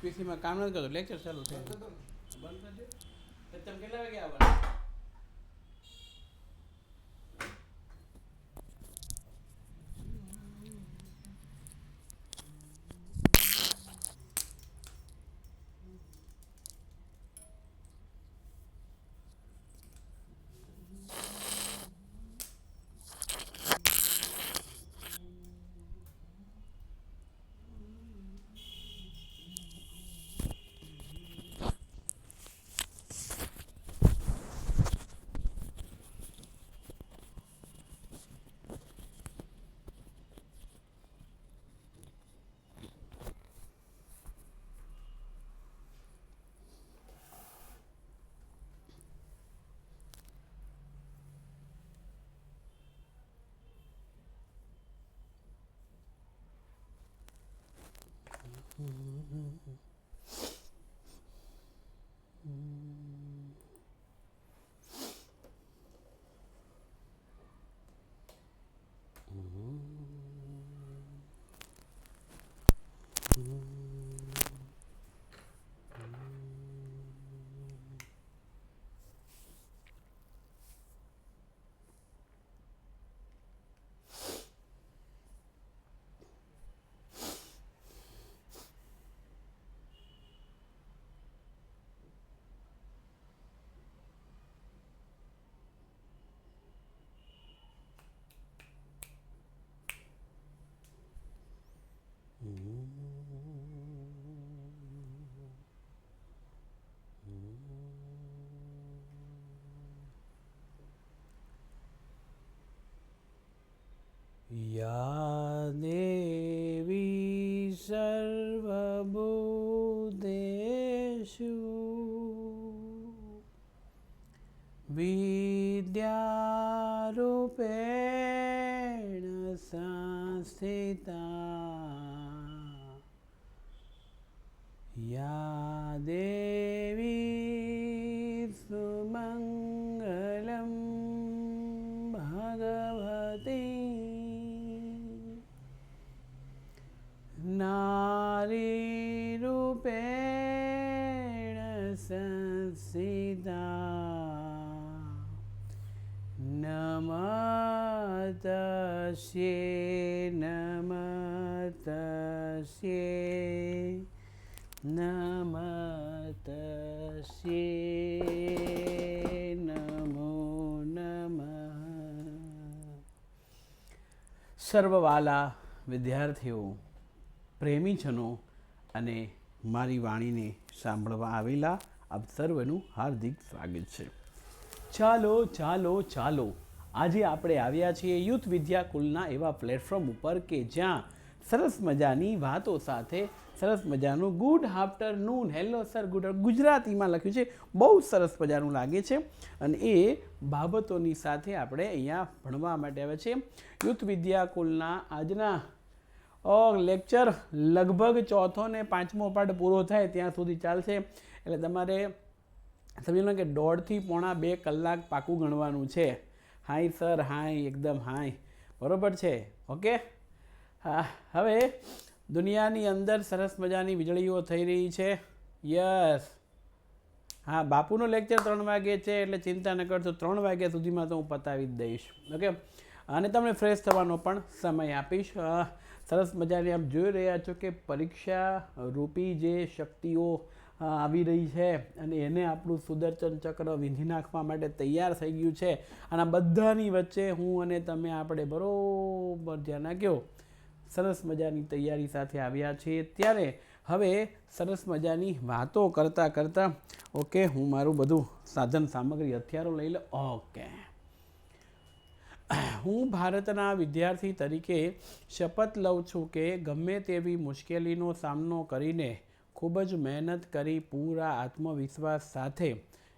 પીસીમાં કામ નથી કરતો, લેક્ચર ચાલુ છે. બંધ કરજો. તમે કેટલા વાગે આવવાના? या देवी सर्वभूतेषु विद्यारूपेण संस्थिता या देवी सुमंगलं भगवती नारी रूपेण संस्थिता नमस्तस्यै नमस्तस्यै नमस्तस्यै नमो नमः. સર્વવાલા વિદ્યાર્થીઓ, પ્રેમીજનો અને મારી વાણીને સાંભળવા આવેલા આપ સર્વનું હાર્દિક સ્વાગત છે. ચાલો ચાલો ચાલો, આજે આપણે આવ્યા છીએ યુથ વિદ્યાકુલના એવા પ્લેટફોર્મ ઉપર કે જ્યાં સરસ મજાની વાતો સાથે સરસ મજાનું good afternoon, hello sir, good ગુજરાતીમાં લખ્યું છે, બહુ સરસ મજાનું લાગે છે. અને એ બાબતોની સાથે આપણે અહીંયા ભણવા માટે આવ્યા છીએ. યુથ વિદ્યાકુલના આજના લેક્ચર લગભગ ચોથો ને પાંચમો પાઠ પૂરો થાય ત્યાં સુધી ચાલશે. એટલે તમારે સમજી લો કે 1.5 થી પોણા 2 કલાક પાકું ગણવાનું છે. હાય સર, હાય, એકદમ હાય, બરાબર છે? ઓકે. હા, હવે દુનિયાની અંદર સરસ મજાની વીજળીઓ થઈ રહી છે. યસ. હા, બાપુનો લેક્ચર 3 વાગે છે, એટલે ચિંતા ન કરશો, 3 વાગ્યા સુધીમાં તો હું પતાવી જ દઈશ. ઓકે. અને તમને ફ્રેશ થવાનો પણ સમય આપીશ. સરસ મજાની આપ જોઈ રહ્યા છો કે પરીક્ષા રૂપી જે શક્તિઓ આવી રહી છે અને એને આપણું સુદર્શન ચક્ર વીંધી નાખવા માટે તૈયાર થઈ ગયું છે. અને આ બધાની વચ્ચે હું અને તમે આપણે બરાબર ધ્યાન રાખ્યો સરસ મજાની તૈયારી સાથે આવ્યા છીએ. ત્યારે હવે સરસ મજાની વાતો કરતાં કરતાં ઓકે, હું મારું બધું સાધન સામગ્રી હથિયારો લઈ લઉં. ઓકે. હું ભારતના વિદ્યાર્થી તરીકે શપથ લઉં છું કે ગમે તેવી મુશ્કેલીનો સામનો કરીને ખૂબ જ મહેનત કરી પૂરા આત્મવિશ્વાસ સાથે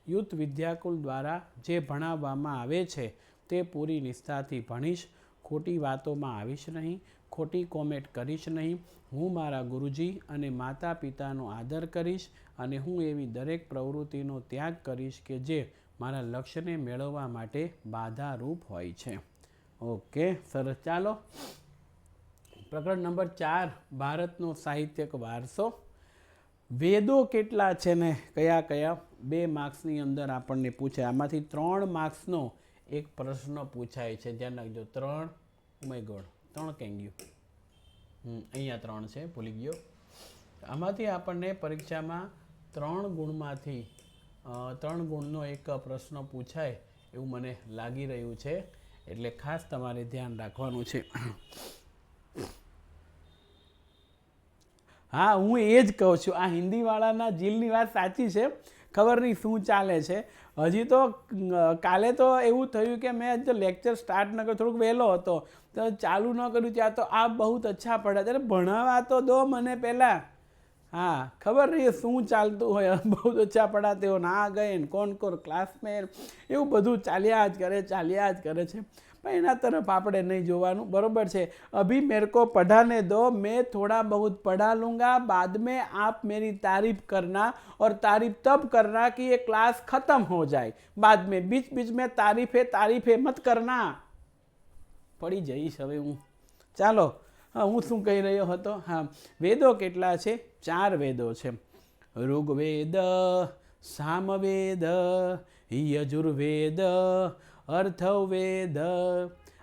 યુથ વિદ્યાકુલ દ્વારા જે ભણાવવામાં આવે છે તે પૂરી નિષ્ઠાથી ભણીશ. ખોટી વાતોમાં આવીશ નહીં, ખોટી કોમેન્ટ કરીશ નહીં. હું મારા ગુરુજી અને માતા પિતાનો આદર કરીશ અને હું એવી દરેક પ્રવૃત્તિનો ત્યાગ કરીશ કે જે મારા લક્ષ્યને મેળવવા માટે બાધારૂપ હોય છે. ઓકે, સરસ. ચાલો, પ્રકરણ નંબર 4, ભારતનો સાહિત્યક વારસો. વેદો કેટલા છે ને કયા કયા 2 માર્ક્સની અંદર આપણને પૂછાય. આમાંથી 3 માર્ક્સનો એક પ્રશ્ન પૂછાય છે. ધ્યાન રાખજો. 3 માય ગોડ 3 કેમ ગયું? અહીંયા 3 છે, ભૂલી ગયો. આમાંથી આપણને પરીક્ષામાં 3 ગુણમાંથી 3 ગુણનો એક પ્રશ્ન પૂછાય એવું મને લાગી રહ્યું છે. એટલે ખાસ તમારે ધ્યાન રાખવાનું છે. હા, હું એ જ કહું છું. આ હિન્દીવાળાના જીલની વાત સાચી છે. ખબર નહીં શું ચાલે છે. હજી તો કાલે તો એવું થયું કે મેં જો લેક્ચર સ્ટાર્ટ ન કર્યું, થોડુંક વહેલો હતો તો ચાલુ ન કર્યું ત્યાં તો આ બહુ અચ્છા પડ્યા. ત્યારે ભણાવવા તો દો મને પહેલાં. हाँ, खबर नहीं શું ચાલતું હોય. બહુ ઓછા પડાતે હો, ના ગए કોણ ક્લાસ में એવું બધું ચાલ્યા જ કરે છે. પણ એના તરફ આપણે નહીં જોવાનું. બરોબર છે. અભી મેરે को पढ़ाने दो, मैं थोड़ा बहुत पढ़ा लूँगा, बाद में आप मेरी तारीफ करना और तारीफ तब करना कि ये क्लास खत्म हो जाए. बाद में बीच बीच में तारीफे मत करना. પડી જઈશ હવે હું. ચાલો, હા, હું શું કહી રહ્યો હતો? હા, વેદો કેટલા છે? 4 વેદો છે. ઋગ્વેદ, સામવેદ, યજુર્વેદ, અથર્વવેદ.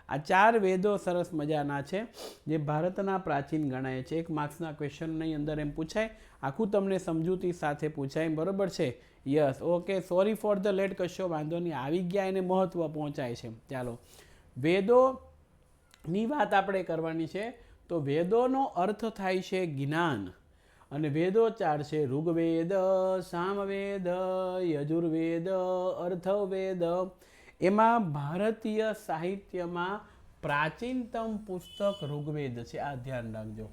આ 4 વેદો સરસ મજાના છે જે ભારતના પ્રાચીન ગણાય છે. 1 માર્ક્સના ક્વેશ્ચનની અંદર એમ પૂછાય, આખું તમને સમજૂતી સાથે પૂછાય. બરોબર છે? Yes, okay, sorry for the late, કશો વાંધો નહીં, આવી ગયા એને મહત્વ પહોંચાય છે. ચાલો, વેદોની વાત આપણે કરવાની છે. તો વેદોનો અર્થ થાય છે જ્ઞાન. અને વેદો 4 છે: ઋગ્વેદ, સામવેદ, યજુર્વેદ, અથર્વવેદ. એમાં ભારતીય સાહિત્યમાં પ્રાચીનતમ પુસ્તક ઋગ્વેદ છે. આ ધ્યાન રાખજો.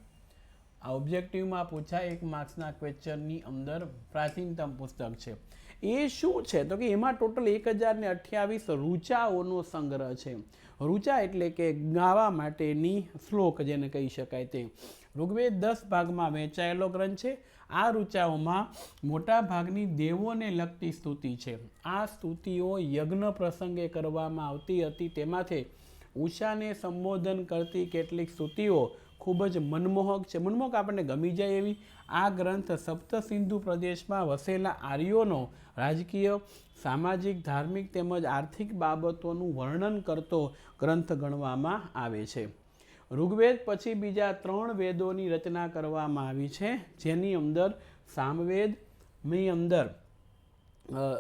આ ઓબ્જેક્ટિવમાં પૂછાય 1 માર્ક્સના ક્વેશ્ચનની અંદર પ્રાચીનતમ પુસ્તક છે. એ શું છે? તો કે એમાં ટોટલ 1028 ઋચાઓનો સંગ્રહ છે. ઋચા એટલે કે ગાવા માટેની શ્લોક જેને કહી શકાય તે. ઋગ્વેદ 10 ભાગમાં વહેંચાયેલો ગ્રંથ છે. આ ઋચાઓમાં મોટા ભાગની દેવોને લગતી સ્તુતિ છે. આ સ્તુતિઓ યજ્ઞ પ્રસંગે કરવામાં આવતી હતી. તેમાંથી ઉષાને સંબોધન કરતી કેટલીક સ્તુતિઓ ખૂબ જ મનમોહક છે. મનમોહક આપણને ગમી જાય એવી. આ ગ્રંથ સપ્ત સિંધુ પ્રદેશમાં વસેલા આર્યોનો રાજકીય, સામાજિક, ધાર્મિક તેમજ આર્થિક બાબતોનું વર્ણન કરતો ગ્રંથ ગણવામાં આવે છે. ઋગ્વેદ પછી બીજા 3 વેદોની રચના કરવામાં આવી છે, જેની અંદર સામવેદની અંદર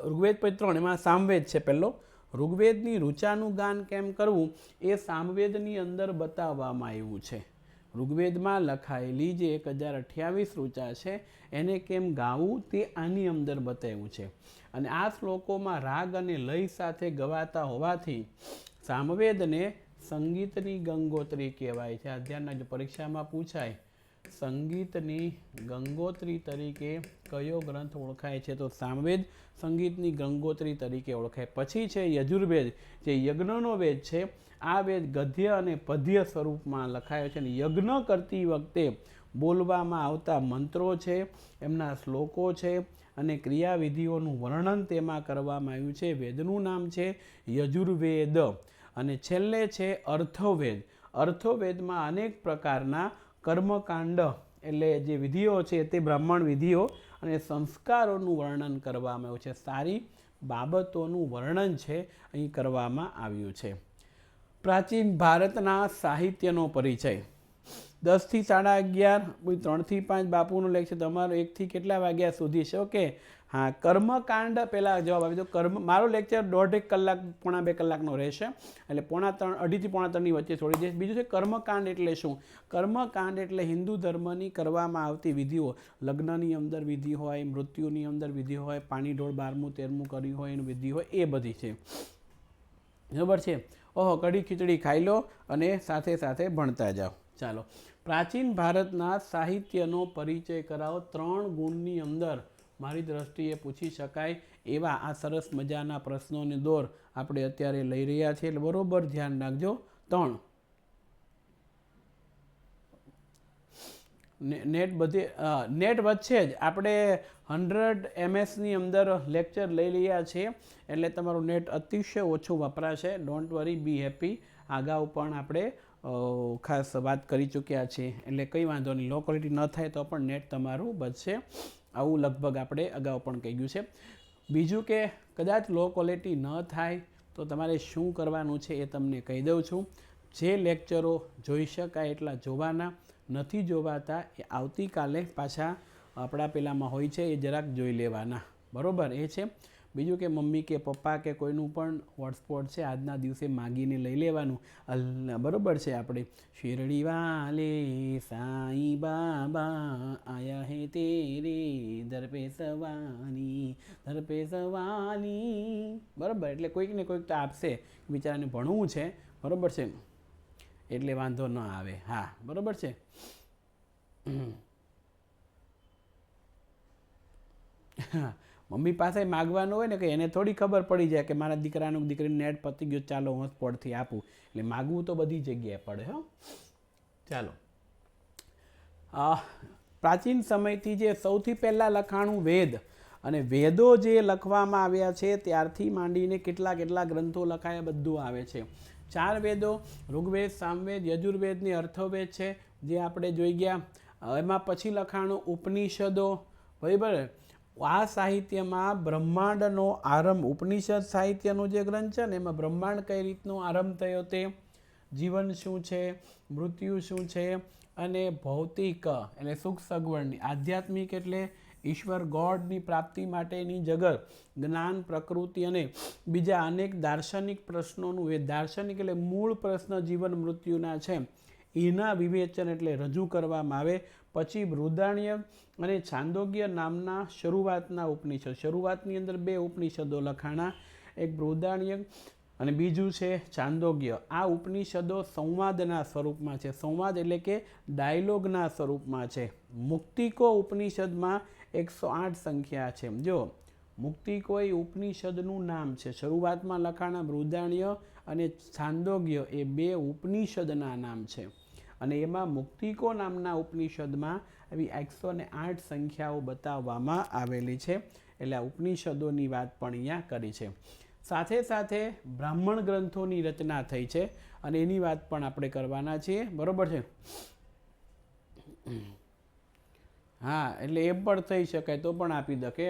ઋગ્વેદ પછી 3, એમાં સામવેદ છે પહેલો. ઋગ્વેદની ઋચાનું ગાન કેમ કરવું એ સામવેદની અંદર બતાવવામાં આવ્યું છે. ઋગ્વેદમાં લખાયેલી જે 1028 ઋચા છે એને કેમ ગાવું તે આની અંદર બતાવ્યું છે. અને આ શ્લોકોમાં રાગ અને લય સાથે ગવાતા હોવાથી સામવેદને સંગીતની ગંગોત્રી કહેવાય છે. આ ધ્યાનના પરીક્ષામાં પૂછાય, સંગીતની ગંગોત્રી તરીકે કયો ગ્રંથ ઓળખાય છે? તો સામવેદ સંગીતની ગંગોત્રી તરીકે ઓળખાય. પછી છે યજુર્વેદ, જે યજ્ઞનો વેદ છે. આ વેદ ગદ્ય અને પદ્ય સ્વરૂપમાં લખાયો છે. અને યજ્ઞ કરતી વખતે બોલવામાં આવતા મંત્રો છે, એમના શ્લોકો છે અને ક્રિયાવિધિઓનું વર્ણન તેમાં કરવામાં આવ્યું છે. વેદનું નામ છે યજુર્વેદ. અને છેલ્લે છે અથર્વવેદ. અથર્વવેદમાં અનેક પ્રકારના કર્મકાંડ એટલે જે વિધિઓ છે તે બ્રાહ્મણ વિધિઓ અને સંસ્કારોનું વર્ણન કરવામાં આવ્યું છે. સારી બાબતોનું વર્ણન છે અહીં કરવામાં આવ્યું છે. પ્રાચીન ભારતના સાહિત્યનો પરિચય. 10 થી 11:30, 3 થી 5 બાપુનું લેક્ચર. તમારો 1 થી કેટલા વાગ્યા સુધી છે? ઓકે, હા. કર્મકાંડ પહેલાં જવાબ આપી દો. મારો લેક્ચર 1.5 કલાક, 1.5-2 કલાકનો રહેશે. એટલે 2.5 થી 3:45 વચ્ચે છોડી દઈશ. બીજું છે કર્મકાંડ એટલે શું? કર્મકાંડ એટલે હિન્દુ ધર્મની કરવામાં આવતી વિધિઓ. લગ્નની અંદર વિધિ હોય, મૃત્યુની અંદર વિધિ હોય, પાણી ઢોળ 12મું 13મું કર્યું હોય એની વિધિ હોય, એ બધી છે. બરાબર છે? ઓહો, કઢી ખીચડી ખાઈ લો અને સાથે સાથે ભણતા જાઓ. ચાલો, પ્રાચીન ભારતના સાહિત્યનો પરિચય કરાવો. 3 ગુણની અંદર મારી દ્રષ્ટિએ પૂછી શકાય એવા આ સરસ મજાના પ્રશ્નોને દોર આપણે અત્યારે લઈ રહ્યા છીએ. એટલે બરોબર ધ્યાન રાખજો. 3 નેટ બધે નેટ વચ્ચે જ આપણે 100 MS અંદર લેક્ચર લઈ રહ્યા છીએ. એટલે તમારું નેટ અતિશય ઓછું વપરાશે. Don't worry, B happy. અગાઉ પણ આપણે ખાસ વાત કરી ચૂક્યા છીએ. એટલે કંઈ વાંધો નહીં. લો ક્વોલિટી ન થાય તો પણ નેટ તમારું બચશે. આવું લગભગ આપણે અગાઉ પણ કહી ગયું છે. બીજું કે કદાચ લો ક્વોલિટી ન થાય તો તમારે શું કરવાનું છે એ તમને કહી દઉં છું. જે લેક્ચરો જોઈ શકાય એટલા જોવાના, નથી જોવાતા એ આવતીકાલે પાછા આપણા પેલામાં હોય છે એ જરાક જોઈ લેવાના, બરાબર. એ છે. બીજું કે મમ્મી કે પપ્પા કે કોઈનું પણ હોટસ્પોટ છે આજના દિવસે માગીને લઈ લેવાનું. બરાબર છે. આપણે શિરડી વાલે સાઈ બાબા આયા હે તેરે દર પે સવાની દર પે સવાની, બરાબર. એટલે કોઈક ને કોઈક તો આપશે, બિચારાને ભણવું છે, બરાબર છે, એટલે વાંધો ન આવે. હા, બરાબર છે. મમ્મી પાસે માગવાનું હોય ને કે એને થોડી ખબર પડી જાય કે મારા દીકરાનું દીકરીને નેટ પતી ગયું, ચાલો હોટસ્પોટથી આપું. એટલે માગવું તો બધી જગ્યાએ પડે. હો, ચાલો. પ્રાચીન સમયથી જે સૌથી પહેલાં લખાણું વેદ, અને વેદો જે લખવામાં આવ્યા છે ત્યારથી માંડીને કેટલા કેટલા ગ્રંથો લખાયા બધું આવે છે. 4 વેદો, ઋગ્વેદ, સામવેદ, યજુર્વેદની અર્થવેદ છે જે આપણે જોઈ ગયા. એમાં પછી લખાણું ઉપનિષદો, બરાબર. આ સાહિત્યમાં બ્રહ્માંડનો આરંભ, ઉપનિષદ સાહિત્યનું જે ગ્રંથ છે ને એમાં બ્રહ્માંડ કઈ રીતનો આરંભ થયો, તે જીવન શું છે, મૃત્યુ શું છે, અને ભૌતિક એટલે સુખ સગવડની, આધ્યાત્મિક એટલે ઈશ્વર ગોડની પ્રાપ્તિ માટેની જગત, જ્ઞાન, પ્રકૃતિ અને બીજા અનેક દાર્શનિક પ્રશ્નોનું, એ દાર્શનિક એટલે મૂળ પ્રશ્ન જીવન મૃત્યુના છે એના વિવેચન એટલે રજૂ કરવામાં આવે. પછી બૃહદારણ્યક અને છાંદોગ્ય નામના શરૂઆતના ઉપનિષદ, શરૂઆતની અંદર 2 ઉપનિષદો લખાણા, એક બૃહદારણ્યક અને બીજું છે છાંદોગ્ય. આ ઉપનિષદો સંવાદના સ્વરૂપમાં છે. સંવાદ એટલે કે ડાયલોગના સ્વરૂપમાં છે. મુક્તિકો ઉપનિષદમાં 108 સંખ્યા છે. જો મુક્તિકો એ ઉપનિષદનું નામ છે. શરૂઆતમાં લખાણા બૃહદારણ્ય અને છાંદોગ્ય એ 2 ઉપનિષદના નામ છે, અને એમાં મુક્તિકો નામના ઉપનિષદમાં આવી 108 સંખ્યાઓ બતાવવામાં આવેલી છે. એટલે આ ઉપનિષદોની વાત પણ અહીંયા કરી છે. સાથે સાથે બ્રાહ્મણ ગ્રંથોની રચના થઈ છે અને એની વાત પણ આપણે કરવાના છીએ, બરાબર છે. હા, એટલે એમ પણ થઈ શકાય તો પણ આપી દે કે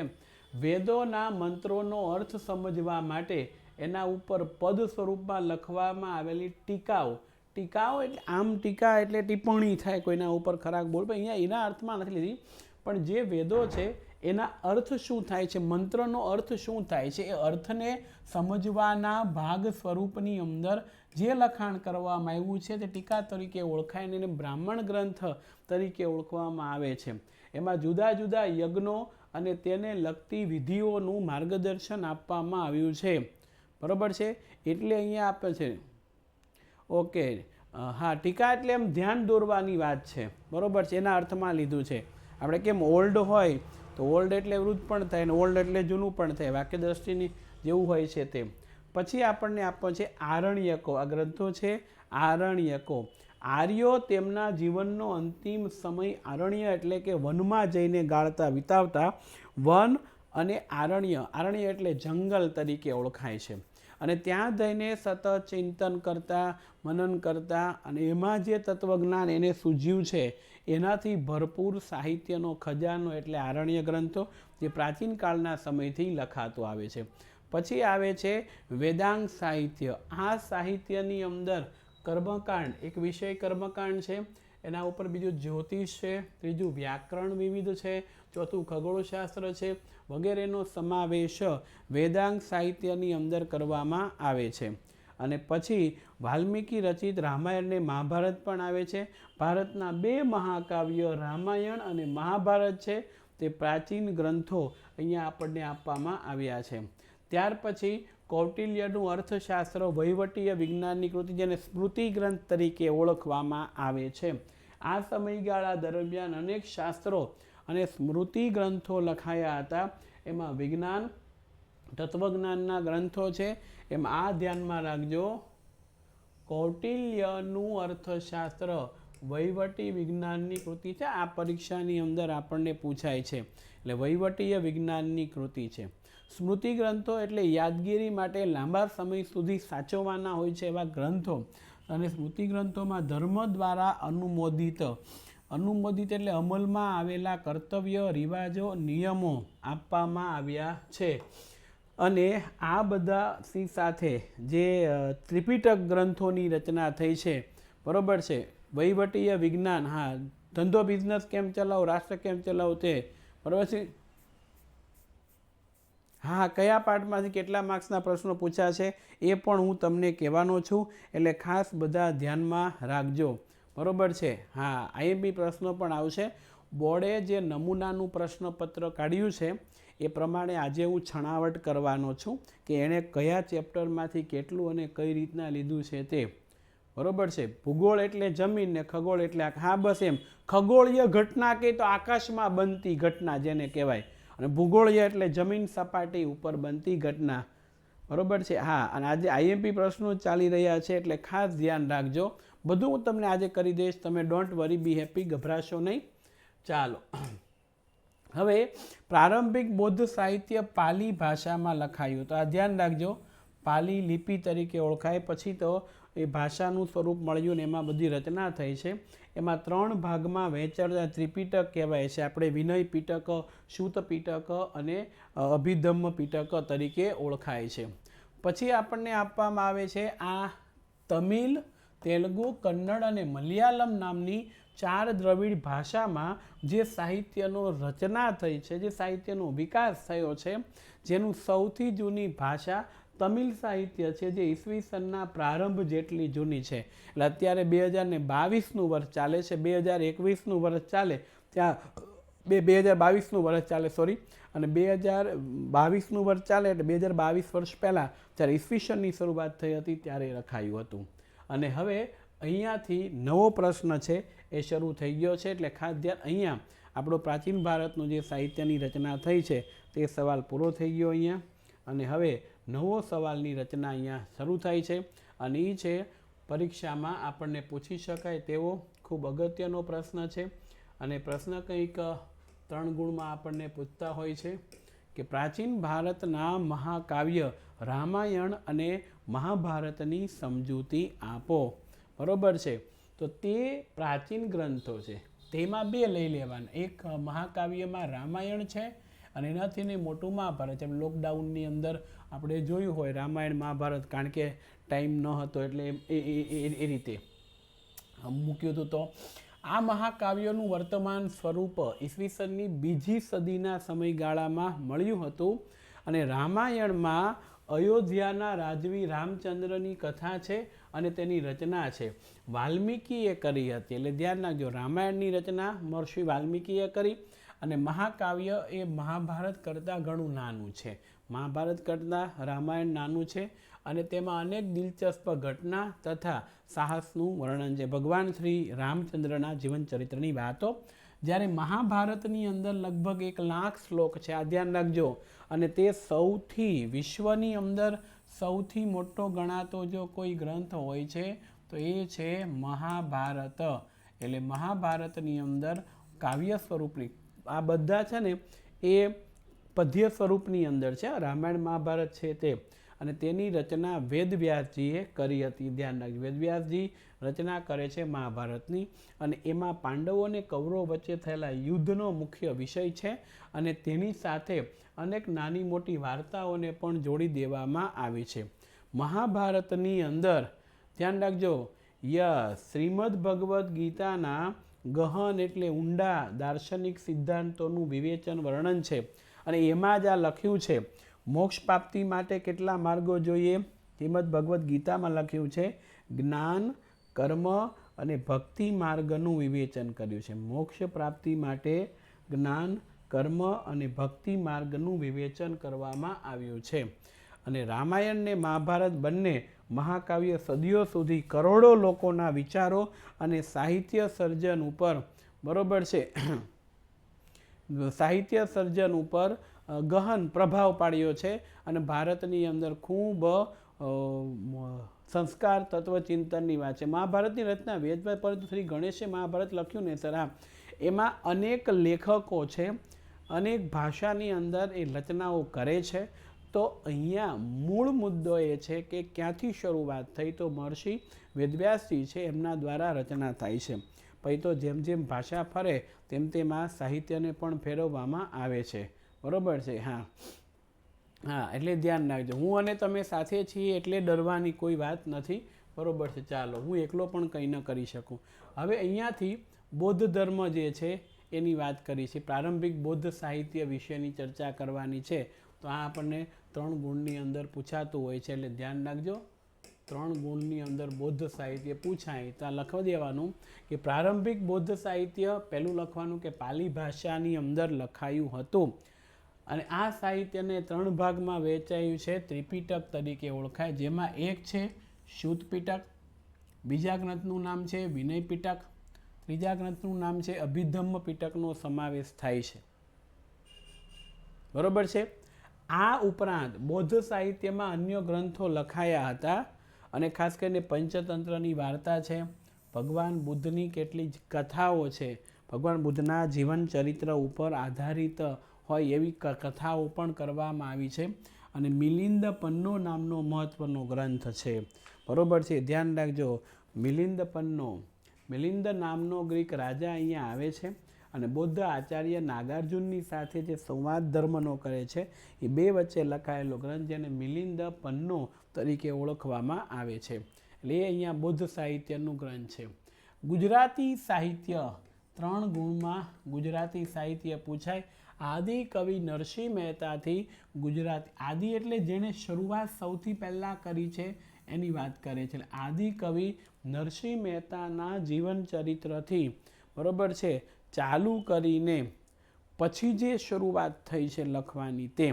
વેદોના મંત્રોનો અર્થ સમજવા માટે એના ઉપર પદ સ્વરૂપમાં લખવામાં આવેલી ટીકાઓ, ટીકાઓ એટલે આમ ટીકા એટલે ટિપ્પણી થાય કોઈના ઉપર ખરાબ બોલ, પણ અહીંયા એના અર્થમાં નથી લીધી, પણ જે વેદો છે એના અર્થ શું થાય છે, મંત્રનો અર્થ શું થાય છે, એ અર્થને સમજવાના ભાગ સ્વરૂપની અંદર જે લખાણ કરવામાં આવ્યું છે તે ટીકા તરીકે ઓળખાય ને એને બ્રાહ્મણ ગ્રંથ તરીકે ઓળખવામાં આવે છે. એમાં જુદા જુદા યજ્ઞો અને તેને લગતી વિધિઓનું માર્ગદર્શન આપવામાં આવ્યું છે, બરાબર છે. એટલે અહીંયા આપે છે. ઓકે, હા, ટીકા એટલે એમ ધ્યાન દોરવાની વાત છે, બરાબર છે, એના અર્થમાં લીધું છે. આપણે કેમ ઓલ્ડ હોય તો ઓલ્ડ એટલે વૃદ્ધ પણ થાય ને ઓલ્ડ એટલે જૂનું પણ થાય, વાક્ય દ્રષ્ટિની જેવું હોય છે તેમ. પછી આપણને આપો છે આરણ્યકો. આ ગ્રંથો છે આરણ્યકો. આર્યો તેમના જીવનનો અંતિમ સમય આરણ્ય એટલે કે વનમાં જઈને ગાળતા, વિતાવતા. વન અને આરણ્ય, આરણ્ય એટલે જંગલ તરીકે ઓળખાય છે. અને ત્યાં જઈને સતત ચિંતન કરતા, મનન કરતા, અને એમાં જે તત્વજ્ઞાન એને સૂઝ્યું છે એનાથી ભરપૂર સાહિત્યનો ખજાનો એટલે આરણ્ય ગ્રંથો, જે પ્રાચીન કાળના સમયથી લખાતો આવે છે. પછી આવે છે વેદાંગ સાહિત્ય. આ સાહિત્યની અંદર કર્મકાંડ, એક વિષય કર્મકાંડ છે, એના ઉપર બીજું જ્યોતિષ છે, ત્રીજું વ્યાકરણ વિવિધ છે, ચોથું ખગોળશાસ્ત્ર છે, વગેરેનો સમાવેશ વેદાંગ સાહિત્યની અંદર કરવામાં આવે છે. અને પછી વાલ્મીકી રચિત રામાયણ અને મહાભારત પણ આવે છે. ભારતના 2 મહાકાવ્ય રામાયણ અને મહાભારત છે તે પ્રાચીન ગ્રંથો અહીંયા આપણને આપવામાં આવ્યા છે. ત્યાર પછી કૌટિલ્યનું અર્થશાસ્ત્ર, વહીવટીય વિજ્ઞાનની કૃતિ, જેને સ્મૃતિ ગ્રંથ તરીકે ઓળખવામાં આવે છે. આ સમયગાળા દરમિયાન અનેક શાસ્ત્રો અને સ્મૃતિ ગ્રંથો લખાયા હતા. એમાં વિજ્ઞાન, તત્વજ્ઞાનના ગ્રંથો છે. એમાં આ ધ્યાનમાં રાખજો, કૌટિલ્યનું અર્થશાસ્ત્ર વહીવટી વિજ્ઞાનની કૃતિ છે. આ પરીક્ષાની અંદર આપણને પૂછાય છે, એટલે વહીવટીય વિજ્ઞાનની કૃતિ છે. સ્મૃતિ ગ્રંથો એટલે યાદગીરી માટે લાંબા સમય સુધી સાચવવાના હોય છે એવા ગ્રંથો. અને સ્મૃતિ ગ્રંથોમાં ધર્મ દ્વારા અનુમોદિત અનુમોદિત એટલે અમલમાં આવેલા કર્તવ્ય, રિવાજો, નિયમો આપવામાં આવ્યા છે. અને આ બધાની સાથે જે ત્રિપિટક ગ્રંથોની રચના થઈ છે, બરોબર છે, વહીવટીય વિજ્ઞાન, હા, ધંધો બિઝનેસ કેમ ચલાવો, રાષ્ટ્ર કેમ ચલાવો તે, બરોબર છે. હા, કયા પાઠમાંથી કેટલા માર્ક્સના પ્રશ્નો પૂછ્યા છે એ પણ હું તમને કહેવાનો છું, એટલે ખાસ બધા ધ્યાનમાં રાખજો, બરોબર છે. હા, આઈએમપી પ્રશ્નો પણ આવશે. બોર્ડે જે નમૂનાનું પ્રશ્નપત્ર કાઢ્યું છે એ પ્રમાણે આજે હું છણાવટ કરવાનો છું કે એણે કયા ચેપ્ટરમાંથી કેટલું અને કઈ રીતના લીધું છે તે, બરોબર છે. ભૂગોળ એટલે જમીન ને ખગોળ એટલે હા, બસ એમ. ખગોળીય ઘટના કે તો આકાશમાં બનતી ઘટના જેને કહેવાય, અને ભૂગોળીય એટલે જમીન સપાટી ઉપર બનતી ઘટના, બરોબર છે. હા, અને આજે આઈએમપી પ્રશ્નો ચાલી રહ્યા છે એટલે ખાસ ધ્યાન રાખજો. બધું હું તમને આજે કરી દઈશ, તમે ડોન્ટ વરી, બી હેપી, ગભરાશો નહીં. ચાલો, હવે પ્રારંભિક બૌદ્ધ સાહિત્ય પાલી ભાષામાં લખાયું, તો આ ધ્યાન રાખજો, પાલી લિપિ તરીકે ઓળખાય. પછી તો એ ભાષાનું સ્વરૂપ મળ્યું ને એમાં બધી રચના થઈ છે. એમાં 3 ભાગમાં વહેંચાયેલા ત્રિપિટક કહેવાય છે. આપણે વિનય પિટક, સૂત પિટક અને અભિધમ્મ પિટક તરીકે ઓળખાય છે. પછી આપણને આપવામાં આવે છે આ તમિલ, તેલુગુ, કન્નડ અને મલયાલમ નામની 4 દ્રવિડ ભાષામાં જે સાહિત્યનો રચના થઈ છે, જે સાહિત્યનો વિકાસ થયો છે, જેનું સૌથી જૂની ભાષા તમિલ સાહિત્ય છે, જે ઈસવીસનના પ્રારંભ જેટલી જૂની છે. એટલે અત્યારે 2022નું વર્ષ ચાલે છે, 2021નું વર્ષ ચાલે ત્યાં 2022નું વર્ષ ચાલે, સોરી, અને 2022નું વર્ષ ચાલે એટલે 2022 વર્ષ પહેલાં જ્યારે ઈસવીસનની શરૂઆત થઈ હતી ત્યારે લખાયું હતું. અને હવે અહીંયાથી નવો પ્રશ્ન છે એ શરૂ થઈ ગયો છે, એટલે ખાસ ધ્યાન. અહીંયા આપણો પ્રાચીન ભારતનું જે સાહિત્યની રચના થઈ છે તે સવાલ પૂરો થઈ ગયો અહીંયા, અને હવે નવો સવાલની રચના અહીંયા શરૂ થાય છે, અને એ છે પરીક્ષામાં આપણને પૂછી શકાય તેવો ખૂબ અગત્યનો પ્રશ્ન છે. અને પ્રશ્ન કંઈક 3 ગુણમાં આપણને પૂછતા હોય છે કે પ્રાચીન ભારતના મહાકાવ્ય રામાયણ અને મહાભારતની સમજૂતી આપો, બરોબર છે. તો તે પ્રાચીન ગ્રંથો છે, તેમાં 2 લઈ લેવાના. એક મહાકાવ્યમાં રામાયણ છે અને એનાથી ને મોટું મહાભારત. એમ લોકડાઉનની અંદર આપણે જોયું હોય રામાયણ મહાભારત, કારણ કે ટાઈમ ન હતો એટલે એ રીતે મૂક્યું હતું. તો આ મહાકાવ્યોનું વર્તમાન સ્વરૂપ ઈસવીસનની 2જી સદીના સમયગાળામાં મળ્યું હતું, અને રામાયણમાં અયોધ્યાના રાજવી રામચંદ્રની કથા છે અને તેની રચના છે વાલ્મીકીએ કરી હતી. એટલે ધ્યાન રાખજો, રામાયણની રચના મહર્ષિ વાલ્મીકીએ કરી, અને મહાકાવ્ય એ મહાભારત કરતાં ઘણું નાનું છે. મહાભારત કરતાં રામાયણ નાનું છે, અને તેમાં અનેક દિલચસ્પ ઘટના તથા સાહસનું વર્ણન છે, ભગવાન શ્રી રામચંદ્રના જીવન ચરિત્રની વાતો. જ્યારે મહાભારતની અંદર લગભગ 1 લાખ શ્લોક છે, આ ધ્યાન રાખજો, અને તે સૌથી વિશ્વની અંદર સૌથી મોટો ગણાતો જો કોઈ ગ્રંથ હોય છે તો એ છે મહાભારત. એટલે મહાભારતની અંદર કાવ્ય સ્વરૂપની આ બધા છે ને એ પદ્ય સ્વરૂપની અંદર છે, રામાયણ મહાભારત છે તે, અને તેની રચના વેદવ્યાસજીએ કરી હતી. ધ્યાન રાખજો, વેદવ્યાસજી રચના કરે છે મહાભારતની, અને એમાં પાંડવો અને કૌરવો વચ્ચે થયેલા યુદ્ધનો મુખ્ય વિષય છે, અને તેની સાથે અનેક નાની મોટી વાર્તાઓને પણ જોડી દેવામાં આવી છે. મહાભારતની અંદર ધ્યાન રાખજો, શ્રીમદ ભગવદ્ ગીતાના ગહન એટલે ઊંડા દાર્શનિક સિદ્ધાંતોનું વિવેચન વર્ણન છે, અને એમાં જ આ લખ્યું છે મોક્ષ પ્રાપ્તિ માટે કેટલા માર્ગો જોઈએ. શ્રીમદ ભગવદ્ ગીતામાં લખ્યું છે જ્ઞાન, કર્મ અને ભક્તિ માર્ગનું વિવેચન કર્યું છે. મોક્ષ પ્રાપ્તિ માટે જ્ઞાન, કર્મ અને ભક્તિ માર્ગનું વિવેચન કરવામાં આવ્યું છે. અને રામાયણ ને મહાભારત બંને મહાકાવ્ય સદીઓ સુધી કરોડો લોકોના વિચારો અને સાહિત્ય સર્જન ઉપર, બરોબર છે, સાહિત્ય સર્જન ઉપર ગહન પ્રભાવ પાડ્યો છે, અને ભારતની અંદર ખૂબ સંસ્કાર તત્વચિંતનની વાત છે. મહાભારતની રચના વેદવ્યાસ, પરંતુ શ્રી ગણેશે મહાભારત લખ્યું ને સર, એમાં અનેક લેખકો છે, અનેક ભાષાની અંદર એ રચનાઓ કરે છે. તો અહીંયા મૂળ મુદ્દો એ છે કે ક્યાંથી શરૂઆત થઈ, તો મહર્ષિ વેદવ્યાસજી છે એમના દ્વારા રચના થાય છે. પછી તો જેમ જેમ ભાષા ફરે તેમ તેમ આ સાહિત્યને પણ ફેરવવામાં આવે છે. બરાબર છે. હા હા, એટલે ધ્યાન રાખજો. હું અને તમે સાથે છીએ એટલે ડરવાની કોઈ વાત નથી. બરાબર છે. ચાલો, હું એકલો પણ કંઈ ન કરી શકું. હવે અહીંયાથી બૌદ્ધ ધર્મ જે છે એની વાત કરી છે. પ્રારંભિક બૌદ્ધ સાહિત્ય વિશેની ચર્ચા કરવાની છે. તો આ આપણને 3 ગુણની અંદર પૂછાતું હોય છે, એટલે ધ્યાન રાખજો. 3 ગુણની અંદર બૌદ્ધ સાહિત્ય પૂછાય તો આ લખવા દેવાનું કે પ્રારંભિક બૌદ્ધ સાહિત્ય પહેલું લખવાનું કે પાલી ભાષાની અંદર લખાયું હતું અને આ સાહિત્યને 3 ભાગમાં વહેંચાયું છે. ત્રિપિટક તરીકે ઓળખાય, જેમાં એક છે શુદ્ધ પિટક, બીજા ગ્રંથનું નામ છે વિનય પિટક, ત્રીજા ગ્રંથનું નામ છે અભિધમ્મ પિટકનો સમાવેશ થાય છે. બરોબર છે. આ ઉપરાંત બૌદ્ધ સાહિત્યમાં અન્ય ગ્રંથો લખાયા હતા અને ખાસ કરીને પંચતંત્રની વાર્તા છે, ભગવાન બુદ્ધની કેટલી કથાઓ છે, ભગવાન બુદ્ધના જીવન ચરિત્ર ઉપર આધારિત હોય એવી કથાઓ પણ કરવામાં આવી છે. અને મિલિંદ પન્નો નામનો મહત્વનો ગ્રંથ છે. બરોબર છે. ધ્યાન રાખજો. મિલિંદ નામનો ગ્રીક રાજા અહીંયા આવે છે અને બૌદ્ધ આચાર્ય નાગાર્જુનની સાથે જે સંવાદ ધર્મનો કરે છે એ બે વચ્ચે લખાયેલો ગ્રંથ જેને મિલિંદ પન્નો તરીકે ઓળખવામાં આવે છે. એટલે એ અહીંયા બૌદ્ધ સાહિત્યનું ગ્રંથ છે. ગુજરાતી સાહિત્ય 3 ગુણમાં ગુજરાતી સાહિત્ય પૂછાય. આદિ કવિ નરસિંહ મહેતાથી ગુજરાતી, આદિ એટલે જેણે શરૂઆત સૌથી પહેલાં કરી છે એની વાત કરે છે. આદિ કવિ નરસિંહ મહેતાના જીવન ચરિત્રથી બરોબર છે ચાલુ કરીને પછી જે શરૂઆત થઈ છે લખવાની તે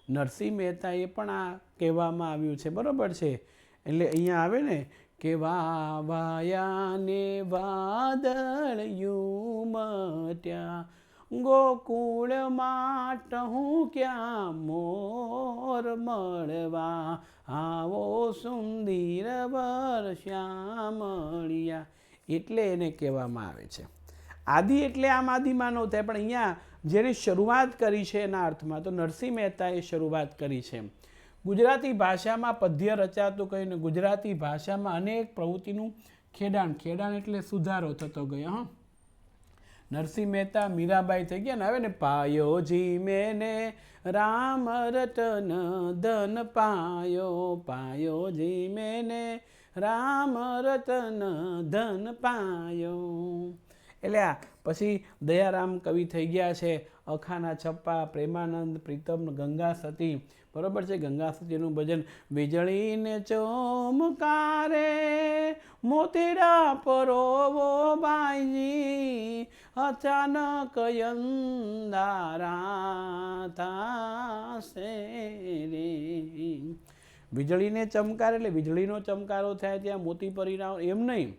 નરસિંહ મહેતાએ પણ આ કહેવામાં આવ્યું છે. બરોબર છે. એટલે અહીંયા આવે ને કે વાયાને વાદળિયું મટ્યા, ગોકુળમાં ટહું ક્યાં મોર મળવા, આવો સુંદર વર્ષામળિયા, એટલે એને કહેવામાં આવે છે. આદિ એટલે આમ આદિમાનવ થાય, પણ અહીંયા જેને શરૂઆત કરી છે એના અર્થમાં તો નરસિંહ મહેતાએ શરૂઆત કરી છે. ગુજરાતી ભાષામાં પદ્ય રચાતું કહીને ગુજરાતી ભાષામાં અનેક પ્રવૃત્તિનું ખેડાણ એટલે સુધારો થતો ગયો. નરસિંહ મહેતા મીરાબાઈ થઈ ગયા ને, હવે ને પાયોજી મેને રામ રતન ધન પાયોજી મેને રામ રતન ધન પાયો. એટલે આ પછી દયારામ કવિ થઈ ગયા છે. અખાના છપ્પા, પ્રેમાનંદ, પ્રીતમ, ગંગા સતી. બરોબર છે. ગંગા સતીનું ભજન વીજળીને ચોમકારે મોતીડા પરોવો બાઈજી, અચાનક અંધારા થાશે રે. વીજળીને ચમકારે એટલે વીજળીનો ચમકારો થાય ત્યાં મોતી પરિણામ, એમ નહીં,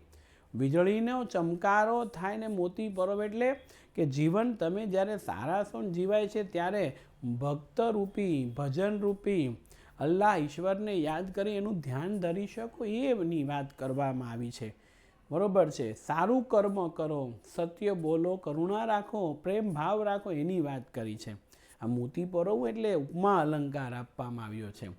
વીજળીનો ચમકારો થાય ને મોતી પરોવે એટલે કે જીવન તમે જ્યારે સારા છો ને જીવાય છે ત્યારે ભક્તરૂપી ભજનરૂપી અલ્લાહ ઈશ્વરને યાદ કરી એનું ધ્યાન ધરી શકો એની વાત કરવામાં આવી છે. બરોબર છે. સારું કર્મ કરો, સત્ય બોલો, કરુણા રાખો, પ્રેમ ભાવ રાખો, એની વાત કરી છે. આ મોતી પરોવવું એટલે ઉપમા અલંકાર આપવામાં આવ્યો છે.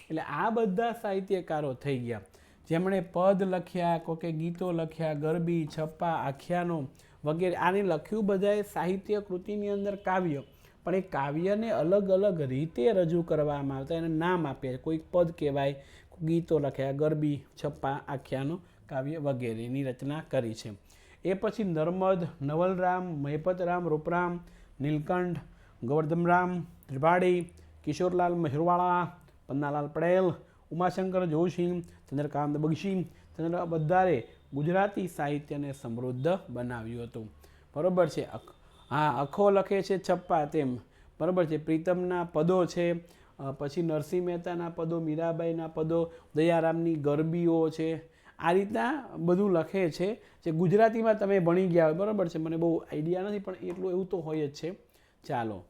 એટલે આ બધા સાહિત્યકારો થઈ ગયા જેમણે પદ લખ્યા, કોકે ગીતો લખ્યા, ગરબી, છપ્પા, આખ્યાનો વગેરે. આને લખ્યું બધાએ સાહિત્ય કૃતિની અંદર કાવ્ય, પણ એ કાવ્યને અલગ અલગ રીતે રજૂ કરવામાં આવતા, એને નામ આપ્યા. કોઈક પદ કહેવાય, ગીતો લખ્યા, ગરબી, છપ્પા, આખ્યાનો, કાવ્ય વગેરેની રચના કરી છે. એ પછી નર્મદ, નવલરામ, મહેપતરામ, રૂપરામ, નીલકંઠ, ગોવર્ધનરામ ત્રિપાઠી, કિશોરલાલ મહેરવાળા, પન્નાલાલ પટેલ, ઉમાશંકર જોશી, ચંદ્રકાંત બગશી, ચંદ્ર બધારે ગુજરાતી સાહિત્યને સમૃદ્ધ બનાવ્યું હતું. બરોબર છે. હા, અખો લખે છે છપ્પા તેમ. બરોબર છે. પ્રીતમના પદો છે, પછી નરસિંહ મહેતાના પદો, મીરાબાઈના પદો, દયારામની ગરબીઓ છે. આ રીતના બધું લખે છે જે ગુજરાતીમાં તમે ભણી ગયા હોય. બરોબર છે. મને બહુ આઈડિયા નથી પણ એટલું એવું તો હોય જ છે. ચાલો,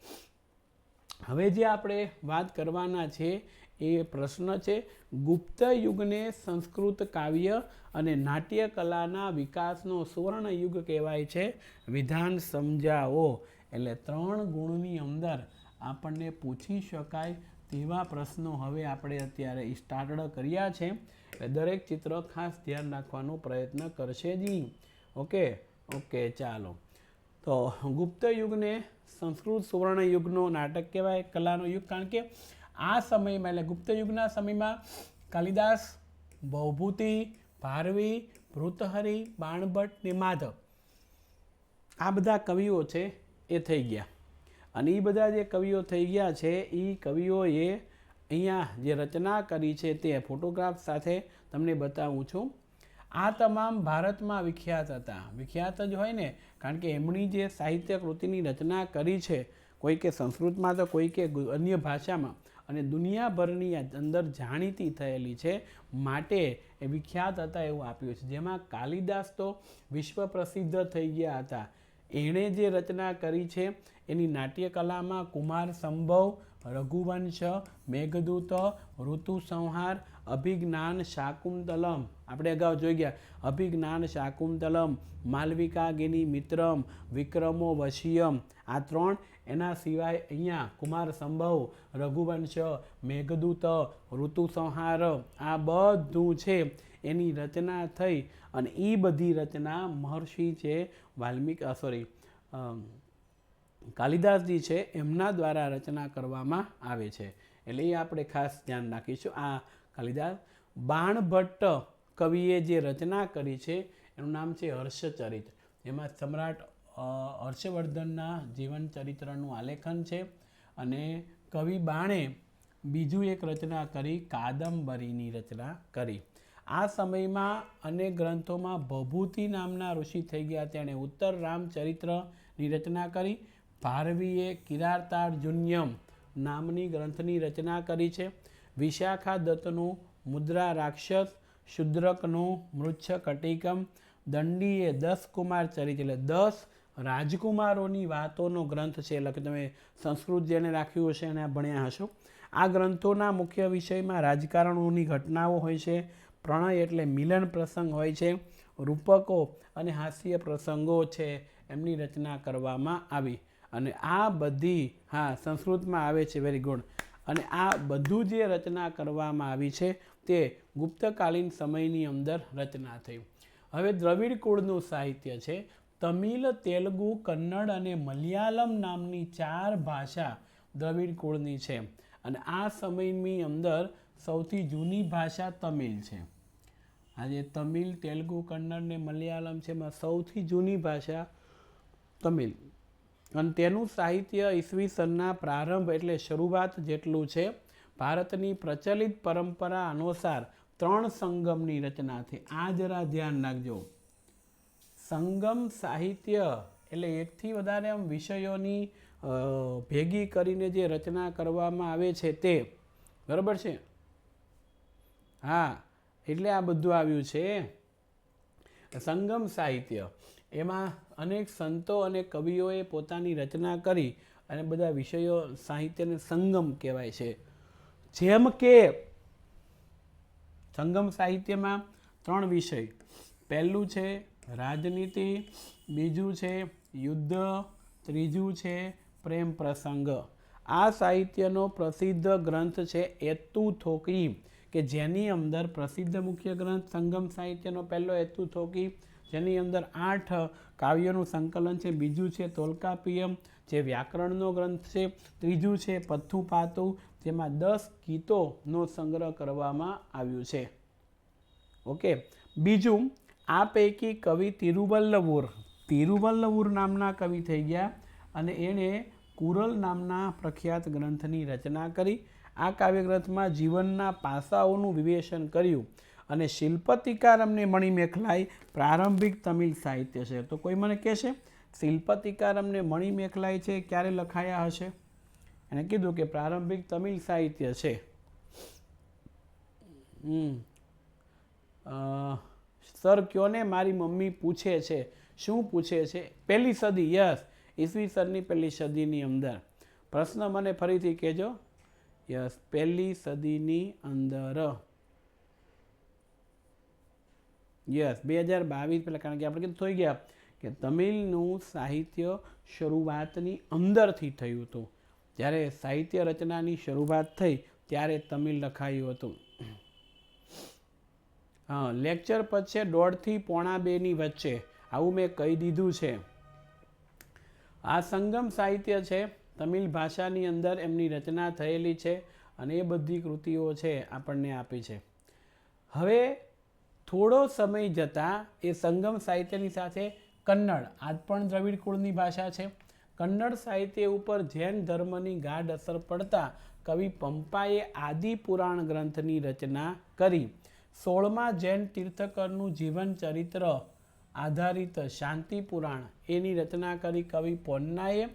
હવે જે આપણે વાત કરવાના છે એ પ્રશ્ન છે ગુપ્ત યુગને સંસ્કૃત કાવ્ય અને નાટ્ય કલાના વિકાસનો સુવર્ણ યુગ કહેવાય છે, વિધાન સમજાવો. એટલે 3 ગુણની અંદર આપણને પૂછી શકાય તેવા પ્રશ્નો હવે આપણે અત્યારે સ્ટાર્ટ કર્યા છે. દરેક ચિત્ર ખાસ ધ્યાન રાખવાનો પ્રયત્ન કરશે જી. ઓકે, ઓકે, ચાલો. તો ગુપ્ત યુગને સંસ્કૃત સુવર્ણ યુગનો નાટક કહેવાય, કલાનો યુગ. કારણ કે આ સમયમાં એટલે ગુપ્ત યુગના સમયમાં કાલિદાસ, ભૌભૂતિ, ભારવી, ભૃતહરિ, બાણભટ્ટ ને માધવ આ બધા કવિઓ છે એ થઈ ગયા. અને એ બધા જે કવિઓ થઈ ગયા છે એ કવિઓએ અહીંયા જે રચના કરી છે તે ફોટોગ્રાફ સાથે તમને બતાવું છું. આ તમામ ભારતમાં વિખ્યાત હતા. વિખ્યાત જ હોય ને, કારણ કે એમની જે સાહિત્ય કૃતિની રચના કરી છે, કોઈ કે સંસ્કૃતમાં તો કોઈ કે અન્ય ભાષામાં, અને દુનિયાભરની અંદર જાણીતી થયેલી છે, માટે એ વિખ્યાત હતા એવું આપ્યું છે. જેમાં કાલિદાસ તો વિશ્વ પ્રસિદ્ધ થઈ ગયા હતા. એણે જે રચના કરી છે એની નાટ્યકલામાં કુમાર સંભવ, રઘુવંશ, મેઘદૂત, ઋતુસંહાર, અભિજ્ઞાન શાકુંતલમ, આપણે અગાઉ જોઈ ગયા, અભિજ્ઞાન શાકુંતલમ, માલવિકાગિની મિત્રમ, વિક્રમો વશિયમ, આ 3. એના સિવાય અહીંયા કુમાર સંભવ, રઘુવંશ, મેઘદૂત, ઋતુસંહાર આ બધું છે એની રચના થઈ. અને એ બધી રચના મહર્ષિ છે કાલિદાસજી છે એમના દ્વારા રચના કરવામાં આવે છે. એટલે એ આપણે ખાસ ધ્યાન રાખીશું. આ કાલિદાસ. બાણભટ્ટ કવિએ જે રચના કરી છે એનું નામ છે હર્ષચરિત. એમાં સમ્રાટ હર્ષવર્ધનના જીવન ચરિત્રનું આલેખન છે. અને કવિ બાણે બીજું એક રચના કરી, કાદંબરીની રચના કરી. આ સમયમાં અનેક ગ્રંથોમાં ભભૂતિ નામના ઋષિ થઈ ગયા. તેણે ઉત્તર રામચરિત્રની રચના કરી. ભારવીએ કિરાતાર્જુન્યમ નામની ગ્રંથની રચના કરી છે. વિશાખા દત્તનું મુદ્રા રાક્ષસ, શુદ્રકનું મૃચ્છકટિકમ, દંડીએ 10 કુમાર ચરિત્ર એટલે 10 રાજકુમારોની વાતોનો ગ્રંથ છે. એટલે કે તમે સંસ્કૃત જેને રાખ્યું હશે એને ભણ્યા હશો. આ ગ્રંથોના મુખ્ય વિષયમાં રાજકારણોની ઘટનાઓ હોય છે, પ્રણય એટલે મિલન પ્રસંગ હોય છે, રૂપકો અને હાસ્ય પ્રસંગો છે એમની રચના કરવામાં આવી. અને આ બધી સંસ્કૃતમાં આવે છે. Very good. અને આ બધું જે રચના કરવામાં આવી છે તે ગુપ્તકાલીન સમયની અંદર રચના થઈ. હવે દ્રવિડ કુળનું સાહિત્ય છે. તમિલ, તેલુગુ, કન્નડ અને મલયાલમ નામની 4 ભાષા દ્રવિડ કુળની છે. અને આ સમયની અંદર સૌથી જૂની ભાષા તમિલ છે. આજે તમિલ, તેલુગુ, કન્નડ ને મલયાલમ છે, એમાં સૌથી જૂની ભાષા તમિલ. અને તેનું સાહિત્ય ઈસવીસનના પ્રારંભ એટલે શરૂઆત જેટલું છે. ભારતની પ્રચલિત પરંપરા અનુસાર 3 સંગમની રચના થઈ. આ જરા ધ્યાન રાખજો. સંગમ સાહિત્ય એટલે એકથી વધારે વિષયોની ભેગી કરીને જે રચના કરવામાં આવે છે તે, બરાબર છે? એટલે આ બધું આવ્યું છે સંગમ સાહિત્ય. એમાં અનેક સંતો અને કવિઓએ પોતાની રચના કરી અને બધા વિષયો સાહિત્યને સંગમ કહેવાય છે. જેમ કે સંગમ સાહિત્યમાં 3 વિષય. પહેલું છે રાજનીતિ, બીજું છે યુદ્ધ, ત્રીજું છે પ્રેમ પ્રસંગ. આ સાહિત્યનો પ્રસિદ્ધ ગ્રંથ છે એતુ થોકી, કે જેની અંદર પ્રસિદ્ધ મુખ્ય ગ્રંથ સંગમ સાહિત્યનો પહેલો એતુ થોકી, જેની અંદર 8 કાવ્યોનું સંકલન છે. બીજું છે તોલ્કાપિયમ, જે વ્યાકરણનો ગ્રંથ છે. ત્રીજું છે પથ્થુપાતુ, જેમાં 10 ગીતોનો સંગ્રહ કરવામાં આવ્યું છે. ઓકે. બીજું, આ પૈકી કવિ તિરુવલ્લવુર નામના કવિ થઈ ગયા અને એણે કુરલ નામના પ્રખ્યાત ગ્રંથની રચના કરી. આ કાવ્યગ્રંથમાં જીવનના પાસાઓનું વિવેચન કર્યું. અને શિલ્પતિકારમને મણિમેખલાઈ પ્રારંભિક તમિલ સાહિત્ય છે. તો કોઈ મને કહેશે શિલ્પતિકારમને મણિમેખલાઈ છે ક્યારે લખાયા હશે? એને કીધું કે પ્રારંભિક તમિલ સાહિત્ય છે. સર કયો ને, મારી મમ્મી પૂછે છે. શું પૂછે છે? 1લી સદી. યસ, ઈસવીસનની 1લી સદીની અંદર. પ્રશ્ન મને ફરીથી કહેજો. યસ, 1લી સદીની અંદર. યસ, 2022 પહેલાં. કારણ કે આપણે કીધું થઈ ગયા કે તમિલનું સાહિત્ય શરૂઆતની અંદરથી થયું હતું. જ્યારે સાહિત્ય રચનાની શરૂઆત થઈ ત્યારે તમિલ લખાયું હતું. લેક્ચર પછી 1:30 થી 1:45 વચ્ચે આવું મેં કહી દીધું છે. આ સંગમ સાહિત્ય છે, તમિલ ભાષાની અંદર એમની રચના થયેલી છે અને એ બધી કૃતિઓ છે આપણને આપી છે. હવે થોડો સમય જતાં એ સંગમ સાહિત્યની સાથે કન્નડ, આજ પણ દ્રવિડ કુળની ભાષા છે, કન્નડ સાહિત્ય ઉપર જૈન ધર્મની ગાઢ અસર પડતા કવિ પંપાએ આદિ પુરાણ ગ્રંથની રચના કરી. 16મા જૈન તીર્થકરનું જીવન ચરિત્ર આધારિત શાંતિ પુરાણ એની રચના કરી કવિ પોન્નાએ.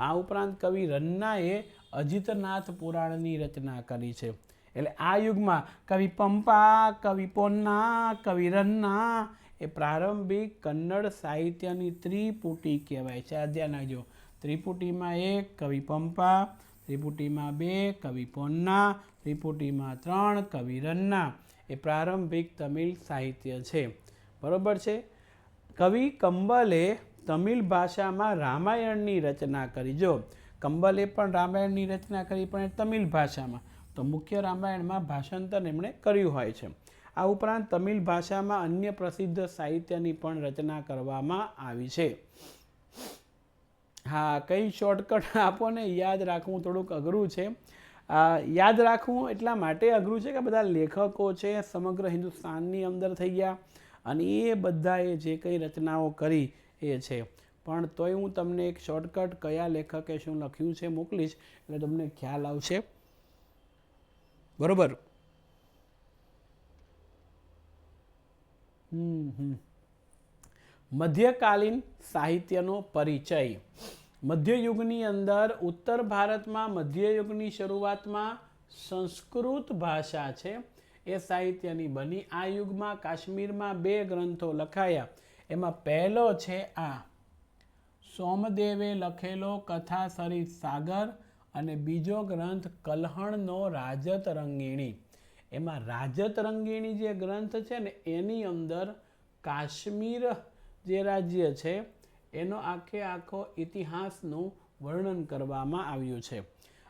આ ઉપરાંત કવિ રન્નાએ અજિતનાથ પુરાણની રચના કરી છે. એટલે આ યુગમાં કવિ પંપા, કવિ પોન્ના, કવિ રન્ના એ પ્રારંભિક કન્નડ સાહિત્યની ત્રિપુટી કહેવાય છે. આ ધ્યાન રાખજો. ત્રિપુટીમાં 1 કવિ પંપા, ત્રિપુટીમાં 2 કવિ પોન્ના, ત્રિપુટીમાં 3 કવિ રન્ના. એ પ્રારંભિક તમિલ સાહિત્ય છે. બરોબર છે. કવિ કંબલે તમિલ ભાષામાં રામાયણની રચના કરી. જો કંબલે પણ રામાયણની રચના કરી, પણ એ તમિલ ભાષામાં, તો મુખ્ય રામાયણમાં ભાષાંતર એમણે કર્યું હોય છે. આ ઉપરાંત તમિલ ભાષામાં અન્ય પ્રસિદ્ધ સાહિત્યની પણ રચના કરવામાં આવી છે. હા, કંઈ શોર્ટકટ આપો ને, યાદ રાખવું થોડુંક અઘરું છે. યાદ રાખવું એટલા માટે અઘરું છે કે બધા લેખકો છે સમગ્ર હિન્દુસ્તાનની અંદર થઈ ગયા અને એ બધાએ જે કંઈ રચનાઓ કરી એ છે. પણ તોય હું તમને એક શોર્ટકટ કયા લેખકે શું લખ્યું છે મોકલીશ એટલે તમને ખ્યાલ આવશે. બરોબર. મધ્યકાલીન સાહિત્યનો પરિચય. મધ્યયુગની અંદર ઉત્તર ભારતમાં મધ્યયુગની શરૂઆતમાં સંસ્કૃત ભાષા છે એ સાહિત્યની બની. આ યુગમાં કાશ્મીરમાં 2 ગ્રંથો લખાયા. એમાં પહેલો છે આ સોમદેવે લખેલો કથા સરિત સાગર અને બીજો ગ્રંથ કલ્હણનો રાજત રંગીણી. એમાં રાજત રંગીણી જે ગ્રંથ છે ને એની અંદર કાશ્મીર જે રાજ્ય છે એનો આખો ઇતિહાસનું વર્ણન કરવામાં આવ્યું છે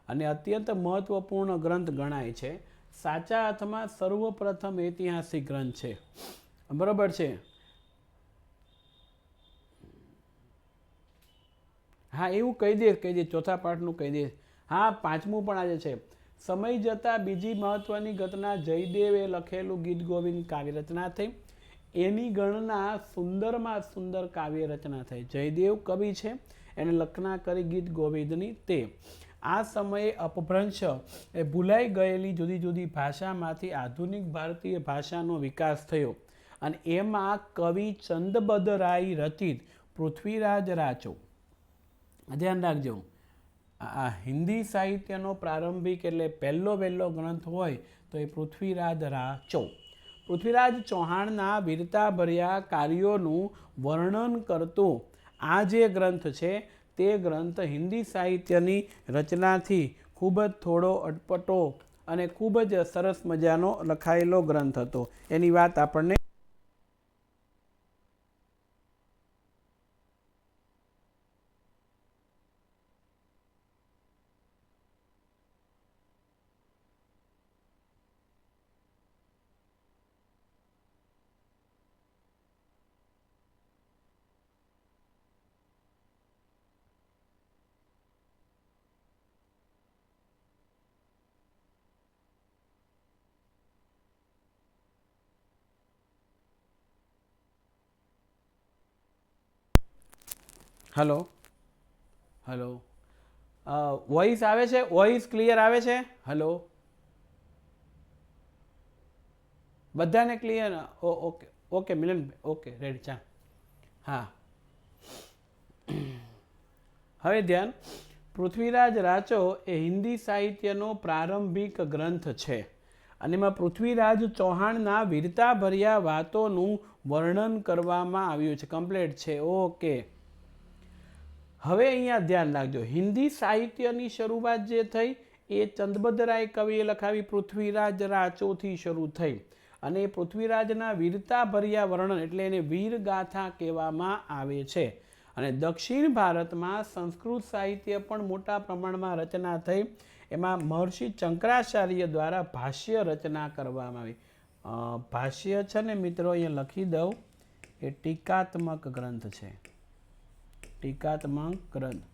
અને અત્યંત મહત્વપૂર્ણ ગ્રંથ ગણાય છે. સાચા અર્થમાં સર્વપ્રથમ ઐતિહાસિક ગ્રંથ છે. બરોબર છે. હા, એવું કહી દે ચોથા પાઠનું કહી દે. હા, 5મું પણ આજે છે. સમય જતાં બીજી મહત્વની ઘટના જયદેવે લખેલું ગીત ગોવિંદ કાવ્ય રચના થઈ. એની ગણના સુંદરમાં સુંદર કાવ્ય રચના થઈ. જયદેવ કવિ છે, એને લખના કરી ગીત ગોવિંદની. તે આ સમયે અપભ્રંશ એ ભૂલાઈ ગયેલી જુદી જુદી ભાષામાંથી આધુનિક ભારતીય ભાષાનો વિકાસ થયો અને એમાં કવિ ચંદબદરાય રચિત પૃથ્વીરાજ રાચો. ધ્યાન રાખજો, આ હિન્દી સાહિત્યનો પ્રારંભિક એટલે પહેલો ગ્રંથ હોય તો એ પૃથ્વીરાજ રાચો. પૃથ્વીરાજ ચૌહાણના વીરતાભર્યા કાર્યોનું વર્ણન કરતો આ જે ગ્રંથ છે તે ગ્રંથ હિન્દી સાહિત્યની રચનાથી ખૂબ જ થોડો અટપટો અને ખૂબ જ સરસ મજાનો લખાયેલો ગ્રંથ હતો. એની વાત આપણને હલો વોઇસ આવે છે? વોઇસ ક્લિયર આવે છે? હલો, બધાને ક્લિયર? ઓકે મિલનભાઈ, ઓકે રેડી. ચા. હા, હવે ધ્યાન. પૃથ્વીરાજ રાચો એ હિન્દી સાહિત્યનો પ્રારંભિક ગ્રંથ છે અને એમાં પૃથ્વીરાજ ચૌહાણના વીરતાભર્યા વાતોનું વર્ણન કરવામાં આવ્યું છે. કમ્પ્લીટ છે. ઓકે. હવે અહીંયા ધ્યાન રાખજો, હિન્દી સાહિત્યની શરૂઆત જે થઈ એ ચંદબદરાય કવિએ લખાવી પૃથ્વીરાજ રાચોથી શરૂ થઈ અને પૃથ્વીરાજના વીરતાભર્યા વર્ણન એટલે એને વીરગાથા કહેવામાં આવે છે. અને દક્ષિણ ભારતમાં સંસ્કૃત સાહિત્ય પણ મોટા પ્રમાણમાં રચના થઈ. એમાં મહર્ષિ શંકરાચાર્ય દ્વારા ભાષ્ય રચના કરવામાં આવી. ભાષ્ય છે ને મિત્રો, અહીંયા લખી દઉં, એ ટીકાત્મક ગ્રંથ છે. ટીકાત્મક ગ્રંથ.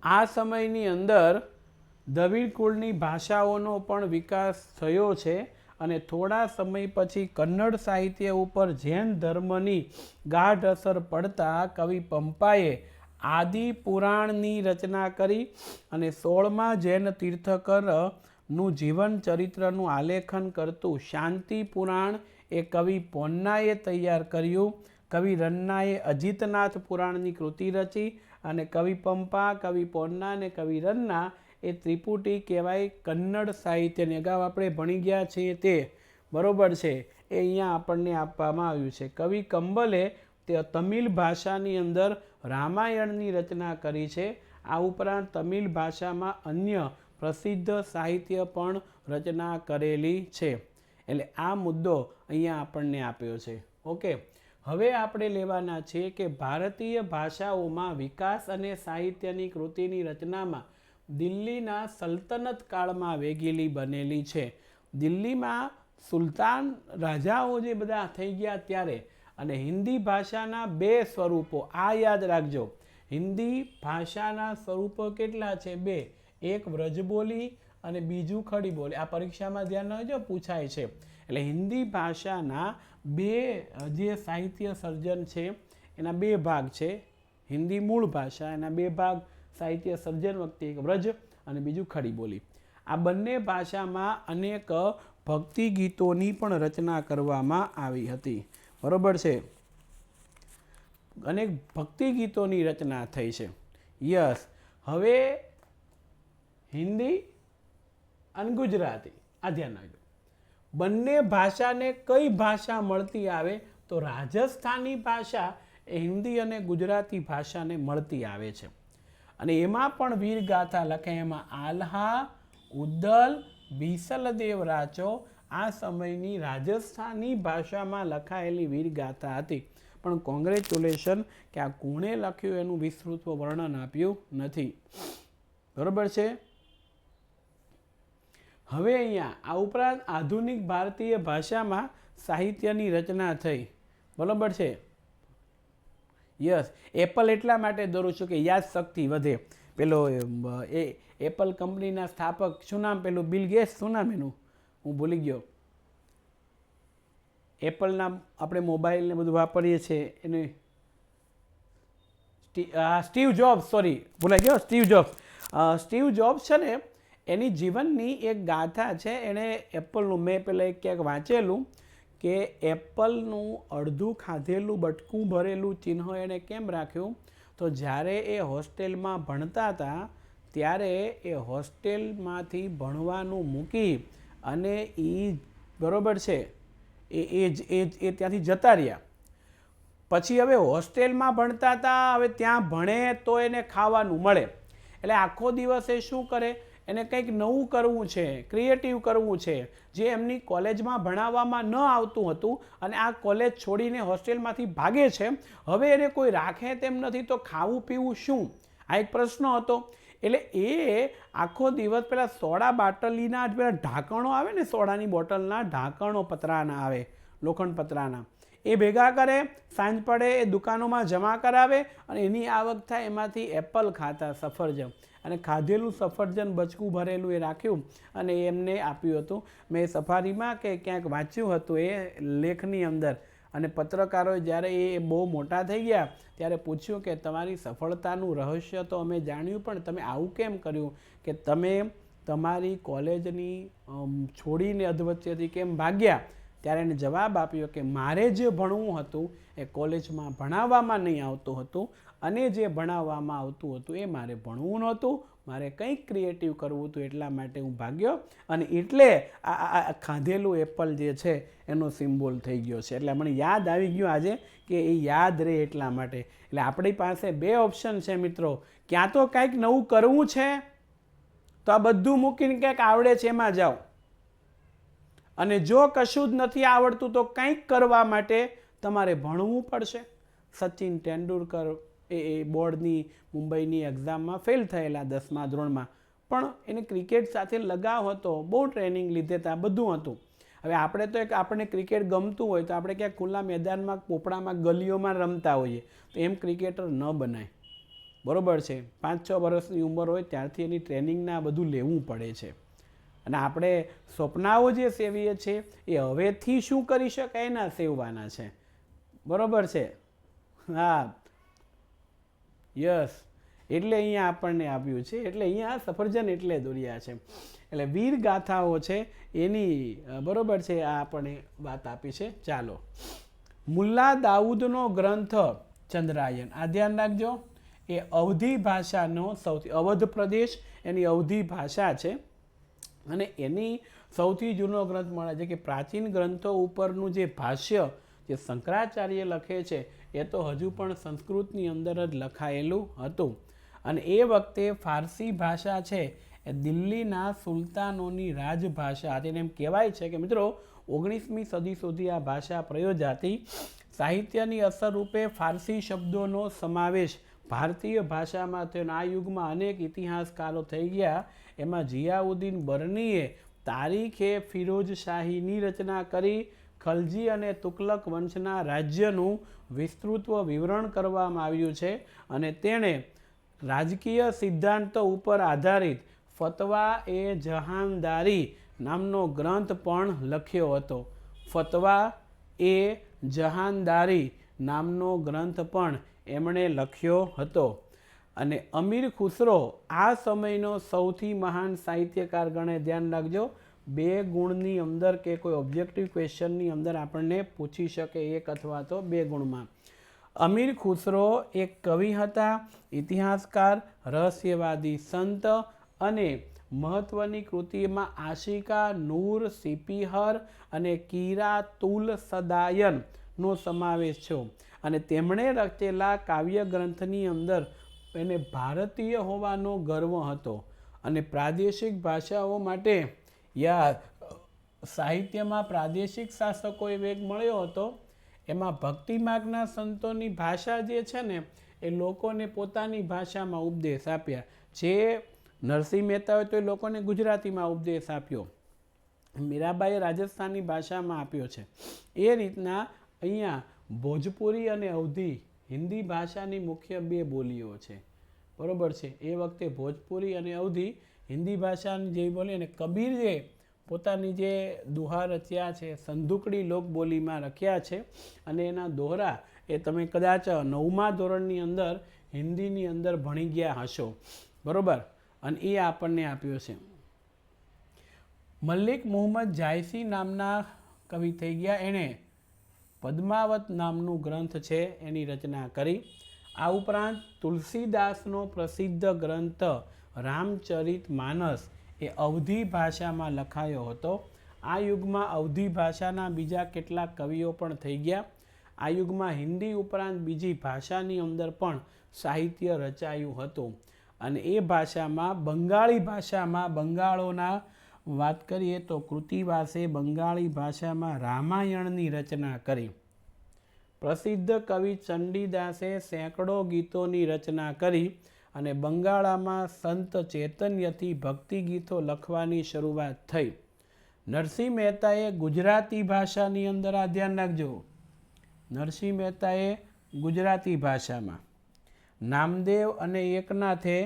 આ સમયની અંદર દ્રવિડ કુળની ભાષાઓનો પણ વિકાસ થયો છે અને થોડા સમય પછી કન્નડ સાહિત્ય ઉપર જૈન ધર્મની ગાઢ અસર પડતા કવિ પંપાએ આદિ પુરાણની રચના કરી અને 16મા જૈન તીર્થંકરનું જીવન ચરિત્રનું આલેખન કરતું શાંતિ પુરાણ એ કવિ પોન્નાએ તૈયાર કર્યું. કવિ રન્નાએ અજીતનાથ પુરાણની કૃતિ રચી અને કવિ પંપા, કવિ પોન્ના અને કવિ રન્ના એ ત્રિપુટી કહેવાય કન્નડ સાહિત્યને. અગાઉ આપણે ભણી ગયા છીએ તે બરોબર છે, એ અહીંયા આપણને આપવામાં આવ્યું છે. કવિ કંબલે તે તમિલ ભાષાની અંદર રામાયણની રચના કરી છે. આ ઉપરાંત તમિલ ભાષામાં અન્ય પ્રસિદ્ધ સાહિત્ય પણ રચના કરેલી છે. એટલે આ મુદ્દો અહીંયા આપણને આપ્યો છે. ઓકે, હવે આપણે લેવાના છે કે ભારતીય ભાષાઓમાં વિકાસ અને સાહિત્યની કૃતિની રચનામાં દિલ્હીના સલ્તનત કાળમાં વેગીલી બનેલી છે. દિલ્હીમાં સુલતાન રાજાઓ જે બધા થઈ ગયા ત્યારે, અને હિન્દી ભાષાના 2 સ્વરૂપો, આ યાદ રાખજો. હિન્દી ભાષાના સ્વરૂપો કેટલા છે? 2. એક વ્રજબોલી અને બીજું ખડી બોલી. આ પરીક્ષામાં ધ્યાન રાખજો, પૂછાય છે. એટલે હિન્દી ભાષાના 2 જે સાહિત્ય સર્જન છે એના 2 ભાગ છે. હિન્દી મૂળ ભાષા, એના 2 ભાગ સાહિત્ય સર્જન વખતે, એક વ્રજ અને બીજું ખડી બોલી. આ બંને ભાષામાં અનેક ભક્તિ ગીતોની પણ રચના કરવામાં આવી હતી. બરોબર છે, અનેક ભક્તિ ગીતોની રચના થઈ છે. યસ. હવે હિન્દી અને ગુજરાતી, આ ધ્યાન રાખજો. બંને ભાષાને કઈ ભાષા મળતી આવે તો રાજસ્થાની ભાષા એ હિન્દી અને ગુજરાતી ભાષાને મળતી આવે છે. અને એમાં પણ વીરગાથા લખે. એમાં આલ્હા, ઉદ્દલ, બીસલદેવ રાચો આ સમયની રાજસ્થાની ભાષામાં લખાયેલી વીરગાથા હતી. પણ કોંગ્રેચ્યુલેશન કે આ કોણે લખ્યું એનું વિસ્તૃત વર્ણન આપ્યું નથી. બરોબર છે. હવે અહીંયા આ ઉપરાંત આધુનિક ભારતીય ભાષામાં સાહિત્યની રચના થઈ. બરોબર છે. યસ. એપલ એટલા માટે દોરું છું કે યાદ શક્તિ વધે. પેલો એપલ કંપનીના સ્થાપક, શું નામ પેલું, બિલ ગેટ્સ, શું નામ એનું, હું ભૂલી ગયો. એપલના આપણે મોબાઈલ ને બધું વાપરીએ છીએ એને સ્ટીવ જોબ્સ, સોરી ભૂલાઈ ગયો, સ્ટીવ જોબ્સ. સ્ટીવ જોબ્સ છે ને, એની જીવનની એક ગાથા છે. એણે એપલનું, મેં પહેલાં ક્યાંક વાંચેલું કે એપલનું અડધું ખાધેલું બટકું ભરેલું ચિહ્ન એણે કેમ રાખ્યું, તો જ્યારે એ હોસ્ટેલમાં ભણતા હતા ત્યારે એ હોસ્ટેલમાંથી ભણવાનું મૂકી અને એ બરોબર છે એ ત્યાંથી જતા રહ્યા. પછી હવે હોસ્ટેલમાં ભણતા હતા, હવે ત્યાં ભણે તો એને ખાવાનું મળે. એટલે આખો દિવસ એ શું કરે, એને કંઈક નવું કરવું છે, ક્રિએટિવ કરવું છે, જે એમની કોલેજમાં ભણાવવામાં ન આવતું હતું. અને આ કોલેજ છોડીને હોસ્ટેલમાંથી ભાગે છે. હવે એને કોઈ રાખે તેમ નથી, તો ખાવું પીવું શું, આ એક પ્રશ્ન હતો. એટલે એ આખો દિવસ પેલા સોડા બાટલીના પેલા ઢાંકણો આવે ને, સોડાની બોટલના ઢાંકણો પતરાના આવે, લોખંડ પતરાના, એ ભેગા કરે, સાંજ પડે એ દુકાનોમાં જમા કરાવે અને એની આવક થાય એમાંથી એપલ ખાતા, સફરજન. અને ખાધેલું સફરજન બચકું ભરેલું એ રાખ્યું અને એમને આપ્યું હતું. મેં સફારીમાં કે ક્યાંક વાંચ્યું હતું એ લેખની અંદર. અને પત્રકારોએ જ્યારે એ બહુ મોટા થઈ ગયા ત્યારે પૂછ્યું કે તમારી સફળતાનું રહસ્ય તો અમે જાણ્યું, પણ તમે આવું કેમ કર્યું, કે તમે તમારી કોલેજની છોડીને અધવચ્ચેથી કેમ ભાગ્યા? ત્યારે એને જવાબ આપ્યો કે મારે જે ભણવું હતું એ કોલેજમાં ભણાવવામાં નહીં આવતું હતું, અને જે ભણાવવામાં આવતું હતું એ મારે ભણવું નહોતું, મારે કંઈક ક્રિએટિવ કરવું હતું, એટલા માટે હું ભાગ્યો. અને એટલે આ ખાધેલું એપલ જે છે એનો સિમ્બોલ થઈ ગયો છે. એટલે મને યાદ આવી ગયું આજે કે એ યાદ રહે એટલા માટે. એટલે આપણી પાસે 2 ઓપ્શન છે મિત્રો. ક્યાં તો કંઈક નવું કરવું છે તો આ બધું મૂકીને કંઈક આવડે છે એમાં જાઓ, અને જો કશું જ નથી આવડતું તો કંઈક કરવા માટે તમારે ભણવું પડશે. સચિન તેંડુલકર એ બોર્ડની મુંબઈની એક્ઝામમાં ફેલ થયેલા 10મા ધોરણમાં, પણ એને ક્રિકેટ સાથે લગાવ હતો, બહુ ટ્રેનિંગ લીધે હતા, બધું હતું. હવે આપણે તો એક આપણને ક્રિકેટ ગમતું હોય તો આપણે ક્યાંક ખુલ્લા મેદાનમાં પોપડામાં ગલીઓમાં રમતા હોઈએ, તો એમ ક્રિકેટર ન બનાય, બરાબર છે. 5-6 વર્ષની ઉંમર હોય ત્યારથી એની ટ્રેનિંગના બધું લેવું પડે છે. અને આપણે સ્વપ્નાઓ જે સેવીએ છીએ એ હવેથી શું કરી શકાય એના સેવવાના છે, બરાબર છે. હા, યસ. એટલે અહીંયા આપણને આપ્યું છે, એટલે અહીંયા સફરજન એટલે દોર્યા છે. એટલે વીર ગાથાઓ છે એની, બરાબર છે, આ આપણને વાત આપી છે. ચાલો, મુલ્લા દાઉદનો ગ્રંથ ચંદ્રાયન, આ ધ્યાન રાખજો, એ અવધી ભાષાનો સૌથી, અવધ પ્રદેશ એની અવધી ભાષા છે અને એની સૌથી જૂનો ગ્રંથ મળે છે. કે પ્રાચીન ગ્રંથો ઉપરનું જે ભાષ્ય જે શંકરાચાર્ય લખે છે એ તો હજુ પણ સંસ્કૃતની અંદર જ લખાયેલું હતું. અને એ વખતે ફારસી ભાષા છે એ દિલ્હીના સુલતાનોની રાજભાષા હતી. એમ કહેવાય છે કે મિત્રો 19મી સદી સુધી આ ભાષા પ્રયોજાતી. સાહિત્યની અસર રૂપે ફારસી શબ્દોનો સમાવેશ ભારતીય ભાષામાં થયો. આ યુગમાં અનેક ઇતિહાસકારો થઈ ગયા. એમાં જિયાઉદ્દીન બર્નીએ તારીખે ફિરોજશાહીની રચના કરી. ખલજી અને તુગલક વંશના રાજ્યનું વિસ્તૃત વિવરણ કરવામાં આવ્યું છે અને તેણે રાજકીય સિદ્ધાંતો ઉપર આધારિત ફતવા એ જહાનદારી નામનો ગ્રંથ પણ લખ્યો હતો. ફતવા એ જહાનદારી નામનો ગ્રંથ પણ એમણે લખ્યો હતો. અને અમીર ખુસરો આ સમયનો સૌથી મહાન સાહિત્યકાર ગણે. ધ્યાન રાખજો, 2 ગુણની અંદર કે કોઈ ઓબ્જેક્ટિવ ક્વેશ્ચનની અંદર આપણને પૂછી શકે 1 અથવા તો 2 ગુણમાં. અમીર ખુસરો એક કવિ હતા, ઇતિહાસકાર, રહસ્યવાદી સંત અને મહત્વની કૃતિમાં આશિકા નૂર સિપિહર અને કીરાતુલ સદાયનનો સમાવેશ છે. અને તેમણે રચેલા કાવ્ય ગ્રંથની અંદર એને ભારતીય હોવાનો ગર્વ હતો. અને પ્રાદેશિક ભાષાઓ માટે સાહિત્યમાં પ્રાદેશિક શાસકોએ વેગ મળ્યો હતો. એમાં ભક્તિ માર્ગના સંતોની ભાષા જે છે ને એ લોકોને પોતાની ભાષામાં ઉપદેશ આપ્યા. જે નરસિંહ મહેતા હોય તો એ લોકોને ગુજરાતીમાં ઉપદેશ આપ્યો, મીરાબાઈએ રાજસ્થાની ભાષામાં આપ્યો છે. એ રીતના અહીંયા ભોજપુરી અને અવધી હિન્દી ભાષાની મુખ્ય 2 બોલીઓ છે, બરાબર છે. એ વખતે ભોજપુરી અને અવધી હિન્દી ભાષાની જેવી બોલી. અને કબીર જે પોતાની જે દુહા રચ્યા છે સંધુકડી લોકબોલીમાં રખ્યા છે અને એના દોહરા એ તમે કદાચ 9મા ધોરણની અંદર હિન્દીની અંદર ભણી ગયા હશો, બરાબર. અને એ આપણને આપ્યો છે. મલિક મુહમ્મદ જાયસી નામના કવિ થઈ ગયા. એણે પદ્માવત નામનું ગ્રંથ છે એની રચના કરી. આ ઉપરાંત તુલસીદાસનો પ્રસિદ્ધ ગ્રંથ રામચરિત માનસ એ અવધી ભાષામાં લખાયો હતો. આ યુગમાં અવધી ભાષાના બીજા કેટલાક કવિઓ પણ થઈ ગયા. આ યુગમાં હિન્દી ઉપરાંત બીજી ભાષાની અંદર પણ સાહિત્ય રચાયું હતું. અને એ ભાષામાં બંગાળી ભાષામાં બંગાળોના વાત કરીએ તો કૃતિવાસે બંગાળી ભાષામાં રામાયણની રચના કરી. પ્રસિદ્ધ કવિ ચંડીદાસે સેંકડો ગીતોની રચના કરી અને બંગાળામાં સંત ચૈતન્યથી ભક્તિ ગીતો લખવાની શરૂઆત થઈ. નરસિંહ મહેતાએ ગુજરાતી ભાષાની અંદર, આ ધ્યાન રાખજો, નરસિંહ મહેતાએ ગુજરાતી ભાષામાં, નામદેવ અને એકનાથે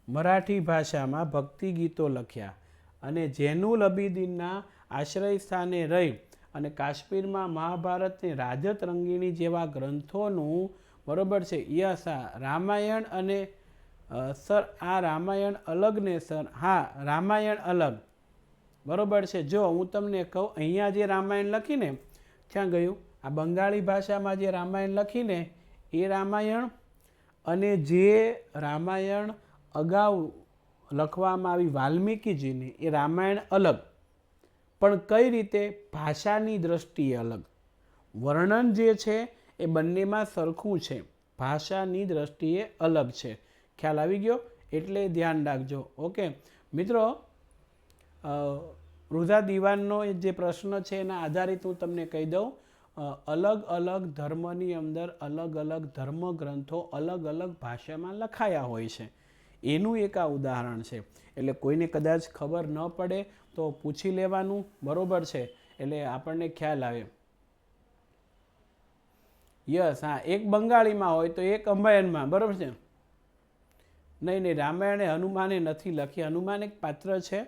મરાઠી ભાષામાં ભક્તિ ગીતો લખ્યા. અને જૈનુલ અબીદીનના આશ્રય સ્થાને રહી અને કાશ્મીરમાં મહાભારતને રાજત રંગીણી જેવા ગ્રંથોનું, બરાબર છે, યસ, રામાયણ અને સર આ રામાયણ અલગ ને સર, હા રામાયણ અલગ, બરાબર છે. જો હું તમને કહું અહીંયા જે રામાયણ લખીને ક્યાં ગયું, આ બંગાળી ભાષામાં જે રામાયણ લખીને એ રામાયણ અને જે રામાયણ અગાઉ લખવામાં આવી વાલ્મીકીજીની એ રામાયણ અલગ, પણ કઈ રીતે? ભાષાની દ્રષ્ટિએ અલગ. વર્ણન જે છે એ બંનેમાં સરખું છે, ભાષાની દ્રષ્ટિએ અલગ છે. ખ્યાલ આવી ગયો? એટલે ધ્યાન રાખજો. ઓકે મિત્રો, રુઝા દીવાનનો જે પ્રશ્ન છે એના આધારિત હું તમને કહી દઉં. અલગ અલગ ધર્મની અંદર અલગ અલગ ધર્મ ગ્રંથો અલગ અલગ ભાષામાં લખાયા હોય છે. એનું એક આ ઉદાહરણ છે. એટલે કોઈને કદાચ ખબર ન પડે તો પૂછી લેવાનું, બરાબર છે. એટલે આપણને ખ્યાલ આવે. યસ, હા, એક બંગાળીમાં હોય તો એક અંબાયનમાં, બરાબર છે. નહીં, રામાયણે હનુમાને નથી લખી. હનુમાન એક પાત્ર છે,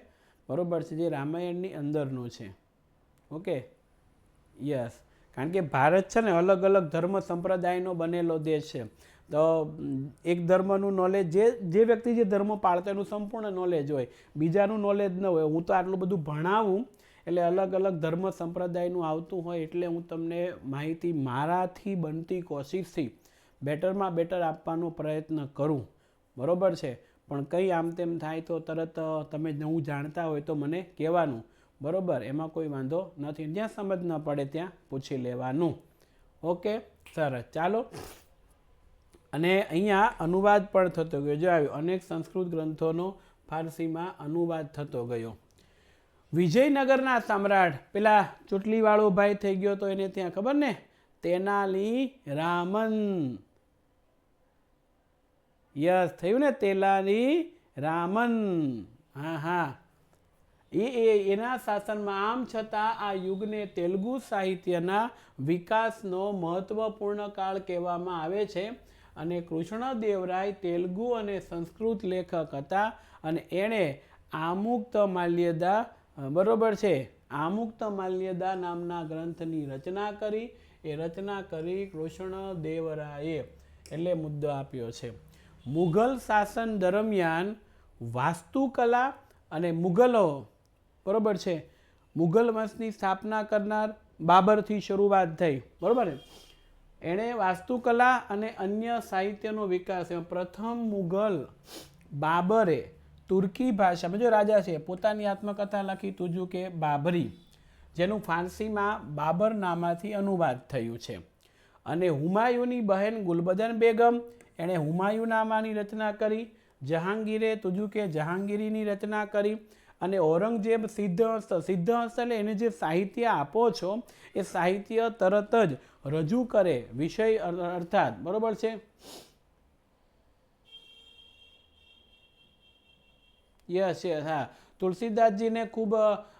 બરાબર છે, જે રામાયણની અંદરનું છે. ઓકે, યસ, કારણ કે ભારત છે ને અલગ અલગ ધર્મ સંપ્રદાયનો બનેલો દેશ છે. તો એક ધર્મનું નોલેજ, જે વ્યક્તિ જે ધર્મ પાળતો એનું સંપૂર્ણ નોલેજ હોય, બીજાનું નોલેજ ન હોય. હું તો આટલું બધું ભણાવું એટલે અલગ અલગ ધર્મ સંપ્રદાયનું આવતું હોય એટલે હું તમને માહિતી મારાથી બનતી કોશિશથી બેટરમાં બેટર આપવાનો પ્રયત્ન કરું, બરાબર છે. પણ કંઈ આમ તેમ થાય તો તરત તમે નવું જાણતા હોય તો મને કહેવાનું, બરાબર, એમાં કોઈ વાંધો નથી. જ્યાં સમજ ન પડે ત્યાં પૂછી લેવાનું. ઓકે, સરસ, ચાલો. અને અહીંયા અનુવાદ પણ થતો ગયો. જો આવ્યું, અનેક સંસ્કૃત ગ્રંથોનો ફારસીમાં અનુવાદ થતો ગયો. વિજયનગરના સમ્રાટ, પેલા ચૂંટલીવાળો ભાઈ થઈ ગયો તો એને ત્યાં ખબર ને, તેનાલી રામન. યસ, થયું ને, તેલાલી રામન. હા, એના શાસનમાં. આમ છતાં આ યુગને તેલુગુ સાહિત્યના વિકાસનો મહત્વપૂર્ણ કાળ કહેવામાં આવે છે. અને કૃષ્ણદેવરાય તેલુગુ અને સંસ્કૃત લેખક હતા અને એણે આમુક્તમાલ્યદા, બરોબર છે, આમુક્તમાલ્યદા નામના ગ્રંથની રચના કરી. એ રચના કરી કૃષ્ણદેવરાયે, એટલે મુદ્દો આપ્યો છે. મુઘલ શાસન દરમિયાન વાસ્તુકલા અને મુઘલો, બરોબર છે, મુઘલ વંશની સ્થાપના કરનાર બાબરથી શરૂઆત થઈ, બરોબર. એણે વાસ્તુકલા અને અન્ય સાહિત્યનો વિકાસ. પ્રથમ મુઘલ બાબરે તુર્કી ભાષામાં, જો રાજા છે, પોતાની આત્મકથા લખી, તુજુ કે બાબરી, જેનું ફારસીમાં બાબર નામાથી અનુવાદ થયું છે. અને હુમાયુની બહેન ગુલબદન બેગમ, એણે હુમાયુનામાની રચના કરી. જહાંગીરે તુજુ કે જહાંગીરીની રચના કરી. અને ઔરંગઝેબ સિદ્ધહસ્ત એટલે એને જે સાહિત્ય આપો છો એ સાહિત્ય તરત જ રજૂ કરે, વિષય અર્થાત, બરોબર છે. યસ, હા, તુલસીદાસજીને ખૂબ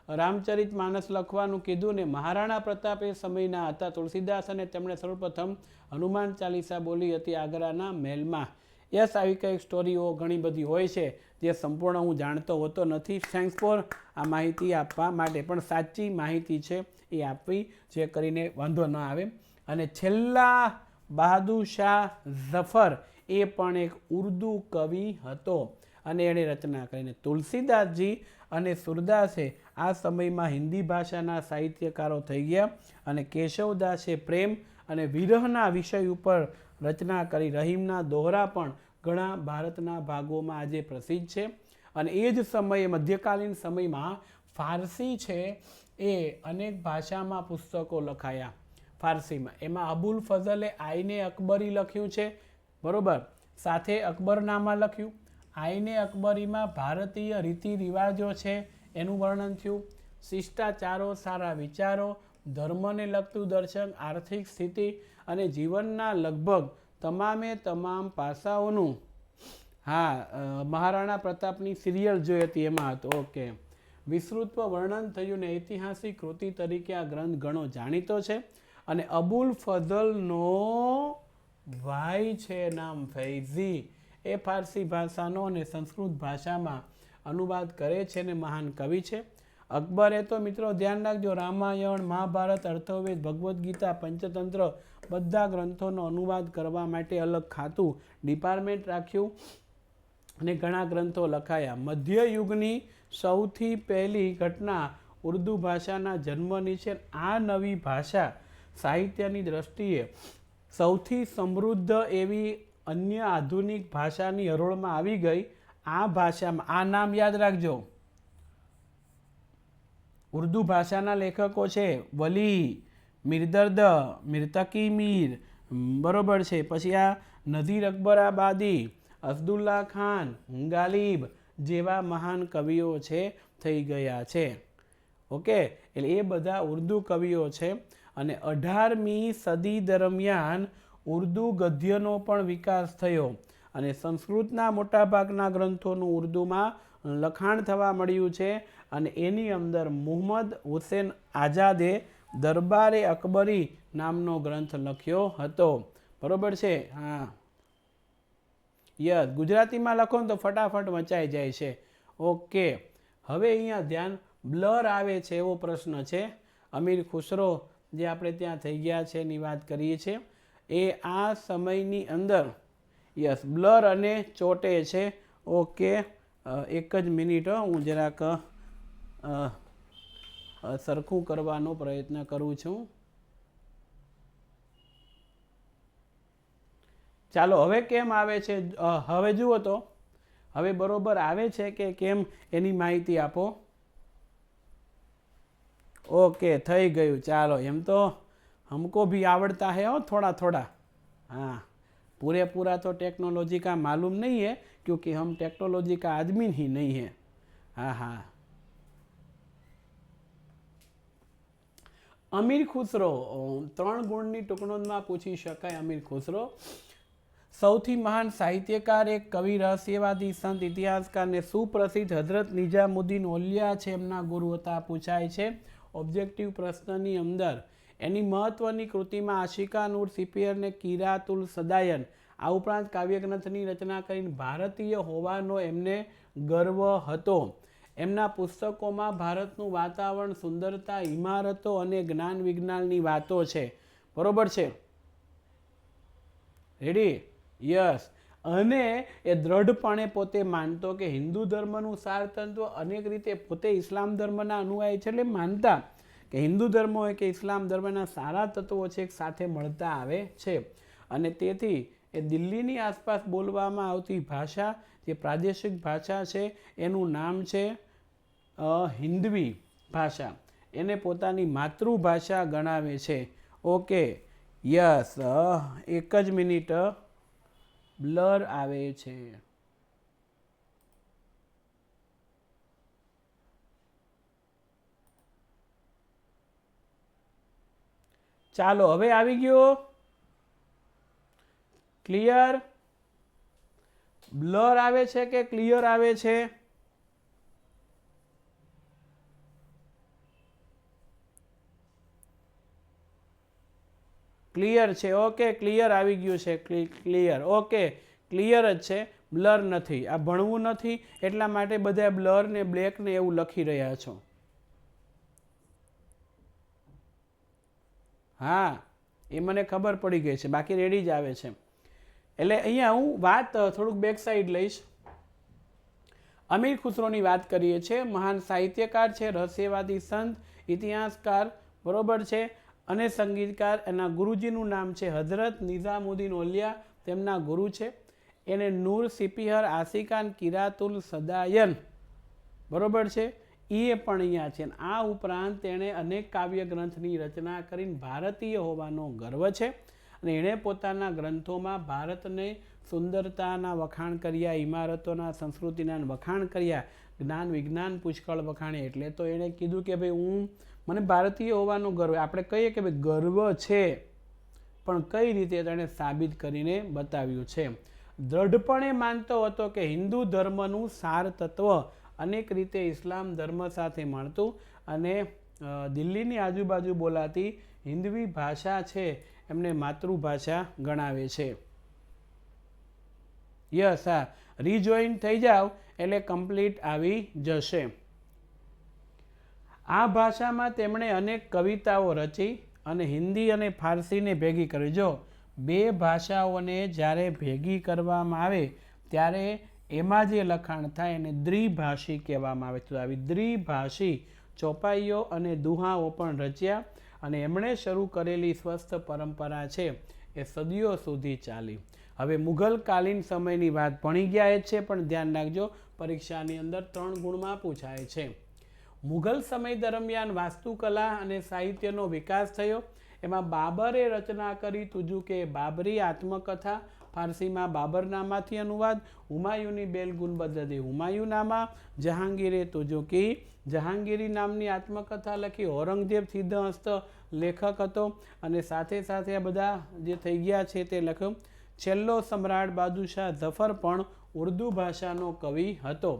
રામચરિત માનસ લખવાનું કીધું ને. મહારાણા પ્રતાપ એ સમયના હતા તુલસીદાસ, અને તેમણે સર્વપ્રથમ હનુમાન ચાલીસા બોલી હતી આગ્રાના મહેલમાં. યસ, આવી કંઈક સ્ટોરીઓ ઘણી બધી હોય છે જે સંપૂર્ણ હું જાણતો હોતો નથી. થેન્ક્સ ફોર આ માહિતી આપવા માટે. પણ સાચી માહિતી છે એ આપવી, જે કરીને વાંધો ન આવે. અને છેલ્લા બહાદુર શાહ ઝફર એ પણ એક ઉર્દુ કવિ હતો અને એણે રચના કરીને. તુલસીદાસજી અને સુરદાસે આ સમયમાં હિન્દી ભાષાના સાહિત્યકારો થઈ ગયા. અને કેશવદાસે પ્રેમ અને વિરહના વિષય ઉપર રચના કરી. રહીમના દોહરા પણ ઘણા ભારતના ભાગોમાં આજે પ્રસિદ્ધ છે. અને એ જ સમયે, મધ્યકાલીન સમયમાં ફારસી છે એ અનેક ભાષામાં પુસ્તકો લખાયા ફારસીમાં. એમાં અબુલ ફઝલે આઈને અકબરી લખ્યું છે, બરોબર, સાથે અકબરનામા લખ્યું. આઈને અકબરીમાં ભારતીય રીતિ રિવાજો છે એનું વર્ણન થયું. શિષ્ટાચારો, સારા વિચારો, ધર્મને લગતું દર્શન, આર્થિક સ્થિતિ અને જીવનના લગભગ તમામ પાસાઓનું, હા, મહારાણા પ્રતાપની સિરિયલ જોઈ હતી એમાં હતું. ઓકે, વિસ્તૃત વર્ણન થયું ને ઐતિહાસિક કૃતિ તરીકે આ ગ્રંથ ઘણો જાણીતો છે. અને અબુલ ફઝલનો ભાઈ છે નામ ફૈઝી, એ ફારસી ભાષાનો અને સંસ્કૃત ભાષામાં અનુવાદ કરે છે ને મહાન કવિ છે. અકબરે તો મિત્રો ધ્યાન રાખજો, રામાયણ, મહાભારત, અર્થવેદ, ભગવદ્ ગીતા, પંચતંત્ર બધા ગ્રંથોનો અનુવાદ કરવા માટે અલગ ખાતું ડિપાર્ટમેન્ટ રાખ્યું અને ઘણા ગ્રંથો લખાયા. મધ્યયુગની સૌથી પહેલી ઘટના ઉર્દુ ભાષાના જન્મની છે. આ નવી ભાષા સાહિત્યની દ્રષ્ટિએ સૌથી સમૃદ્ધ એવી અન્ય આધુનિક ભાષાની હરોળમાં આવી ગઈ. આ ભાષામાં, આ નામ યાદ રાખજો, ઉર્દુ ભાષાના લેખકો છે વલી, મિરદર્દ, મિર્તકી મીર, બરોબર છે. પછી આ નઝીર અકબરાબાદી, અસદુલ્લા ખાન, ગાલિબ જેવા મહાન કવિઓ છે થઈ ગયા છે. ઓકે, એટલે એ બધા ઉર્દુ કવિઓ છે. અને 18મી સદી દરમિયાન ઉર્દુ ગદ્યનો પણ વિકાસ થયો અને સંસ્કૃતના મોટાભાગના ગ્રંથોનું ઉર્દુમાં લખાણ થવા મળ્યું છે અને એની અંદર મુહમ્મદ હુસેન આઝાદે દરબારે અકબરી નામનો ગ્રંથ લખ્યો હતો. બરોબર છે? હા, યસ. ગુજરાતીમાં લખો ને તો ફટાફટ વંચાઈ જાય છે. ઓકે, હવે અહીંયા ધ્યાન, બ્લર આવે છે એવો પ્રશ્ન છે. અમીર ખુસરો જે આપણે ત્યાં થઈ ગયા છે એની વાત કરીએ છીએ. એ આ સમયની અંદર યસ બ્લર અને ચોટે છે. ઓકે, એક જ મિનિટ, હું જરાક સરખું કરવાનો પ્રયત્ન કરું છું. ચાલો, હવે કેમ આવે છે? હવે જુઓ તો હવે બરોબર આવે છે કે કેમ એની માહિતી આપો. ओके, થઈ ગયું. ચાલો, એમ તો हमको भी आवड़ता है और थोड़ा थोड़ा. हाँ, पूरे पूरा तो टेक्नोलॉजी का मालूम नहीं है क्योंकि हम टेक्नोलॉजी का आदमी ही नहीं है. हाँ हाँ. અમીર ખુસરો 3 ગુણની ટૂંકનોંધમાં પૂછી શકાય. અમીર ખુસરો સૌથી મહાન સાહિત્યકાર, એક કવિ, રહસ્યવાદી, સંત, ઇતિહાસકાર ને સુપ્રસિદ્ધ હઝરત નિઝામુદ્દીન ઓલિયા છે એમના ગુરુ હતા. પૂછાય છે ઓબ્જેક્ટિવ પ્રશ્નની અંદર. એની મહત્વની કૃતિમાં આશિકા નૂર સિપિયર ને કિરાતુલ સદાયન, આ ઉપરાંત કાવ્યગ્રંથની રચના કરીને ભારતીય હોવાનો એમને ગર્વ હતો. એમના પુસ્તકોમાં ભારતનું વાતાવરણ, સુંદરતા, ઇમારતો અને જ્ઞાન વિજ્ઞાનની વાતો છે. બરોબર છે? રેડી? યસ. અને એ દ્રઢપણે પોતે માનતો કે હિન્દુ ધર્મનું સારતત્વ અનેક રીતે, પોતે ઇસ્લામ ધર્મના અનુયાયી છે એટલે માનતા કે હિન્દુ ધર્મ હોય કે ઇસ્લામ ધર્મના સારા તત્વો છે એક સાથે મળતા આવે છે. અને તેથી એ દિલ્હીની આસપાસ બોલવામાં આવતી ભાષા, જે પ્રાદેશિક ભાષા છે એનું નામ છે હિન્દવી ભાષા. એને પોતાની માતૃભાષા ગણાવે છે. Okay, yes. એક જ મિનિટ, બ્લર આવે છે. ચાલો, હવે આવી ગયો. ક્લિયર? બ્લર આવે છે કે ક્લિયર આવે છે? ક્લિયર છે. ઓકે, ક્લિયર આવી ગયું છે. ક્લિયર. ઓકે, ક્લિયર જ છે, બ્લર નથી. આ ભણવું નથી એટલા માટે બધા બ્લર ને બ્લેક ને એવું લખી રહ્યા છો. હા, એ મને ખબર પડી ગઈ છે, બાકી રેડી જ આવે છે. એટલે અહીંયા હું વાત થોડુંક બેક સાઈડ લઈશ. અમીર ખુસરોની વાત કરીએ છીએ. મહાન સાહિત્યકાર છે, રહસ્યવાદી, સંત, ઇતિહાસકાર, બરોબર છે, અને સંગીતકાર. એના ગુરુજીનું નામ છે હઝરત નિઝામુદ્દીન ઓલિયા, તેમના ગુરુ છે. એને નૂર સિપિહર, આશિકાન, કિરાતુલ સદાયન, બરોબર છે, એ પણ અહીંયા છે. આ ઉપરાંત તેણે અનેક કાવ્ય ગ્રંથની રચના કરીને ભારતીય હોવાનો ગર્વ છે. અને એણે પોતાના ગ્રંથોમાં ભારતને સુંદરતાના વખાણ કર્યા, ઇમારતોના, સંસ્કૃતિના વખાણ કર્યા, જ્ઞાન વિજ્ઞાન પુષ્કળ વખાણે. એટલે તો એણે કીધું કે ભાઈ મને ભારતીય હોવાનો ગર્વ. આપણે કહીએ કે ભાઈ ગર્વ છે, પણ કઈ રીતે તેણે સાબિત કરીને બતાવ્યું છે. દ્રઢપણે માનતો હતો કે હિન્દુ ધર્મનું સાર તત્વ અનેક રીતે ઇસ્લામ ધર્મ સાથે મળતું, અને દિલ્હીની આજુબાજુ બોલાતી હિન્દવી ભાષા છે એમને માતૃભાષા ગણાવે છે. યસ. હા, રીજોઈન થઈ જાઓ એટલે કમ્પ્લીટ આવી જશે. આ ભાષામાં તેમણે અનેક કવિતાઓ રચી અને હિન્દી અને ફારસીને ભેગી કરી. જો બે ભાષાઓને જ્યારે ભેગી કરવામાં આવે ત્યારે એમાં જે લખાણ થાય એને દ્વિભાષી કહેવામાં આવે. તો આવી દ્વિભાષી ચોપાઈઓ અને દુહાઓ પણ રચ્યા. અને એમણે શરૂ કરેલી સ્વસ્થ પરંપરા છે એ સદીઓ સુધી ચાલી. હવે મુઘલકાલીન સમયની વાત ભણી ગયા છે, પણ ધ્યાન રાખજો પરીક્ષાની અંદર 3 ગુણમાં પૂછાય છે. મુઘલ સમય દરમિયાન વાસ્તુકલા અને સાહિત્યનો વિકાસ થયો. એમાં બાબરે રચના કરી તુજુ કે બાબરી આત્મકથા, ફારસીમાં બાબરનામાથી અનુવાદ, હુમાયુની બેલ ગુનબદદી હુમાયુનામા, જહાંગીરે તુજુકી જહાંગીરી નામની આત્મકથા લખી. ઔરંગઝેબ સિદ્ધહસ્ત લેખક હતો અને સાથે સાથે આ બધા જે થઈ ગયા છે તે લખ્યો. છેલ્લો સમ્રાટ બાદશાહ ઝફર પણ ઉર્દુ ભાષાનો કવિ હતો.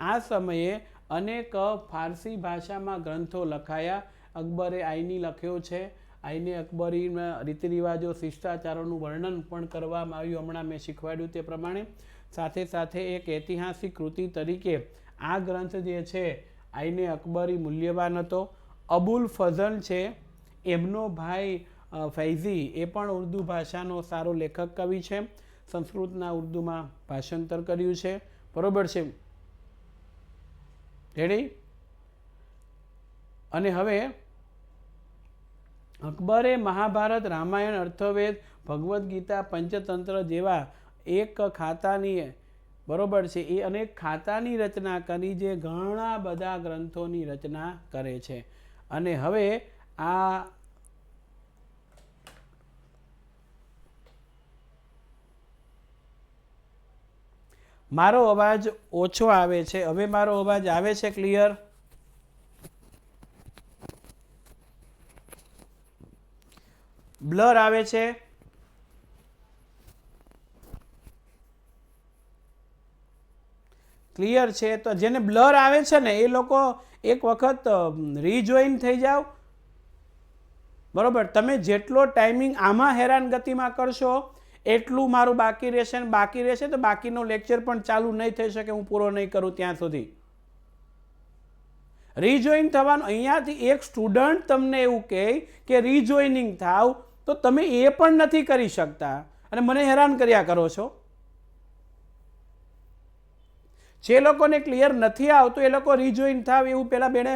આ સમયે અનેક ફારસી ભાષામાં ગ્રંથો લખાયા. અકબરે આઈની લખ્યો છે. આઈને અકબરીના રીતિ રિવાજો, શિષ્ટાચારોનું વર્ણન પણ કરવામાં આવ્યું. હમણાં મેં શીખવાડ્યું તે પ્રમાણે. સાથે સાથે એક ઐતિહાસિક કૃતિ તરીકે આ ગ્રંથ જે છે આઈને અકબરી મૂલ્યવાન હતો. અબુલ ફઝલ છે, એમનો ભાઈ ફૈઝી, એ પણ ઉર્દુ ભાષાનો સારો લેખક કવિ છે. સંસ્કૃતના ઉર્દુમાં ભાષાંતર કર્યું છે. બરોબર છે, રેડી. અને હવે અકબરે મહાભારત, રામાયણ, અર્થવેદ, ભગવદ્ ગીતા, પંચતંત્ર જેવા એક ખાતાની, બરોબર છે, એ અનેક ખાતાની રચના કરી, જે ઘણા બધા ગ્રંથોની રચના કરે છે. અને હવે આ મારો અવાજ ઓછો આવે છે. હવે મારો અવાજ આવે છે ક્લિયર? બ્લર આવે છે? ક્લિયર છે? તો જેને બ્લર આવે છે ને એ લોકો એક વખત રીજોઈન થઈ જાઓ. બરોબર, તમે જેટલો ટાઈમિંગ આમાં હેરાનગતિમાં કરશો એટલું મારું બાકી રહેશે. ને બાકી રહેશે તો બાકીનો લેક્ચર પણ ચાલુ નહીં થઈ શકે હું પૂરો નહીં કરું ત્યાં સુધી. રીજોઈન થવાનું, અહીંયાથી એક સ્ટુડન્ટ તમને એવું કહે કે રીજોઈનિંગ થાવ તો તમે એ પણ નથી કરી શકતા અને મને હેરાન કર્યા કરો છો. જે લોકોને ક્લિયર નથી આવતું એ લોકો રીજોઈન થાવ એવું પેલા બેને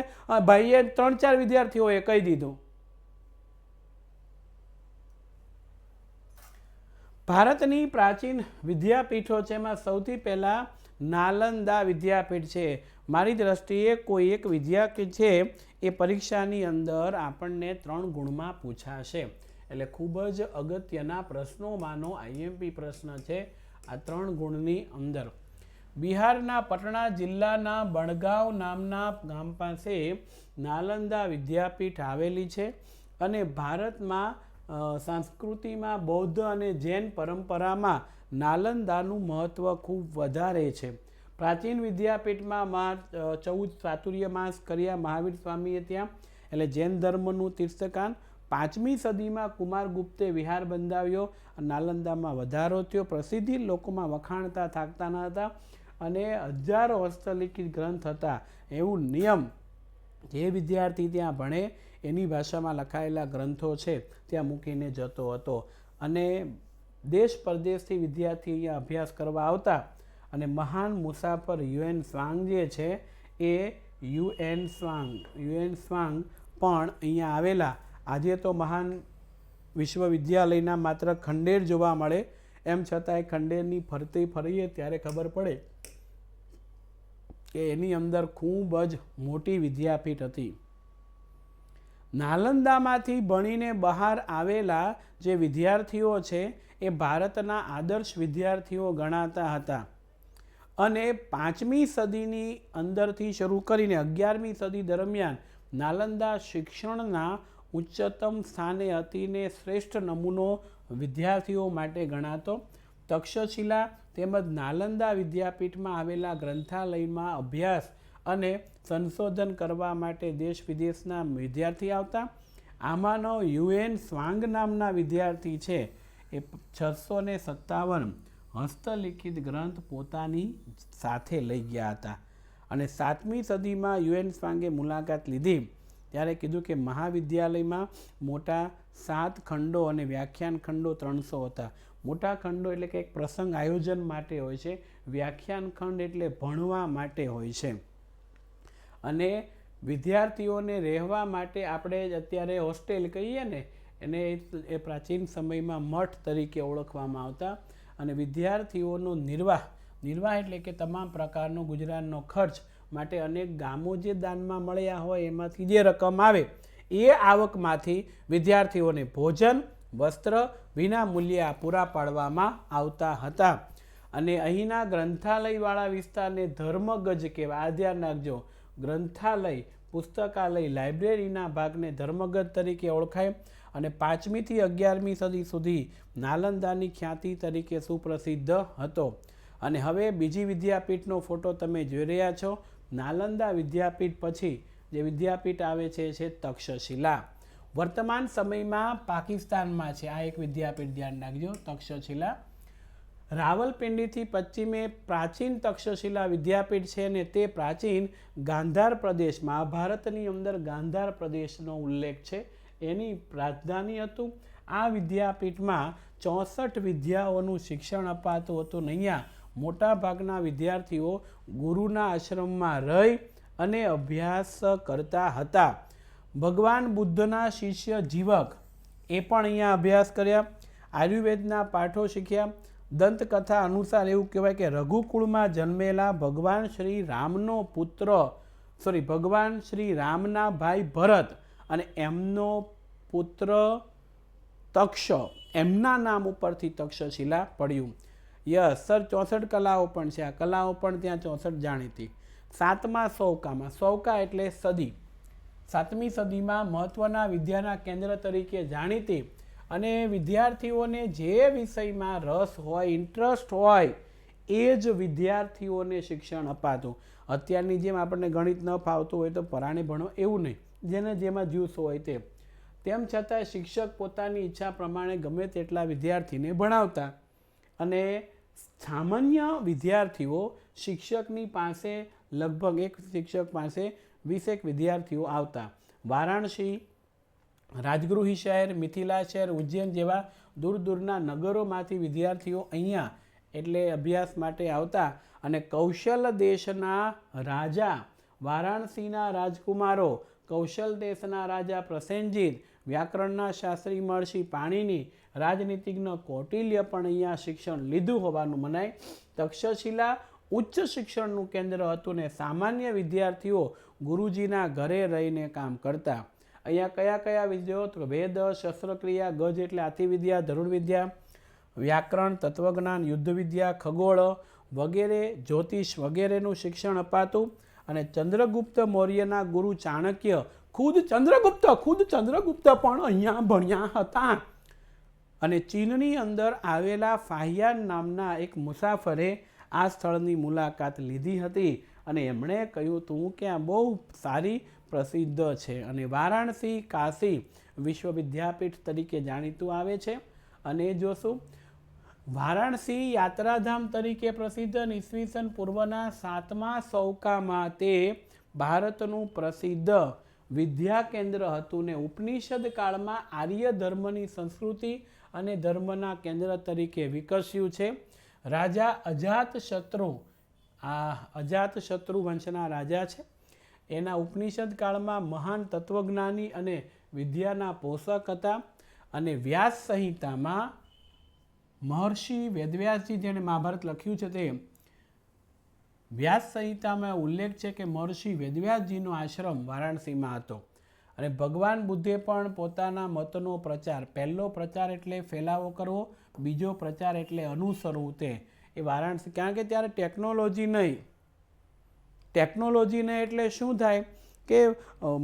ભાઈએ 3-4 વિદ્યાર્થીઓએ કહી દીધું. ભારતની પ્રાચીન વિદ્યાપીઠો છે, એમાં સૌથી પહેલાં નાલંદા વિદ્યાપીઠ છે. મારી દ્રષ્ટિએ કોઈ એક વિદ્યાપીઠ છે એ પરીક્ષાની અંદર આપણને 3 ગુણમાં પૂછાશે. એટલે ખૂબ જ અગત્યના પ્રશ્નોમાંનો આઈએમપી પ્રશ્ન છે આ 3 ગુણની અંદર. બિહારના પટના જિલ્લાના બણગાંવ નામના ગામ પાસે નાલંદા વિદ્યાપીઠ આવેલી છે. અને ભારતમાં સંસ્કૃતિમાં બૌદ્ધ અને જૈન પરંપરામાં નાલંદાનું મહત્ત્વ ખૂબ વધારે છે. પ્રાચીન વિદ્યાપીઠમાં 14 ચાતુર્યમાસ કર્યા મહાવીર સ્વામીએ ત્યાં, એટલે જૈન ધર્મનું તીર્થસ્થાન. 5મી સદીમાં કુમારગુપ્તે વિહાર બંધાવ્યો. નાલંદામાં વધારો થયો. પ્રસિદ્ધિ લોકોમાં વખાણતા થાકતા ન હતા અને હજારો હસ્તલિખિત ગ્રંથ હતા. એવું નિયમ જે વિદ્યાર્થી ત્યાં ભણે એની ભાષામાં લખાયેલા ગ્રંથો છે ત્યાં મૂકીને જતો હતો. અને દેશ પરદેશથી વિદ્યાર્થી અહીંયા અભ્યાસ કરવા આવતા. અને મહાન મુસાફર યુએન સ્વાંગ જે છે એ યુએન સ્વાંગ પણ અહીંયા આવેલા. આજે તો મહાન વિશ્વવિદ્યાલયના માત્ર ખંડેર જોવા મળે, એમ છતાંય ખંડેરની ફરતી ફરીએ ત્યારે ખબર પડે કે એની અંદર ખૂબ જ મોટી વિદ્યાપીઠ હતી. નાલંદામાંથી ભણીને બહાર આવેલા જે વિદ્યાર્થીઓ છે એ ભારતના આદર્શ વિદ્યાર્થીઓ ગણાતા હતા. અને 5મી સદીની અંદરથી શરૂ કરીને 11મી સદી દરમિયાન નાલંદા શિક્ષણના ઉચ્ચતમ સ્થાને હતી ને શ્રેષ્ઠ નમૂનો વિદ્યાર્થીઓ માટે ગણાતો. તક્ષશિલા તેમજ નાલંદા વિદ્યાપીઠમાં આવેલા ગ્રંથાલયમાં અભ્યાસ અને સંશોધન કરવા માટે દેશ વિદેશના વિદ્યાર્થી આવતા. આમાંનો યુએન સ્વાંગ નામના વિદ્યાર્થી છે એ 657 હસ્તલિખિત ગ્રંથ પોતાની સાથે લઈ ગયા હતા. અને 7મી સદીમાં યુએન સ્વાંગે મુલાકાત લીધી ત્યારે કીધું કે મહાવિદ્યાલયમાં મોટા 7 ખંડો અને વ્યાખ્યાન ખંડો 300 હતા. મોટા ખંડો એટલે કે એક પ્રસંગ આયોજન માટે હોય છે, વ્યાખ્યાન ખંડ એટલે ભણવા માટે હોય છે. અને વિદ્યાર્થીઓને રહેવા માટે આપણે અત્યારે હોસ્ટેલ કહીએ ને, એને એ પ્રાચીન સમયમાં મઠ તરીકે ઓળખવામાં આવતા. અને વિદ્યાર્થીઓનો નિર્વાહ એટલે કે તમામ પ્રકારનો ગુજરાતનો ખર્ચ માટે અનેક ગામો જે દાનમાં મળ્યા હોય એમાંથી જે રકમ આવે એ આવકમાંથી વિદ્યાર્થીઓને ભોજન, વસ્ત્ર વિના મૂલ્યે પૂરા પાડવામાં આવતા હતા. અને અહીંના ગ્રંથાલયવાળા વિસ્તારને ધર્મગજ કહેવાય. આ ધ્યાન રાખજો, ગ્રંથાલય, પુસ્તકાલય, લાઇબ્રેરીના ભાગને ધર્મગજ તરીકે ઓળખાય. અને 5મી થી 11મી સદી સુધી નાલંદાની ખ્યાતિ તરીકે સુપ્રસિદ્ધ હતો. અને હવે બીજી વિદ્યાપીઠનો ફોટો તમે જોઈ રહ્યા છો. નાલંદા વિદ્યાપીઠ પછી જે વિદ્યાપીઠ આવે છે તક્ષશિલા. વર્તમાન સમયમાં પાકિસ્તાનમાં છે આ એક વિદ્યાપીઠ, ધ્યાન રાખજો, તક્ષશિલા. રાવલપિંડીથી પશ્ચિમે પ્રાચીન તક્ષશિલા વિદ્યાપીઠ છે અને તે પ્રાચીન ગાંધાર પ્રદેશ, મહાભારતની અંદર ગાંધાર પ્રદેશનો ઉલ્લેખ છે, એની રાજધાની હતું. આ વિદ્યાપીઠમાં 64 વિદ્યાઓનું શિક્ષણ અપાતું હતું. અહીંયા મોટા ભાગના વિદ્યાર્થીઓ ગુરુના આશ્રમમાં રહી અને અભ્યાસ કરતા હતા. ભગવાન બુદ્ધના શિષ્ય જીવક એ પણ અહીંયા અભ્યાસ કર્યા. આયુર્વેદના પાઠો શીખ્યા. દંતકથા અનુસાર એવું કહેવાય કે રઘુકુળમાં જન્મેલા ભગવાન શ્રી રામનો પુત્ર ભગવાન શ્રી રામના ભાઈ ભરત અને એમનો પુત્ર તક્ષ, એમના નામ ઉપરથી તક્ષશિલા પડ્યું. યસ સર, 64 કલાઓ પણ છે. આ કલાઓ પણ ત્યાં 64 જાણીતી. 7મા સૌકામાં, સૌકા એટલે સદી, 7મી સદીમાં મહત્વના વિદ્યાના કેન્દ્ર તરીકે જાણીતી અને વિદ્યાર્થીઓને જે વિષયમાં રસ હોય, ઇન્ટરેસ્ટ હોય એ જ વિદ્યાર્થીઓને શિક્ષણ અપાતું. અત્યારની જેમ આપણને ગણિત ન ફાવતું હોય તો પરાણે ભણો એવું નહીં, જેને જેમાં જ્યુસ હોય તે. તેમ છતાં શિક્ષક પોતાની ઈચ્છા પ્રમાણે ગમે તેટલા વિદ્યાર્થીને ભણાવતા અને સામાન્ય વિદ્યાર્થીઓ શિક્ષકની પાસે લગભગ એક શિક્ષક પાસે 20 વિદ્યાર્થીઓ આવતા. વારાણસી, રાજગૃહી શહેર, મિથિલા શહેર, ઉજ્જૈન જેવા દૂર દૂરના નગરોમાંથી વિદ્યાર્થીઓ અહીંયા એટલે અભ્યાસ માટે આવતા અને કૌશલ દેશના રાજા, વારાણસીના રાજકુમારો, કૌશલ દેશના રાજા પ્રસેનજીત, વ્યાકરણના શાસ્ત્રી મહર્ષિ પાણિની, રાજનીતિજ્ઞ કૌટિલ્ય પણ અહીંયા શિક્ષણ લીધું હોવાનું મનાય. તક્ષશિલા ઉચ્ચ શિક્ષણનું કેન્દ્ર હતું ને સામાન્ય વિદ્યાર્થીઓ ગુરુજીના ઘરે રહીને કામ કરતા. અહીંયા કયા કયા વિદ્યાઓ તો વેદ, શસ્ત્રક્રિયા, ગજ એટલે આતિવિદ્યા, ધનુર્વિદ્યા, વ્યાકરણ, તત્વજ્ઞાન, યુદ્ધવિદ્યા, ખગોળ વગેરે, જ્યોતિષ વગેરેનું શિક્ષણ અપાતું. અને ચંદ્રગુપ્ત મૌર્યના ગુરુ ચાણક્ય, ખુદ ચંદ્રગુપ્ત પણ અહીંયા ભણ્યા હતા. અને ચીનની અંદર આવેલા ફાહિયાન નામના એક મુસાફરે આ સ્થળની મુલાકાત લીધી હતી અને એમણે કહ્યું હતું કે આ બહુ સારી પ્રસિદ્ધ છે. અને વારાણસી કાશી વિશ્વવિદ્યાપીઠ તરીકે જાણીતું આવે છે. અને જોશું વારાણસી યાત્રાધામ તરીકે પ્રસિદ્ધ અને ઈસવીસન પૂર્વના 7મા સૌકામાં તે ભારતનું પ્રસિદ્ધ વિદ્યા કેન્દ્ર હતું ને ઉપનિષદ કાળમાં આર્ય ધર્મની સંસ્કૃતિ અને ધર્મના કેન્દ્ર તરીકે વિકસ્યું છે. રાજા અજાતશત્રુ, આ અજાતશત્રુ વંશના રાજા છે, એના ઉપનિષદ કાળમાં મહાન તત્વજ્ઞાની અને વિદ્યાના પોષક હતા. અને વ્યાસ સંહિતામાં મહર્ષિ વેદવ્યાસજી જેણે મહાભારત લખ્યું છે તે વ્યાસ સંહિતામાં ઉલ્લેખ છે કે મહર્ષિ વેદવ્યાસજીનો આશ્રમ વારાણસીમાં હતો. અને ભગવાન બુદ્ધે પણ પોતાના મતનો પ્રચાર, પહેલો પ્રચાર એટલે ફેલાવો કરવો, બીજો પ્રચાર એટલે અનુસરવું, તે એ વારાણસી, કારણ કે ત્યારે ટેકનોલોજી નહીં એટલે શું થાય કે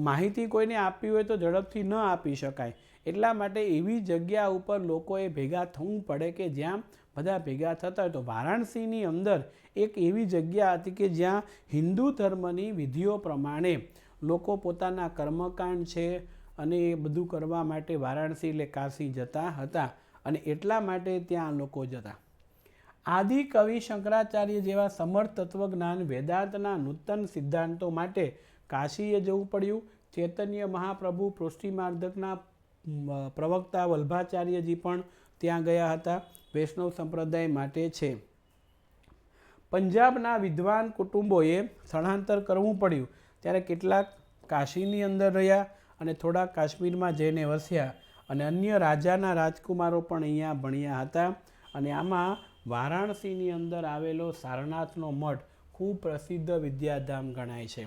માહિતી કોઈને આપવી હોય તો ઝડપથી ન આપી શકાય. એટલા માટે એવી જગ્યા ઉપર લોકોએ ભેગા થવું પડે કે જ્યાં બધા ભેગા થતા હોય. તો વારાણસીની અંદર એક એવી જગ્યા હતી કે જ્યાં હિન્દુ ધર્મની વિધિઓ પ્રમાણે લોકો પોતાના કર્મકાંડ છે અને એ બધું કરવા માટે વારાણસી એટલે કાશી જતા હતા અને એટલા માટે ત્યાં લોકો જતા. આદિ કવિ શંકરાચાર્ય જેવા સમર્થ તત્વજ્ઞાન વેદાંતના નૂતન સિદ્ધાંતો માટે કાશીએ જવું પડ્યું. ચૈતન્ય મહાપ્રભુ પુષ્ટિમાર્ગના પ્રવક્તા વલ્ભાચાર્યજી પણ ત્યાં ગયા હતા. વૈષ્ણવ સંપ્રદાય માટે છે. પંજાબના વિદ્વાન કુટુંબોએ સ્થળાંતર કરવું પડ્યું ત્યારે કેટલાક કાશીની અંદર રહ્યા અને થોડા કાશ્મીરમાં જઈને વસ્યા અને અન્ય રાજાના રાજકુમારો પણ અહીંયા ભણ્યા હતા. અને આમાં વારાણસીની અંદર આવેલો સારનાથનો મઠ ખૂબ પ્રસિદ્ધ વિદ્યાધામ ગણાય છે.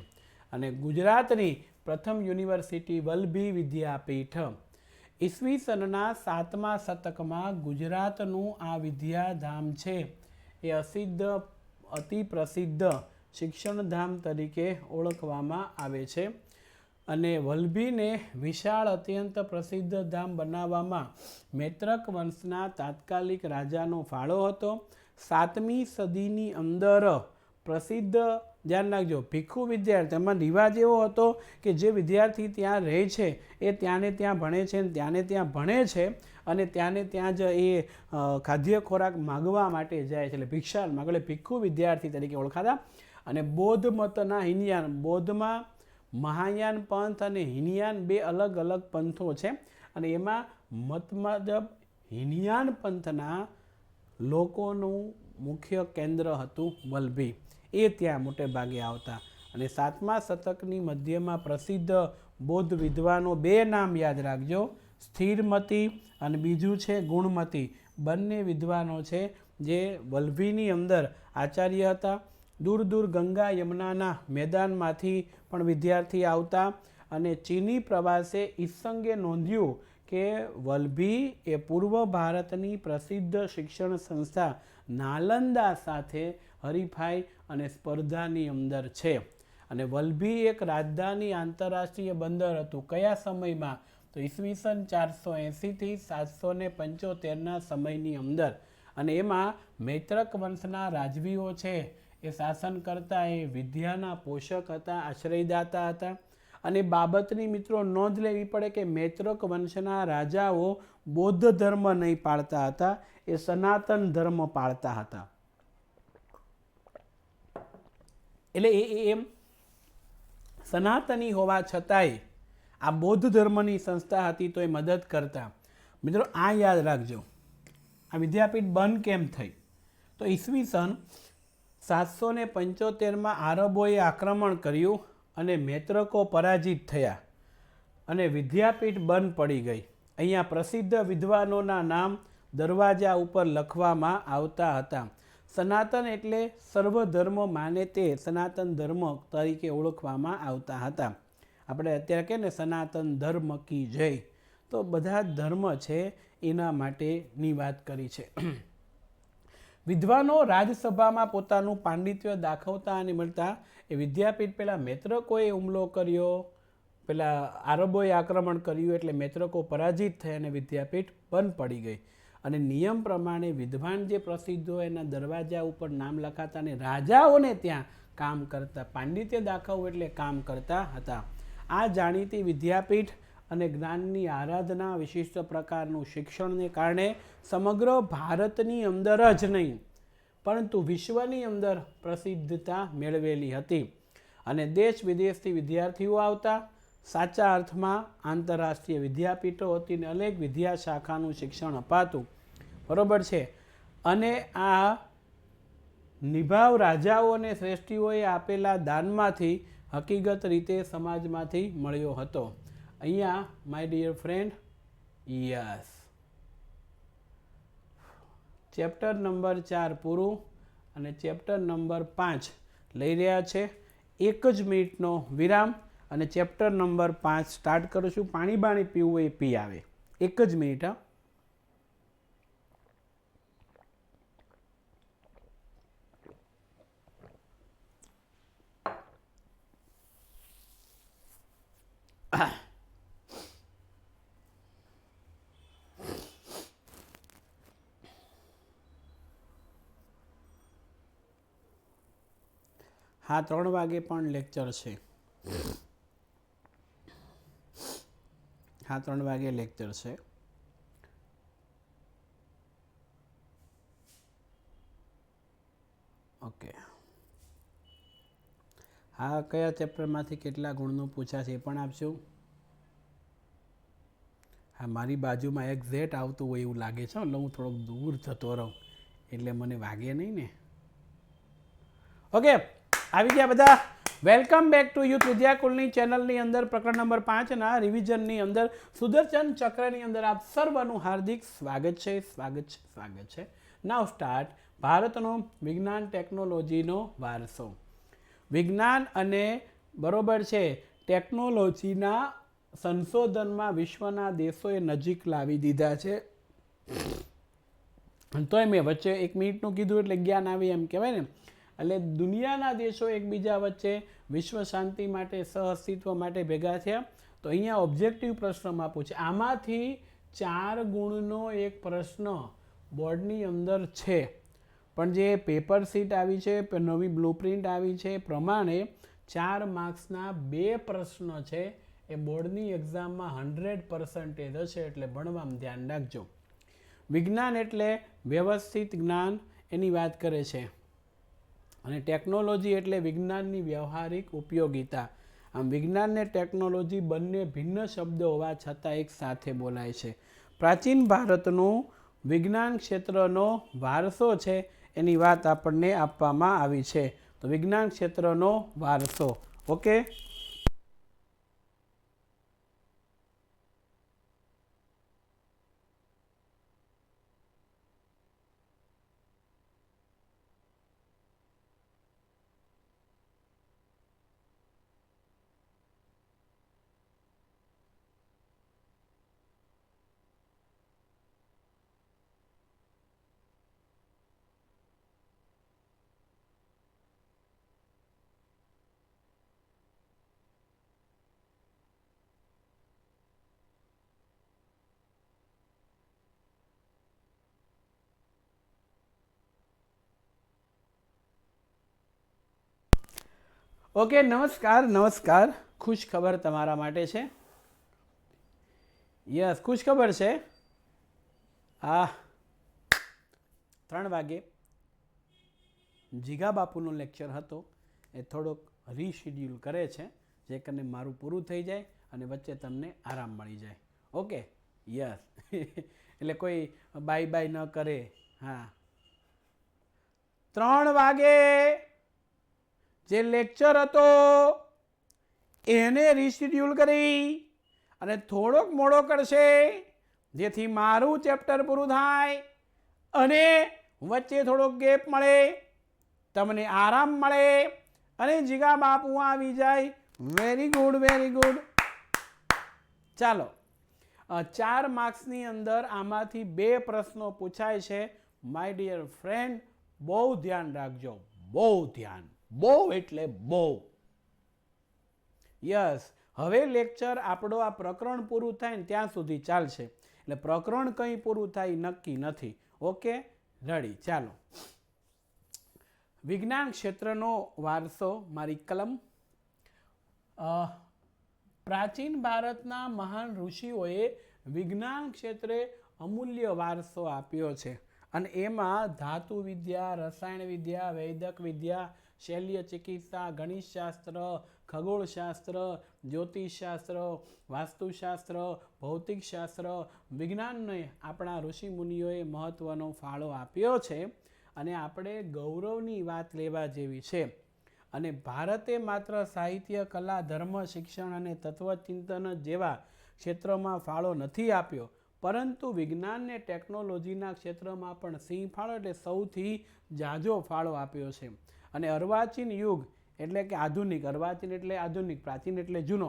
અને ગુજરાતની પ્રથમ યુનિવર્સિટી વલ્લભી વિદ્યાપીઠ ઈસવીસનના 7મા શતકમાં ગુજરાતનું આ વિદ્યાધામ છે એ અતિ પ્રસિદ્ધ શિક્ષણધામ તરીકે ઓળખવામાં આવે છે. અને વલ્લભીને વિશાળ અત્યંત પ્રસિદ્ધ ધામ બનાવવામાં મૈત્રક વંશના તાત્કાલિક રાજાનો ફાળો હતો. 7મી સદીની અંદર પ્રસિદ્ધ, ધ્યાન રાખજો, ભિક્ષુ વિદ્યાર્થી. એમાં રિવાજ એવો હતો કે જે વિદ્યાર્થી ત્યાં રહે છે એ ત્યાંને ત્યાં ભણે છે, ત્યાંને ત્યાં ભણે છે, અને ત્યાંને ત્યાં જ એ ખાદ્ય ખોરાક માગવા માટે જાય છે, એટલે ભિક્ષા માગે, ભિક્ષુ વિદ્યાર્થી તરીકે ઓળખાતા. અને બૌદ્ધ મતના હિનયાન, બૌદ્ધમાં મહાયાન પંથ અને હિનયાન બે અલગ અલગ પંથો છે, અને એમાં મતમજબ હિનયાન પંથના લોકોનું મુખ્ય કેન્દ્ર હતું વલભી, એ ત્યાં મોટે ભાગે આવતા. અને 7મા શતકની મધ્યમાં પ્રસિદ્ધ બૌદ્ધ વિદ્વાનો, બે નામ યાદ રાખજો, સ્થિરમતી અને બીજું છે ગુણમતી, બંને વિદ્વાનો છે જે વલભીની અંદર આચાર્ય હતા. દૂર દૂર ગંગા યમુનાના મેદાનમાંથી પણ વિદ્યાર્થી આવતા. અને ચીની પ્રવાસે ઈસંગે નોંધ્યું કે વલભી એ પૂર્વ ભારતની પ્રસિદ્ધ શિક્ષણ સંસ્થા નાલંદા સાથે હરીફાઈ અને સ્પર્ધાની અંદર છે. અને વલભી એક રાજધાની આંતરરાષ્ટ્રીય બંદર હતું. કયા સમયમાં? તો ઈસવીસન 480 થી 775ના સમયની અંદર. અને એમાં મૈત્રક વંશના રાજવીઓ છે એ શાસન કરતા, એ વિદ્યાના પોષક હતા, આશ્રયદાતા હતા. અને બાબતની મિત્રો નોંધ લેવી પડે કે મૈત્રક વંશના રાજાઓ બૌદ્ધ ધર્મ નહીં પાળતા હતા, એ સનાતન ધર્મ પાળતા હતા. એટલે એમ સનાતની હોવા છતાંય આ બૌદ્ધ ધર્મની સંસ્થા હતી તો એ મદદ કરતા. મિત્રો આ યાદ રાખજો, આ વિદ્યાપીઠ બંધ કેમ થઈ? તો ઈસવીસન 775માં આરબોએ આક્રમણ કર્યું અને મૈત્રકો પરાજિત થયા અને વિદ્યાપીઠ બંધ પડી ગઈ. અહીંયા પ્રસિદ્ધ વિદ્વાનોના નામ દરવાજા ઉપર લખવામાં આવતા હતા. સનાતન એટલે સર્વ ધર્મ માને તે સનાતન ધર્મ તરીકે ઓળખવામાં આવતા હતા. આપણે અત્યારે કહે ને સનાતન ધર્મ કી જય, તો બધા ધર્મ છે એના માટેની વાત કરી છે. વિદ્વાનો રાજસભામાં પોતાનું પાંડિત્ય દાખવતા અને મળતા. એ વિદ્યાપીઠ પેલા મૈત્રકોએ હુમલો કર્યો, પેલા આરબોએ આક્રમણ કર્યું એટલે મૈત્રકો પરાજિત થયા અને વિદ્યાપીઠ બંધ પડી ગઈ. અને નિયમ પ્રમાણે વિદ્વાન જે પ્રસિદ્ધ હોય એના દરવાજા ઉપર નામ લખાતા અને રાજાઓને ત્યાં કામ કરતા. પાંડિત્ય દાખવવું એટલે કામ કરતા હતા. આ જાણીતી વિદ્યાપીઠ અને જ્ઞાનની આરાધના, વિશિષ્ટ પ્રકારનું શિક્ષણને કારણે સમગ્ર ભારતની અંદર જ નહીં પરંતુ વિશ્વની અંદર પ્રસિદ્ધતા મેળવેલી હતી. અને દેશ વિદેશથી વિદ્યાર્થીઓ આવતા. સાચા અર્થમાં આંતરરાષ્ટ્રીય વિદ્યાપીઠો હતી ને અનેક વિદ્યા શાખાનું શિક્ષણ અપાતું. બરોબર છે. અને આ નિભાવ રાજાઓ અને શ્રેષ્ઠીઓએ આપેલા દાનમાંથી હકીકત રીતે સમાજમાંથી મળ્યો હતો. અહીંયા my dear friend, yes, chapter number 4 પૂરું અને ચેપ્ટર નંબર 5 લઈ રહ્યા છે. 1 જ મિનિટનો વિરામ અને ચેપ્ટર નંબર 5 સ્ટાર્ટ કરું છું. પાણી બાણી પીવું એ પી આવે. 1 જ મિનિટ. હા, 3 વાગે પણ લેક્ચર છે. હા, 3 વાગે લેક્ચર છે. ઓકે. હા, કયા ચેપ્ટરમાંથી કેટલા ગુણનું પૂછાશે એ પણ આપજો. હા, મારી બાજુમાં એક્ઝેક્ટ આવતું હોય એવું લાગે છે એટલે હું થોડોક દૂર જતો રહું એટલે મને વાગે નહીં ને. ઓકે, આવી ગયા બધા. વેલકમ બેક ટુ યુથ વિદ્યાકુલની ચેનલની અંદર પ્રકરણ નંબર 5ના રિવિઝનની અંદર સુદર્શન ચક્રની અંદર આપ સર્વનું હાર્દિક સ્વાગત છે, સ્વાગત છે, સ્વાગત છે. નાવ સ્ટાર્ટ. ભારતનો વિજ્ઞાન ટેકનોલોજીનો વારસો. વિજ્ઞાન અને બરોબર છે ટેકનોલોજીના સંશોધનમાં વિશ્વના દેશોએ નજીક લાવી દીધા છે. તોય મેં વચ્ચે 1 મિનિટનું કીધું એટલે જ્ઞાન આવી એમ કહેવાય ને. એટલે દુનિયાના દેશો એકબીજા વચ્ચે વિશ્વ શાંતિ માટે, સહઅસ્તિત્વ માટે ભેગા થયા. તો અહીંયા ઓબ્જેક્ટિવ પ્રશ્નમાં પૂછે. આમાંથી 4 ગુણનો એક પ્રશ્ન બોર્ડની અંદર છે. પણ જે પેપર સીટ આવી છે, નવી બ્લુપ્રિન્ટ આવી છે પ્રમાણે 4 માર્ક્સના 2 પ્રશ્નો છે એ બોર્ડની એક્ઝામમાં 100% હશે, એટલે ભણવામાં ધ્યાન રાખજો. વિજ્ઞાન એટલે વ્યવસ્થિત જ્ઞાન એની વાત કરે છે, અને ટેકનોલોજી એટલે વિજ્ઞાનની વ્યવહારિક ઉપયોગિતા. આમ વિજ્ઞાન ને ટેકનોલોજી બંને ભિન્ન શબ્દો હોવા છતાં એક સાથે બોલાય છે. પ્રાચીન ભારતનું વિજ્ઞાન ક્ષેત્રનો વારસો છે એની વાત આપણને આપવામાં આવી છે. તો વિજ્ઞાન ક્ષેત્રનો વારસો. ઓકે, ઓકે, નમસ્કાર. ખુશ ખબર તમારા માટે છે. યસ, ખુશ ખબર છે. આ 3 વાગે જીગા બાપુનો લેક્ચર હતો એ થોડોક રીશેડ્યુલ કરે છે, જે કરીને મારું પૂરું થઈ જાય અને વચ્ચે તમને આરામ મળી જાય. Okay, yes. એટલે કોઈ બાય બાય ન કરે. હા, 3 વાગે જે લેક્ચર હતો એને રીશેડ્યુલ કરી અને થોડોક મોડો કરશે, જેથી મારું ચેપ્ટર પૂરું થાય અને વચ્ચે થોડોક ગેપ મળે, તમને આરામ મળે અને જીગા બાપુ આવી જાય. Very good, very good. ચાલો, 4 માર્ક્સની અંદર આમાંથી 2 પ્રશ્નો પૂછાય છે. માય ડિયર ફ્રેન્ડ, બહુ ધ્યાન રાખજો. બહુ ધ્યાન, બહુ એટલે બહુ. યસ, હવે લેક્ચર આપણો આ પ્રકરણ પૂરું થાય ને ત્યાં સુધી ચાલશે, એટલે પ્રકરણ કંઈ પૂરું થાય નક્કી નથી. Okay, ready. ચાલો, વિજ્ઞાન ક્ષેત્રનો વારસો, મારી કલમ. પ્રાચીન ભારતના મહાન ઋષિઓએ વિજ્ઞાન ક્ષેત્રે અમૂલ્ય વારસો આપ્યો છે, અને એમાં ધાતુ વિદ્યા, રસાયણ વિદ્યા, વૈદક વિદ્યા, શૈલ્ય ચિકિત્સા, ગણિતશાસ્ત્ર, ખગોળશાસ્ત્ર, જ્યોતિષશાસ્ત્ર, વાસ્તુશાસ્ત્ર, ભૌતિકશાસ્ત્ર, વિજ્ઞાનને આપણા ઋષિ મુનિઓએ મહત્વનો ફાળો આપ્યો છે, અને આપણે ગૌરવની વાત લેવા જેવી છે. અને ભારતે માત્ર સાહિત્ય, કલા, ધર્મ, શિક્ષણ અને તત્વચિંતન જેવા ક્ષેત્રોમાં ફાળો નથી આપ્યો, પરંતુ વિજ્ઞાન ને ટેકનોલોજીના ક્ષેત્રમાં પણ સિંહ ફાળો એટલે સૌથી જાજો ફાળો આપ્યો છે. અને અર્વાચીન યુગ એટલે કે આધુનિક, અર્વાચીન એટલે આધુનિક, પ્રાચીન એટલે જૂનો.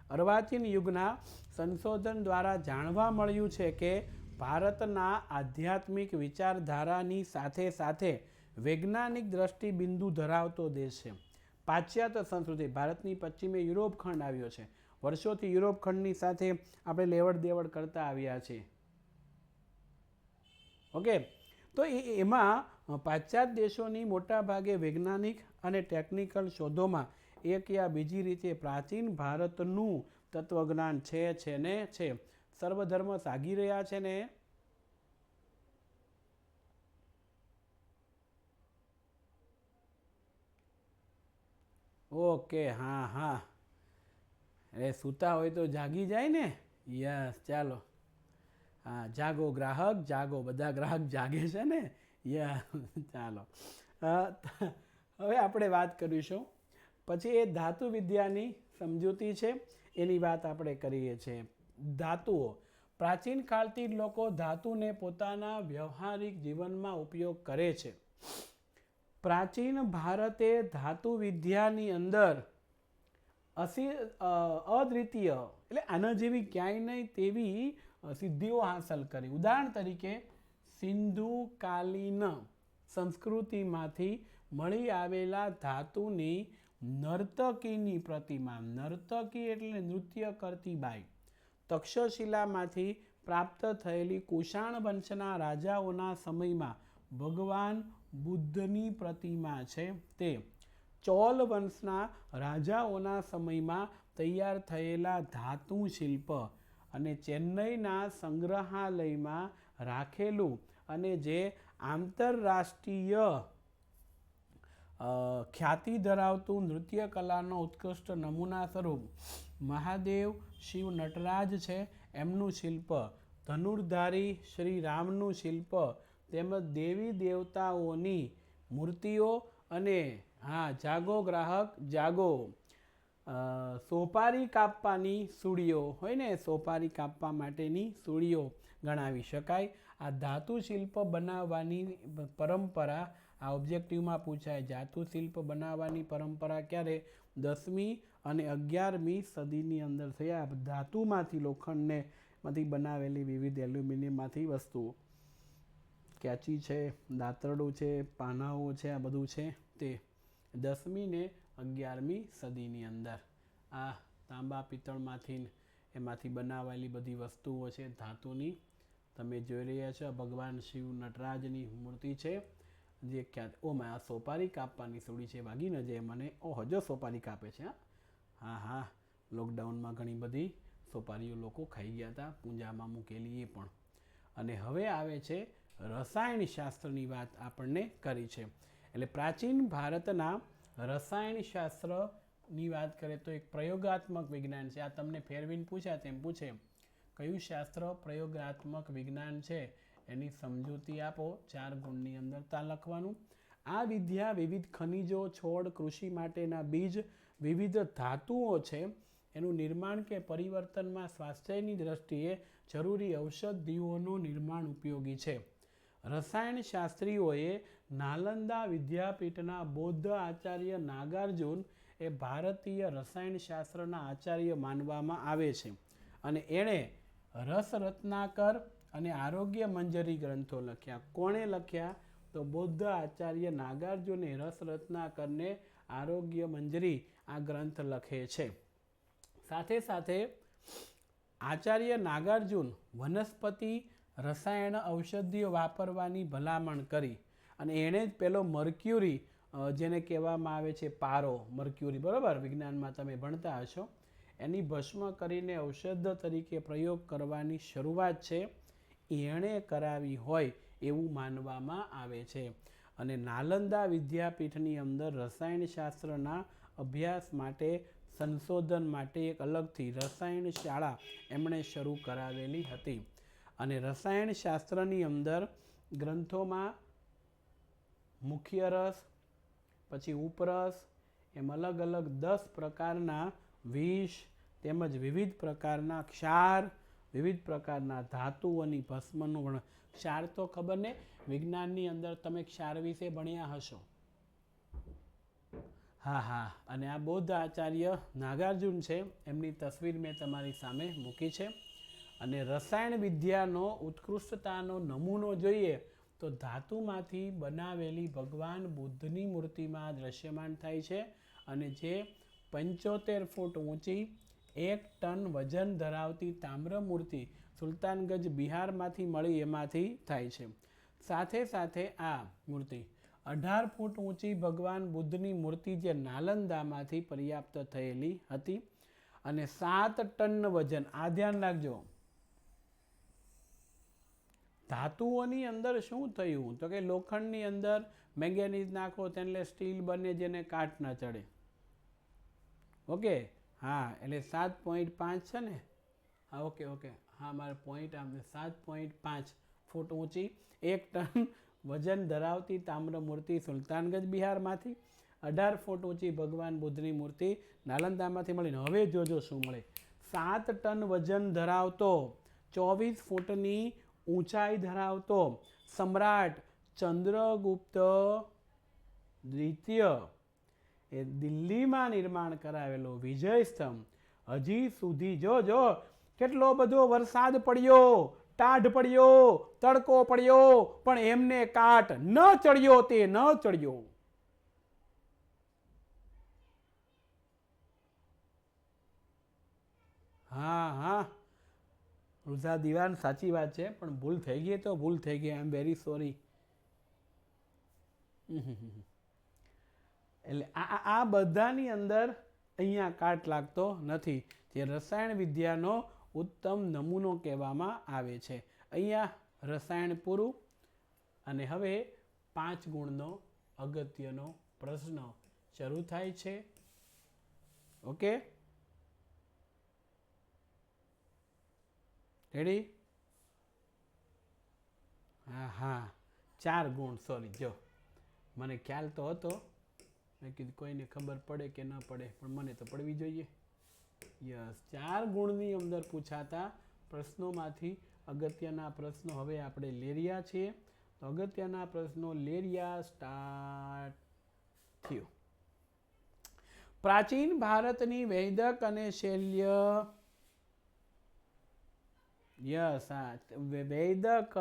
અર્વાચીન યુગના સંશોધન દ્વારા જાણવા મળ્યું છે કે ભારતના આધ્યાત્મિક વિચારધારાની સાથે સાથે વૈજ્ઞાનિક દ્રષ્ટિબિંદુ ધરાવતો દેશ છે. પાશ્ચાત્ય સંસ્કૃતિ, ભારતની પશ્ચિમે યુરોપ ખંડ આવ્યો છે. વર્ષોથી યુરોપ ખંડની સાથે આપણે લેવડ દેવડ કરતા આવ્યા છીએ. ઓકે, તો એમાં પાશ્ચાત્ય દેશોની મોટા ભાગે વૈજ્ઞાનિક અને ટેકનિકલ શોધોમાં એક યા બીજી રીતે પ્રાચીન ભારતનું તત્વજ્ઞાન છે ને છે. સર્વધર્મ સાગી રહ્યા છે ને. ઓકે, હા, એ સૂતા હોય તો જાગી જાય ને. યસ, ચાલો. હા, જાગો ગ્રાહક, જાગો. બધા ગ્રાહક જાગે છે ને. યસ, ચાલો. હવે આપણે વાત કરીશું. પછી એ ધાતુ વિદ્યાની સમજૂતી છે, એની વાત આપણે કરીએ છીએ. ધાતુઓ. પ્રાચીન કાળથી લોકો ધાતુને પોતાના વ્યવહારિક જીવનમાં ઉપયોગ કરે છે. પ્રાચીન ભારતે ધાતુ વિદ્યાની અંદર અદ્વિતીય એટલે આના જેવી ક્યાંય નહીં તેવી સિદ્ધિઓ હાંસલ કરી. ઉદાહરણ તરીકે સિંધુ કાલીન સંસ્કૃતિમાંથી મળી આવેલા ધાતુની નર્તકીની પ્રતિમા, નર્તકી એટલે નૃત્ય કરતી બાઈ, તક્ષશિલામાંથી પ્રાપ્ત થયેલી કુષાણ વંશના રાજાઓના સમયમાં ભગવાન બુદ્ધની પ્રતિમા છે તે ચોલ વંશના રાજાઓના સમયમાં તૈયાર થયેલા ધાતુ શિલ્પ અને ચેન્નઈના સંગ્રહાલયમાં રાખેલું અને જે આંતરરાષ્ટ્રીય ખ્યાતિ ધરાવતું નૃત્ય કલાનો ઉત્કૃષ્ટ નમૂના સ્વરૂપ મહાદેવ શિવ નટરાજ છે એમનું શિલ્પ, ધનુર્ધારી શ્રી રામનું શિલ્પ તેમજ દેવી દેવતાઓની મૂર્તિઓ અને જાગો ગ્રાહક જાગો સોપારી કાપવાની સૂળીઓ હોય ને, સોપારી કાપવા માટેની સૂળીઓ ગણાવી શકાય. આ ધાતુ શિલ્પ બનાવવાની પરંપરા આ ઓબ્જેક્ટિવમાં પૂછાય. ધાતુ શિલ્પ બનાવવાની પરંપરા ક્યારે 10મી અને 11મી સદીની અંદર થયા. ધાતુમાંથી લોખંડને માંથી બનાવેલી વિવિધ એલ્યુમિનિયમમાંથી વસ્તુઓ, કેંચી છે, દાંતરડું છે, પાનાઓ છે, આ બધું છે તે 10મી ને 11મી સદીની અંદર આ તાંબા પિત્તળમાંથી એમાંથી બનાવેલી બધી વસ્તુઓ છે ધાતુની. તમે જોઈ રહ્યા છો ભગવાન શિવ નટરાજની મૂર્તિ છે જે આ સોપારી કાપવાની સૂળી છે. વાગી ન જાય મને. હજો સોપારી કાપે છે. હા, લોકડાઉનમાં ઘણી બધી સોપારીઓ લોકો ખાઈ ગયા હતા, પૂજામાં મૂકેલી એ પણ. અને હવે આવે છે રસાયણશાસ્ત્રની વાત આપણને કરી છે. એટલે પ્રાચીન ભારતના રસાયણશાસ્ત્રની વાત કરીએ તો એક પ્રયોગાત્મક વિજ્ઞાન છે. આ તમને ફેરવીને પૂછ્યા તેમ પૂછે કયું શાસ્ત્ર પ્રયોગાત્મક વિજ્ઞાન છે એની સમજૂતી આપો. 4 ગુણની અંદર તા લખવાનું. આ વિદ્યા વિવિધ ખનિજો, છોડ, કૃષિ માટેના બીજ, વિવિધ ધાતુઓ છે એનું નિર્માણ કે પરિવર્તનમાં સ્વાસ્થ્યની દ્રષ્ટિએ જરૂરી ઔષધિઓનું નિર્માણ ઉપયોગી છે. રસાયણશાસ્ત્રીઓએ નાલંદા વિદ્યાપીઠના બૌદ્ધ આચાર્ય નાગાર્જુન એ ભારતીય રસાયણશાસ્ત્રના આચાર્ય માનવામાં આવે છે અને એણે રસ રત્નાકર અને આરોગ્ય મંજરી ગ્રંથો લખ્યા. કોણે લખ્યા? તો બૌદ્ધ આચાર્ય નાગાર્જુને રસ રત્નાકરને આરોગ્ય મંજરી આ ગ્રંથ લખે છે. સાથે સાથે આચાર્ય નાગાર્જુન વનસ્પતિ રસાયણ ઔષધિઓ વાપરવાની ભલામણ કરી અને એણે જ પેલો મર્ક્યુરી જેને કહેવામાં આવે છે પારો, મર્ક્યુરી, બરાબર, વિજ્ઞાનમાં તમે ભણતા હશો, એની ભસ્મ કરીને ઔષધ તરીકે પ્રયોગ કરવાની શરૂઆત છે એણે કરાવી હોય એવું માનવામાં આવે છે. અને નાલંદા વિદ્યાપીઠની અંદર રસાયણશાસ્ત્રના અભ્યાસ માટે, સંશોધન માટે એક અલગથી રસાયણ શાળા એમણે શરૂ કરાવેલી હતી. અને રસાયણશાસ્ત્રની અંદર ગ્રંથોમાં મુખ્ય રસ, પછી ઉપરસ, એમ અલગ અલગ 10 પ્રકારના વિષ તેમજ વિવિધ પ્રકારના ક્ષાર, વિવિધ પ્રકારના ધાતુઓની ભસ્મનું. ક્ષાર તો ખબર ને, વિજ્ઞાનની અંદર તમે ક્ષાર વિશે ભણ્યા હશો. હા. અને આ બૌદ્ધ આચાર્ય નાગાર્જુન છે, એમની તસવીર મેં તમારી સામે મૂકી છે. અને રસાયણ વિદ્યાનો ઉત્કૃષ્ટતાનો નમૂનો જોઈએ તો ધાતુમાંથી બનાવેલી ભગવાન બુદ્ધની મૂર્તિમાં દ્રશ્યમાન થાય છે અને જે 75 ફૂટ ઊંચી 1 ટન વજન ધરાવતી તામ્ર મૂર્તિ સુલતાનગંજ બિહારમાંથી મળી એમાંથી થાય છે. સાથે સાથે આ મૂર્તિ 18 ફૂટ ઊંચી ભગવાન બુદ્ધની મૂર્તિ જે નાલંદામાંથી પર્યાપ્ત થયેલી હતી અને 7 ટન વજન. આ ધ્યાન રાખજો. ધાતુઓની અંદર શું થયું તો કે લોખંડની અંદર મેંગેનીઝ નાખો એટલે સ્ટીલ બને જેને કાટ ન ચડે. ઓકે, હા, એટલે 7.5 છે ને. હા, ઓકે, હા, મારો પોઈન્ટ આમ 7.5 ફૂટ ઊંચી 1 ટન વજન ધરાવતી તામ્ર મૂર્તિ સુલતાનગંજ બિહારમાંથી, 18 ફૂટ ઊંચી ભગવાન બુદ્ધની મૂર્તિ નાલંદામાંથી મળીને. હવે જોજો શું મળે. 7 ટન વજન ધરાવતો 24 ફૂટની ઊંચાઈ ધરાવતો સમ્રાટ ચંદ્રગુપ્ત દ્વિતીય એ દિલ્હીમાં નિર્માણ કરાવેલો વિજય સ્તંભ હજી સુધી જો કેટલો બધો વરસાદ પડ્યો, ટાઢ પડ્યો, તડકો પડ્યો, પણ એમને કાટ ન ચડ્યો. તે ન ચડ્યો. હા, રુઝા દિવાન, સાચી વાત છે, પણ ભૂલ થઈ ગઈ તો ભૂલ થઈ ગઈ. આઈ એમ વેરી સોરી. એટલે આ બધાની અંદર અહીંયા કાટ લાગતો નથી, જે રસાયણ વિદ્યાનો ઉત્તમ નમૂનો કહેવામાં આવે છે. અહીંયા રસાયણ પૂરું. અને હવે 5 ગુણનો અગત્યનો પ્રશ્ન શરૂ થાય છે. Okay, ready? હા 4 ગુણ. સોરી, જો મને ખ્યાલ તો હતો, મેં કીધું કોઈને ખબર પડે કે ન પડે, પણ મને તો પડવી જોઈએ. યસ, 4 ગુણની અંદર પૂછાતા પ્રશ્નોમાંથી અગત્યના પ્રશ્નો હવે આપણે લેરિયા છીએ. તો અગત્યના પ્રશ્નો લેરિયા સ્ટાર્ટ થયું. પ્રાચીન ભારતની વૈદક અને શૈલ્ય, યસ, વૈદક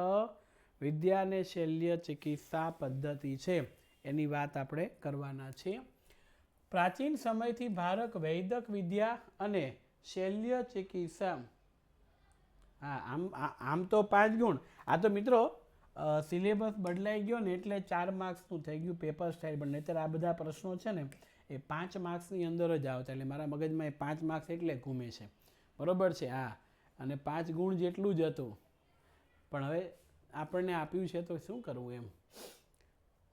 વિદ્યા અને શૈલ્ય ચિકિત્સા પદ્ધતિ છે એની વાત આપણે કરવાના છીએ. પ્રાચીન સમયથી ભારત વૈદક વિદ્યા અને શૈલ્ય ચિકિત્સા, આમ તો 5 ગુણ. આ તો મિત્રો સિલેબસ બદલાઈ ગયો ને એટલે 4 માર્ક્સનું થઈ ગયું પેપર સ્ટાઇલ, પણ નહીંતર આ બધા પ્રશ્નો છે ને એ 5 માર્ક્સની અંદર જ આવતા, એટલે મારા મગજમાં એ 5 માર્ક્સ એટલે ઘૂમે છે. બરોબર છે? હા, અને 5 ગુણ જેટલું જ હતું, પણ હવે આપણને આપ્યું છે તો શું કરવું એમ.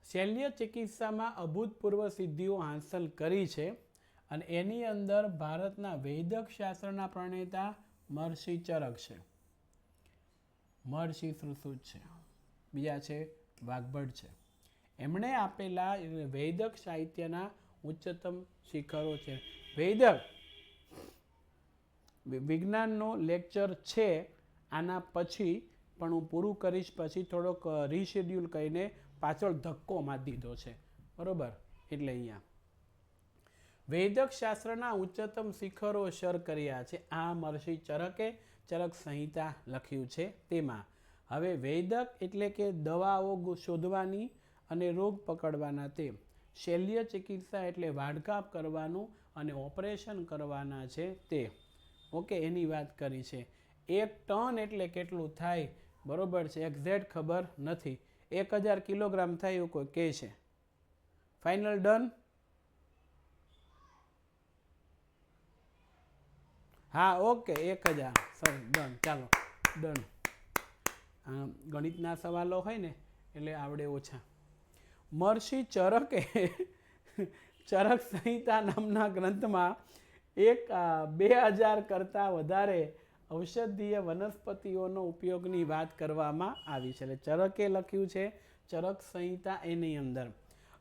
શૈલ્ય ચિકિત્સામાં અભૂતપૂર્વ સિદ્ધિઓ હાંસલ કરી છે અને એની અંદર ભારતના વૈદક શાસ્ત્રના પ્રણેતા મહર્ષિ ચરક છે, મહર્ષિ સુશ્રુત છે, બીજા છે વાગ્ભટ છે. એમણે આપેલા વૈદક સાહિત્યના ઉચ્ચતમ શિખરો છે. વૈદક વિજ્ઞાનનો લેક્ચર છે આના પછી, પણ હું પૂરું કરીશ પછી થોડોક રીશેડ્યુલ કરીને પાછળ ધક્કો મારી દીધો છે. બરોબર? એટલે અહીંયા વૈદક શાસ્ત્રના ઉચ્ચતમ શિખરો સર કર્યા છે આ મહર્ષિ ચરકે ચરક સંહિતા લખ્યું છે તેમાં. હવે વૈદક એટલે કે દવાઓ શોધવાની અને રોગ પકડવાના, તે શૈલ્ય ચિકિત્સા એટલે વાઢકાપ કરવાનું અને ઓપરેશન કરવાના છે તે. ઓકે, એની વાત કરી છે. 1 ટન એટલે કેટલું થાય? બરોબર છે, એક્ઝેક્ટ ખબર નથી. 1000 કિલોગ્રામ થાય એવું કોઈ કહે છે. Final done? હા, ઓકે, 1000. Sir done. ચાલો ડન. ગણિતના સવાલો હોય ને એટલે આવડે ઓછા. મહર્ષિ ચરકે ચરક સંહિતા નામના ગ્રંથમાં 2000 કરતાં વધારે ઔષધીય વનસ્પતિઓનો ઉપયોગની વાત કરવામાં આવી છે. એટલે ચરકે લખ્યું છે ચરક સંહિતા એની અંદર.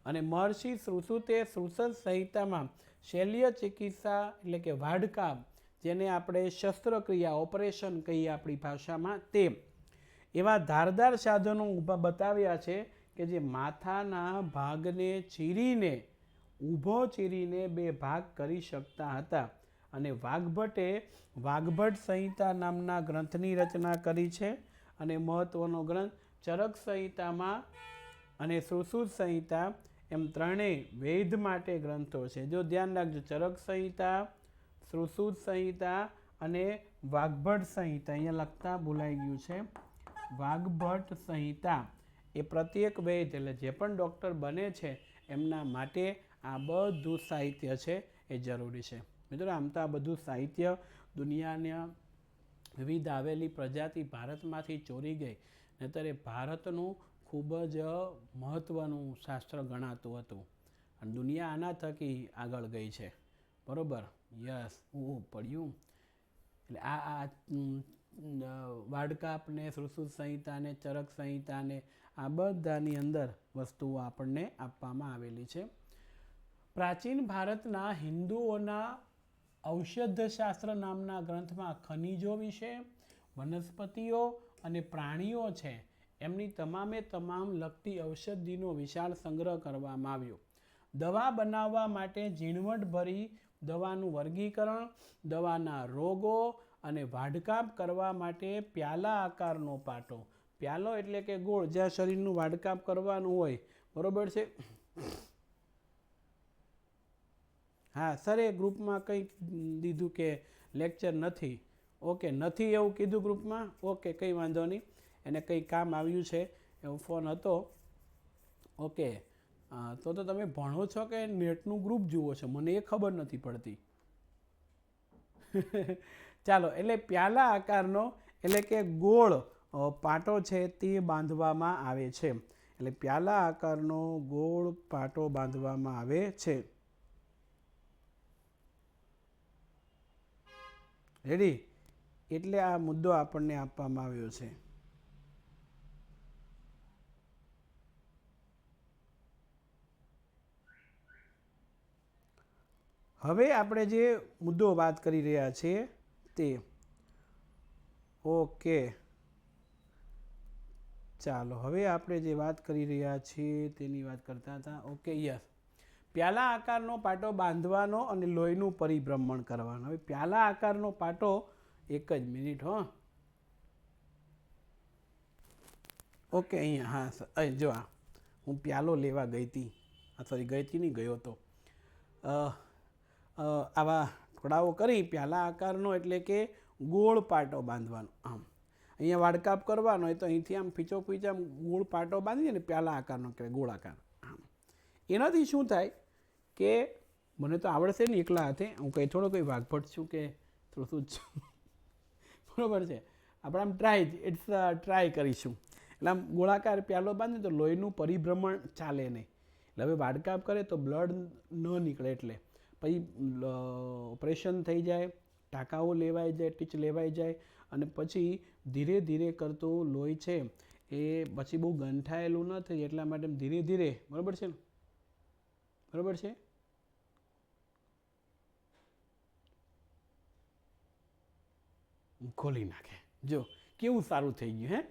અને મહર્ષિ સુશ્રુતે સુશ્રુત સંહિતામાં શૈલ્ય ચિકિત્સા એટલે કે વાઢકાપ, જેને આપણે શસ્ત્રક્રિયા ઓપરેશન કહીએ આપણી ભાષામાં, તે એવા ધારદાર સાધનો બતાવ્યા છે કે જે માથાના ભાગને ચીરીને, ઊભો ચીરીને 2 ભાગ કરી શકતા હતા. અને વાગ્ભટ્ટે વાગ્ભટ્ટ સંહિતા નામના ગ્રંથની રચના કરી છે. અને મહત્વનો ગ્રંથ ચરક સંહિતામાં અને સુશ્રુત સંહિતા એમ ત્રણેય વૈદ માટે ગ્રંથો છે. જો ધ્યાન રાખજો, ચરક સંહિતા, સુશ્રુત સંહિતા અને વાગ્ભટ્ટ સંહિતા, અહીંયા લખતા ભૂલાઈ ગયું છે, વાગ્ભટ્ટ સંહિતા, એ પ્રત્યેક વૈદ એટલે જે પણ ડૉક્ટર બને છે એમના માટે આ બધું સાહિત્ય છે એ જરૂરી છે. મિત્રો, આમ તો આ બધું સાહિત્ય દુનિયાના વિવિધ આવેલી પ્રજાતિ ભારતમાંથી ચોરી ગઈ, નહીંતર એ ભારતનું ખૂબ જ મહત્ત્વનું શાસ્ત્ર ગણાતું હતું અને દુનિયા આના થકી આગળ ગઈ છે. બરોબર? યસ, પડ્યું. એટલે આ વાઢકાપને, સુશ્રુત સંહિતાને, ચરક સંહિતાને આ બધાની અંદર વસ્તુઓ આપણને આપવામાં આવેલી છે. પ્રાચીન ભારતના હિન્દુઓના ઔષધશાસ્ત્ર નામના ગ્રંથમાં ખનિજો વિશે, વનસ્પતિઓ અને પ્રાણીઓ છે એમની તમામે તમામ લગતી ઔષધિનો વિશાળ સંગ્રહ કરવામાં આવ્યો. દવા બનાવવા માટે ઝીણવટભરી દવાનું વર્ગીકરણ, દવાના રોગો અને વાઢકાપ કરવા માટે પ્યાલા આકારનો પાટો. પ્યાલો એટલે કે ગોળ, જ્યાં શરીરનું વાઢકાપ કરવાનું હોય. બરોબર છે? હા સર, એ ગ્રુપમાં કંઈક દીધું કે લેક્ચર નથી. ઓકે, નથી એવું કીધું ગ્રુપમાં. ઓકે, કંઈ વાંધો નહીં, એને કંઈ કામ આવ્યું છે એવો ફોન હતો. ઓકે, તો તમે ભણો છો કે નેટનું ગ્રુપ જુઓ છો, મને એ ખબર નથી પડતી. ચાલો, એટલે પ્યાલા આકારનો એટલે કે ગોળ પાટો છે તે બાંધવામાં આવે છે. એટલે પ્યાલા આકારનો ગોળ પાટો બાંધવામાં આવે છે. રેડી? એટલે આ મુદ્દો આપણને આપવામાં આવ્યો છે. હવે આપણે જે મુદ્દો વાત કરી રહ્યા છીએ તે ઓકે, ચાલો હવે આપણે જે વાત કરી રહ્યા છીએ તેની વાત કરતા હતા. ઓકે, યસ, પ્યાલા આકારનો પાટો બાંધવાનો અને લોહીનું પરિભ્રમણ કરવાનું. હવે પ્યાલા આકારનો પાટો, એક જ મિનિટ હો. ઓકે, અહીંયા હા, જો હું પ્યાલો લેવા ગઈ હતી, સોરી ગઈ હતી નહીં, ગયો હતો. આવા ટુકડાઓ કરી પ્યાલા આકારનો એટલે કે ગોળ પાટો બાંધવાનો. આમ અહીંયા વાડકાપ કરવાનો હોય તો અહીંથી આમ ફીચો આમ ગોળ પાટો બાંધીએ ને પ્યાલા આકારનો કહેવાય, ગોળાકાર. આમ એનાથી શું થાય કે મને તો આવડશે ને એકલા હાથે, હું કંઈ થોડો કોઈ વાઘભટ છું કે થોડું જ છું. બરાબર છે, આપણે આમ ટ્રાય કરીશું. એટલે આમ ગોળાકાર પ્યાલો બાંધીએ તો લોહીનું પરિભ્રમણ ચાલે નહીં. એટલે હવે વાડકાપ કરે તો બ્લડ ન નીકળે, એટલે પછી ઓપરેશન થઈ જાય, ટાંકાઓ લેવાઈ જાય, ટીચ લેવાઈ જાય, અને પછી ધીરે ધીરે કરતું લોહી છે એ પછી બહુ ગંઠાયેલું ન થાય, એટલા માટે ધીરે ધીરે, બરાબર છે ને, બરાબર છે, ખોલી નાખે. જો કેવું સારું થઈ ગયું હે.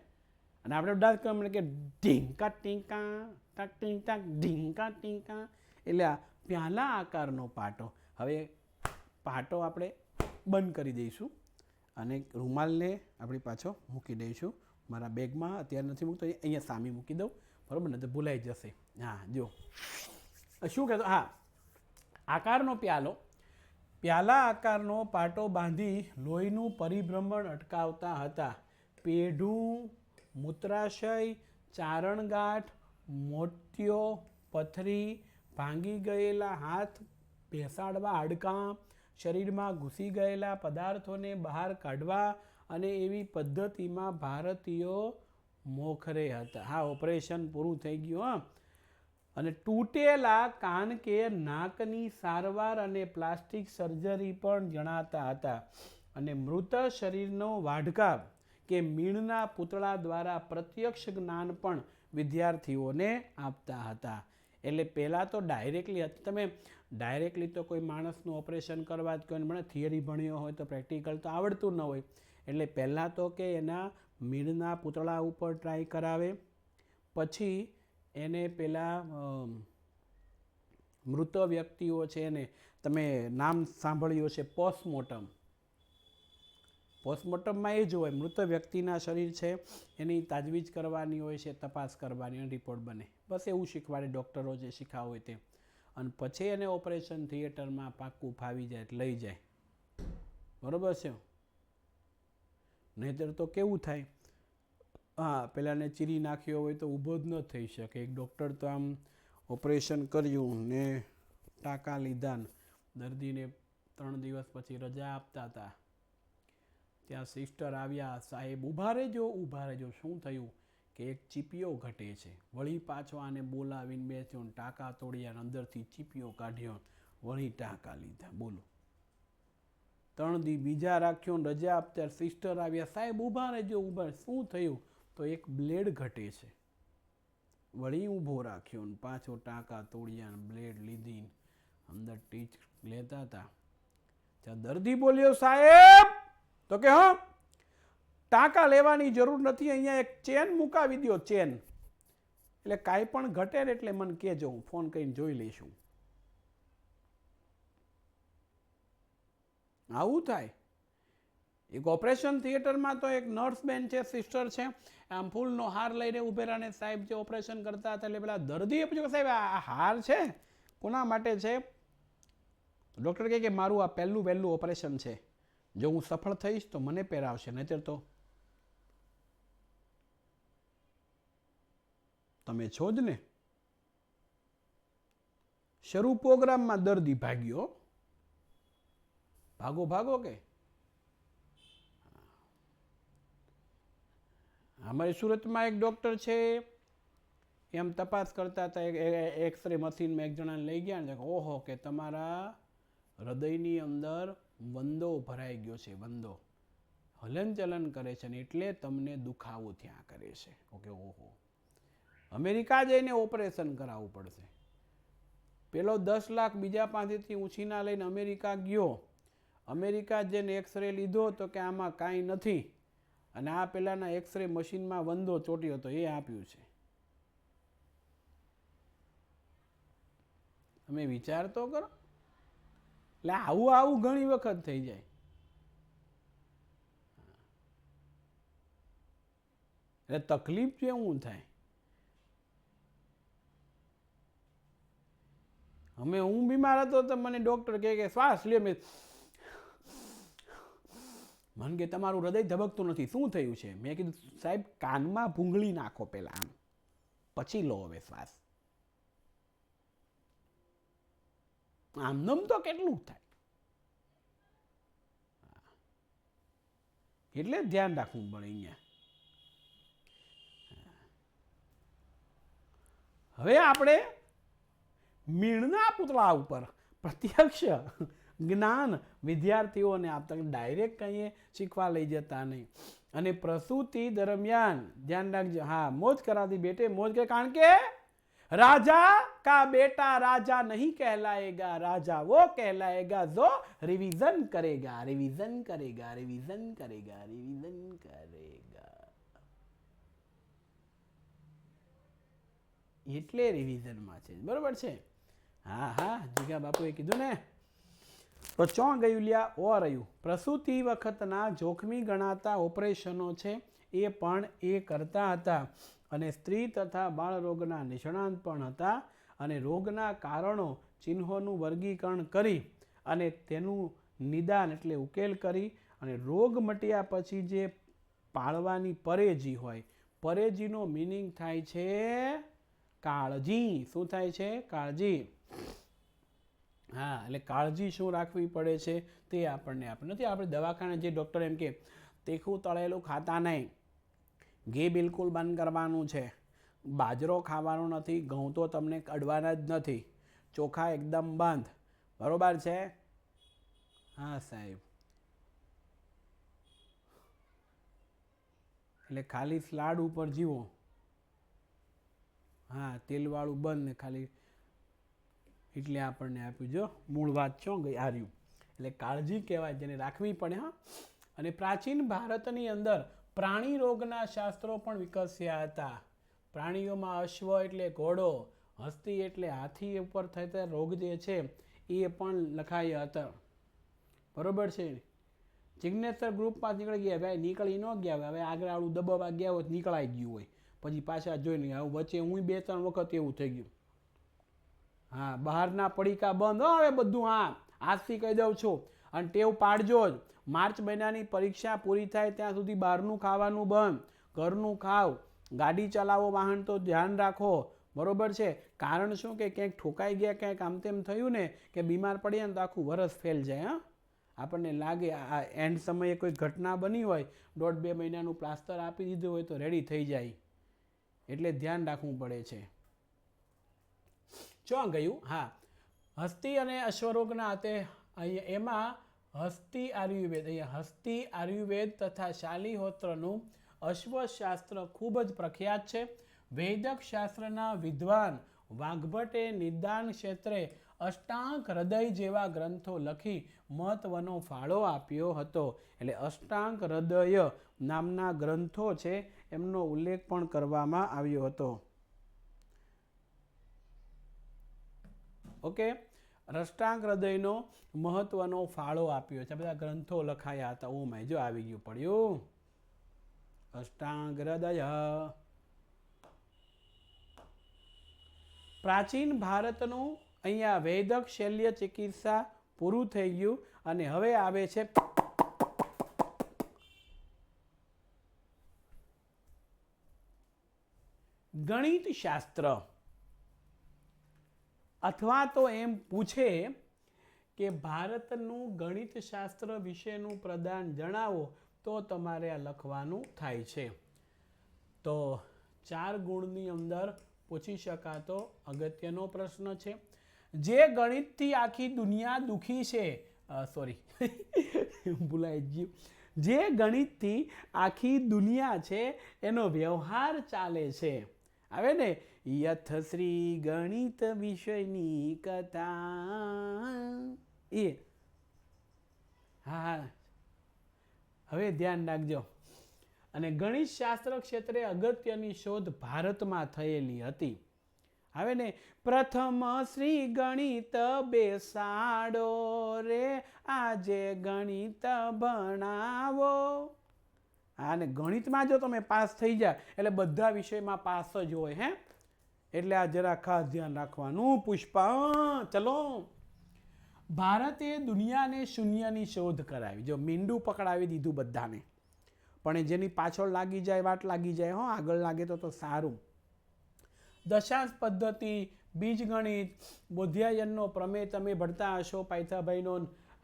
અને આપણે ડાન્સ કરવા કે ઢીંકા ટીંકા ટાક ટીંક ટાક ઢીંકા ટીંકા. એટલે આ પ્યાલા આકારનો પાટો. હવે પાટો આપણે બંધ કરી દઈશું અને રૂમાલને આપણે પાછો મૂકી દઈશું મારા બેગમાં. અત્યારે નથી મૂકતો, અહીંયા સામે મૂકી દઉં, બરાબર ને, તો ભૂલાઈ જશે. હા, જો શું કહેતો, હા, આકારનો પ્યાલો, પ્યાલા આકારનો પાટો બાંધી લોહીનું પરિભ્રમણ અટકાવતા હતા. પેઢું, મૂત્રાશય, ચારણગાંઠ, મોતિયો, પથરી, ભાંગી ગયેલા હાથ, બેસાડવા હાડકાં, શરીરમાં ઘૂસી ગયેલા પદાર્થોને બહાર કાઢવા, અને એવી પદ્ધતિમાં ભારતીયો મોખરે હતા. હા, ઓપરેશન પૂરું થઈ ગયું. હા, અને તૂટેલા કાન કે નાકની સારવાર અને પ્લાસ્ટિક સર્જરી પણ જણાતા હતા. અને મૃત શરીરનો વાઢકાપ કે મીણના પૂતળા દ્વારા પ્રત્યક્ષ જ્ઞાન પણ વિદ્યાર્થીઓને આપતા હતા. એટલે પહેલાં તો ડાયરેક્ટલી, તમે ડાયરેક્ટલી તો કોઈ માણસનું ઓપરેશન કરવા જ કોઈ મને થિયરી ભણ્યો હોય તો પ્રેક્ટિકલ તો આવડતું ન હોય. એટલે પહેલાં તો કે એના મીણના પૂતળા ઉપર ટ્રાય કરાવે, પછી એને પેલા મૃત વ્યક્તિઓ છે એને તમે નામ સાંભળ્યું છે પોસ્ટમોર્ટમ. પોસ્ટમોર્ટમમાં એ જ હોય, મૃત વ્યક્તિના શરીર છે એની તાજવીજ કરવાની હોય છે, તપાસ કરવાની, રિપોર્ટ બને, બસ એવું શીખવાડે ડૉક્ટરો જે શીખવા હોય તે. અને પછી એને ઓપરેશન થિયેટરમાં પાક્કું ફાવી જાય લઈ જાય, બરાબર છે. નહીંતર તો કેવું થાય, હા, પેલાને ચીરી નાખ્યો હોય તો ઊભો જ ન થઈ શકે. એક ડૉક્ટર તો આમ ઓપરેશન કર્યું ને ટાંકા લીધા, દર્દીને 3 દિવસ પછી રજા આપતા હતા. ત્યાં સિસ્ટર આવ્યા, સાહેબ ઊભા રહેજો, શું થયું કે એક ચીપિયો ઘટે છે. વળી પાછો આને બોલાવીને બેસ્યો, ટાંકા તોડ્યા, અંદરથી ચીપિયો કાઢ્યો, વળી ટાંકા લીધા. બોલો, 3 દી બીજા રાખ્યો, રજા આપતા, સિસ્ટર આવ્યા, સાહેબ ઊભા રહેજો, શું થયું? તો એક બ્લેડ ઘટે છે. વળી ઊભો રાખ્યો, પાછો ટાંકા તોડ્યા, બ્લેડ લીધી, અંદર ટીચ લેતા હતા. ત્યાં દર્દી બોલ્યો, સાહેબ, તો કે હા, ટાંકા લેવાની જરૂર નથી, અહીંયા એક ચેન મુકાવી દો, ચેન. એટલે કાંઈ પણ ઘટે ને એટલે મને કહેજો, હું ફોન કરીને જોઈ લઈશું. આવું થાય. એક ઓપરેશન થિયેટરમાં તો એક નર્સ બેન છે, સિસ્ટર છે, આમ ફૂલનો હાર લઈને ઉભેલા ને સાહેબ જે ઓપરેશન કરતા હતા, એટલે પેલા દર્દીએ પૂછ્યું, સાહેબ આ હાર છે કોના માટે છે? ડૉક્ટર કહે કે મારું આ પહેલું ઓપરેશન છે, જો હું સફળ થઈશ તો મને પહેરાવશે, નહીંતર તો તમે છો જ ને. શરૂ પ્રોગ્રામમાં દર્દી ભાગ્યો. ભાગો ભાગો કે અમારી સુરતમાં એક ડૉક્ટર છે, એમ તપાસ કરતા હતા, એક્સરે મશીનમાં એક જણાને લઈ ગયા ને, ઓહો કે તમારા હૃદયની અંદર વંદો ભરાઈ ગયો છે, વંદો હલનચલન કરે છે ને એટલે તમને દુખાવો ત્યાં કરે છે. ઓકે, ઓહો, અમેરિકા જઈને ઓપરેશન કરાવવું પડશે. પેલો 10 લાખ બીજા પાસેથી ઉછીના લઈને અમેરિકા ગયો. અમેરિકા જઈને એક્સરે લીધો તો કે આમાં કાંઈ નથી, અને આ પેલાના એક્સરે મશીનમાં વંદો ચોટ્યો હતો એ આપ્યું છે. તમે વિચાર તો કરો. એટલે આવું ઘણી વખત થઈ જાય. એટલે તકલીફ કેવું થાય. હું બીમાર હતો તો મને ડોક્ટર કહે કે શ્વાસ લે. મને કે તમારું હૃદય ધબકતું નથી, શું થયું છે? મેં કીધું સાહેબ કાનમાં ભૂંગળી નાખો પેલા, આમ પછી લો હવે શ્વાસ. આમનમ તો કેટલું થાય. એટલે ધ્યાન રાખવું પડે અહીંયા. હવે આપણે મીણના પૂતળા ઉપર પ્રત્યક્ષ જ્ઞાન વિદ્યાર્થીઓને આપતા, ડાયરેક્ટ કહીએ શીખવા લઈ જતા નહીં. અને પ્રસૂતિ દરમિયાન ધ્યાન રાખજો, હા મોજ કરાતી બેટે મોજ કરે, કારણ કે राजा का बेटा राजा नहीं कहलाएगा, राजा वो कहलाएगा जो रिवीजन करेगा, रिवीजन करेगा, रिवीजन करेगा, रिवीजन करेगा. એટલે રિવિઝનમાં છે, બરોબર છે. હા હા, જીગા બાપુએ કીધું ને. તો ચો ગયું લ્યા ઓ રહ્યું. પ્રસૂતિ વખતના જોખમી ગણાતા ઓપરેશનો છે એ પણ એ કરતા હતા, અને સ્ત્રી તથા બાળરોગના નિષ્ણાંત પણ હતા, અને રોગના કારણો ચિહ્નોનું વર્ગીકરણ કરી અને તેનું નિદાન એટલે ઉકેલ કરી, અને રોગ મટ્યા પછી જે પાળવાની પરેજી હોય, પરેજીનો મિનિંગ થાય છે કાળજી. શું થાય છે? કાળજી. હા, એટલે કાળજી શું રાખવી પડે છે તે આપણને નથી. આપણે દવાખાને જે ડૉક્ટર એમ કે તીખું તળેલું ખાતા નહીં, ઘી બિલકુલ બંધ કરવાનું છે, બાજરો ખાવાનો નથી, ઘઉં તો તમને કડવાના જ નથી, ચોખા એકદમ બંધ, બરોબર છે? હા સાહેબ. એટલે ખાલી સ્લાડ ઉપર જીવો. હા, તેલવાળું બંધ ને ખાલી, એટલે આપણને આપ્યું. જો મૂળ વાત છો ગઈ આ રહ્યું. એટલે કાળજી કહેવાય, જેને રાખવી પડે. હા, અને પ્રાચીન ભારતની અંદર પ્રાણી રોગના શાસ્ત્રો પણ વિકસ્યા હતા. પ્રાણીઓમાં અશ્વ એટલે ઘોડો, હસ્તી એટલે હાથી ઉપર થતા રોગ જે છે એ પણ લખાયા હતા, બરોબર છે? જિજ્ઞેશ્વર ગ્રુપમાં નીકળી ગયા, ભાઈ નીકળી ન ગયા હોય, હવે આગળ આવું દબાવવા ગયા હોય નીકળાઈ ગયું હોય, પછી પાછા જોઈને આવું વચ્ચે હું 2-3 વખત એવું થઈ ગયું. હા, બહારના પડીકા બંધ હવે બધું. હા, આજથી કહી દઉં છું, અને ટેવ પાડજો જ. માર્ચ મહિનાની પરીક્ષા પૂરી થાય ત્યાં સુધી બહારનું ખાવાનું બંધ, ઘરનું ખાવ. ગાડી ચલાવો, વાહન તો ધ્યાન રાખો, બરોબર છે? કારણ શું કે ક્યાંક ઠોકાઈ ગયા, ક્યાંક આમ તેમ થયું ને કે બીમાર પડ્યા ને તો આખું વરસ ફેલ જાય. હા, આપણને લાગે આ એન્ડ સમયે કોઈ ઘટના બની હોય, 1.5-2 મહિનાનું પ્લાસ્ટર આપી દીધું હોય તો રેડી થઈ જાય. એટલે ધ્યાન રાખવું પડે છે. ચો ગયું? હા, હસ્તી અને અશ્વરોગના તે એમાં હસ્તી આયુર્વેદ, અહીંયા હસ્તી આયુર્વેદ તથા શાલિહોત્રનું અશ્વશાસ્ત્ર ખૂબ જ પ્રખ્યાત છે. વૈદક શાસ્ત્રના વિદ્વાન વાઘભટ્ટે નિદાન ક્ષેત્રે અષ્ટાંગ હૃદય જેવા ગ્રંથો લખી મહત્વનો ફાળો આપ્યો હતો. એટલે અષ્ટાંગ હૃદય નામના ગ્રંથો છે એમનો ઉલ્લેખ પણ કરવામાં આવ્યો હતો. ઓકે, અષ્ટાંગ હૃદયનો મહત્વનો ફાળો આપ્યો છે, બધા ગ્રંથો લખાયા હતા. ઓ માય, જો આવી ગયું પડ્યું અષ્ટાંગ હૃદય. પ્રાચીન ભારતનું અહીંયા વૈદક શલ્ય ચિકિત્સા પૂરું થઈ ગયું, અને હવે આવે છે ગણિત શાસ્ત્ર. અથવા તો એમ પૂછે કે ભારતનું ગણિતશાસ્ત્ર વિશેનું પ્રદાન જણાવો તો તમારે આ લખવાનું થાય છે. તો 4 ગુણની અંદર પૂછી શકાતો અગત્યનો પ્રશ્ન છે. જે ગણિતથી આખી દુનિયા દુખી છે, સોરી ભૂલાઈ ગયું, જે ગણિતથી આખી દુનિયા છે એનો વ્યવહાર ચાલે છે. આવે ને, યથશ્રી ગણિત વિષયની કથા, એ હા, હવે ધ્યાન રાખજો. અને ગણિત શાસ્ત્ર ક્ષેત્રે અગત્યની શોધ ભારતમાં થયેલી હતી. હવે ને, પ્રથમ શ્રી ગણિત બેસાડો રે, આજે ગણિત ભણાવો. અને ગણિતમાં જો તમે પાસ થઈ જાય એટલે બધા વિષયમાં પાસ જ હોય. હે, એટલે આ જરા ખાસ ધ્યાન રાખવાનું. પુષ્પા, ચલો. ભારતે દુનિયાને શૂન્યની શોધ કરાવી. જો મીંડું પકડાવી દીધું બધાને, પણ જેની પાછળ લાગી જાય, વાટ લાગી જાય, હો, આગળ લાગે તો સારું. દશાંશ પદ્ધતિ, બીજગણિત, બોધ્યાયનનો પ્રમેય તમે ભણતા હશો પાયથાભાઈનો.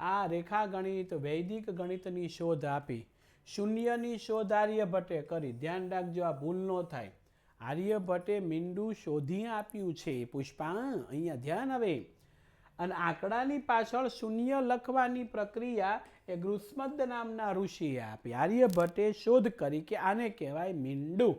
આ રેખા ગણિત, વૈદિક ગણિતની શોધ આપી. શૂન્યની શોધ આર્યભટ્ટે કરી. ધ્યાન રાખજો, આ ભૂલ ન થાય. આર્યભટ્ટે મીંડું શોધી આપ્યું છે. પુષ્પા, અહીંયા ધ્યાન આવે. અને આંકડાની પાછળ શૂન્ય લખવાની પ્રક્રિયા એ ગૃસ્મદ નામના ઋષિએ આપી. આર્યભટ્ટે શોધ કરી કે આને કહેવાય મીંડું.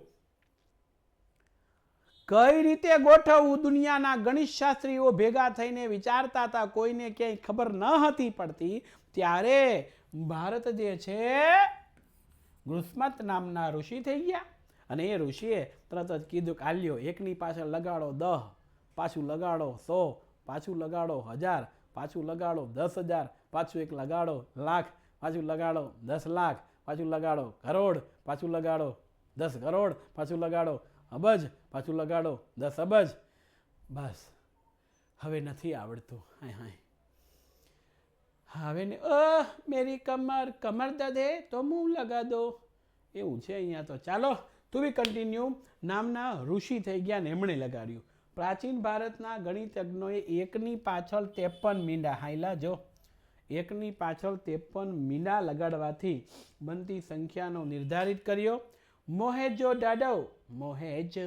કઈ રીતે ગોઠવવું દુનિયાના ગણિત શાસ્ત્રીઓ ભેગા થઈને વિચારતા હતા, કોઈને ક્યાંય ખબર ન હતી પડતી. ત્યારે ભારત જે છે ગૃસ્મદ નામના ઋષિ થઈ ગયા. અને એ ઋષિએ તરત જ કીધું કે આલ્યો, એકની પાછળ લગાડો 10, પાછું લગાડો 100, પાછું લગાડો 1000, પાછું લગાડો 10,000, પાછું એક લગાડો લાખ, પાછું લગાડો 10 લાખ, પાછું લગાડો કરોડ, પાછું લગાડો 10 કરોડ, પાછું લગાડો અબજ, પાછું લગાડો 10 અબજ. બસ હવે નથી આવડતું. હવે ને, મેરી કમર કમર દર્દ હે તો મુંહ લગા દો, એવું છે અહીંયા તો. ચાલો, તું બી કન્ટિન્યુ. નામના ઋષિ થઈ ગયા ને એમણે લગાડ્યું. પ્રાચીન ભારતના ગણિતજ્ઞોએ એકની પાછળ 53 મીંડા, હાઈલા જો, એકની પાછળ 53 મીંડા લગાડવાથી બનતી સંખ્યાનો નિર્ધારિત કર્યો. મોહેજો દાડો, મોહેજો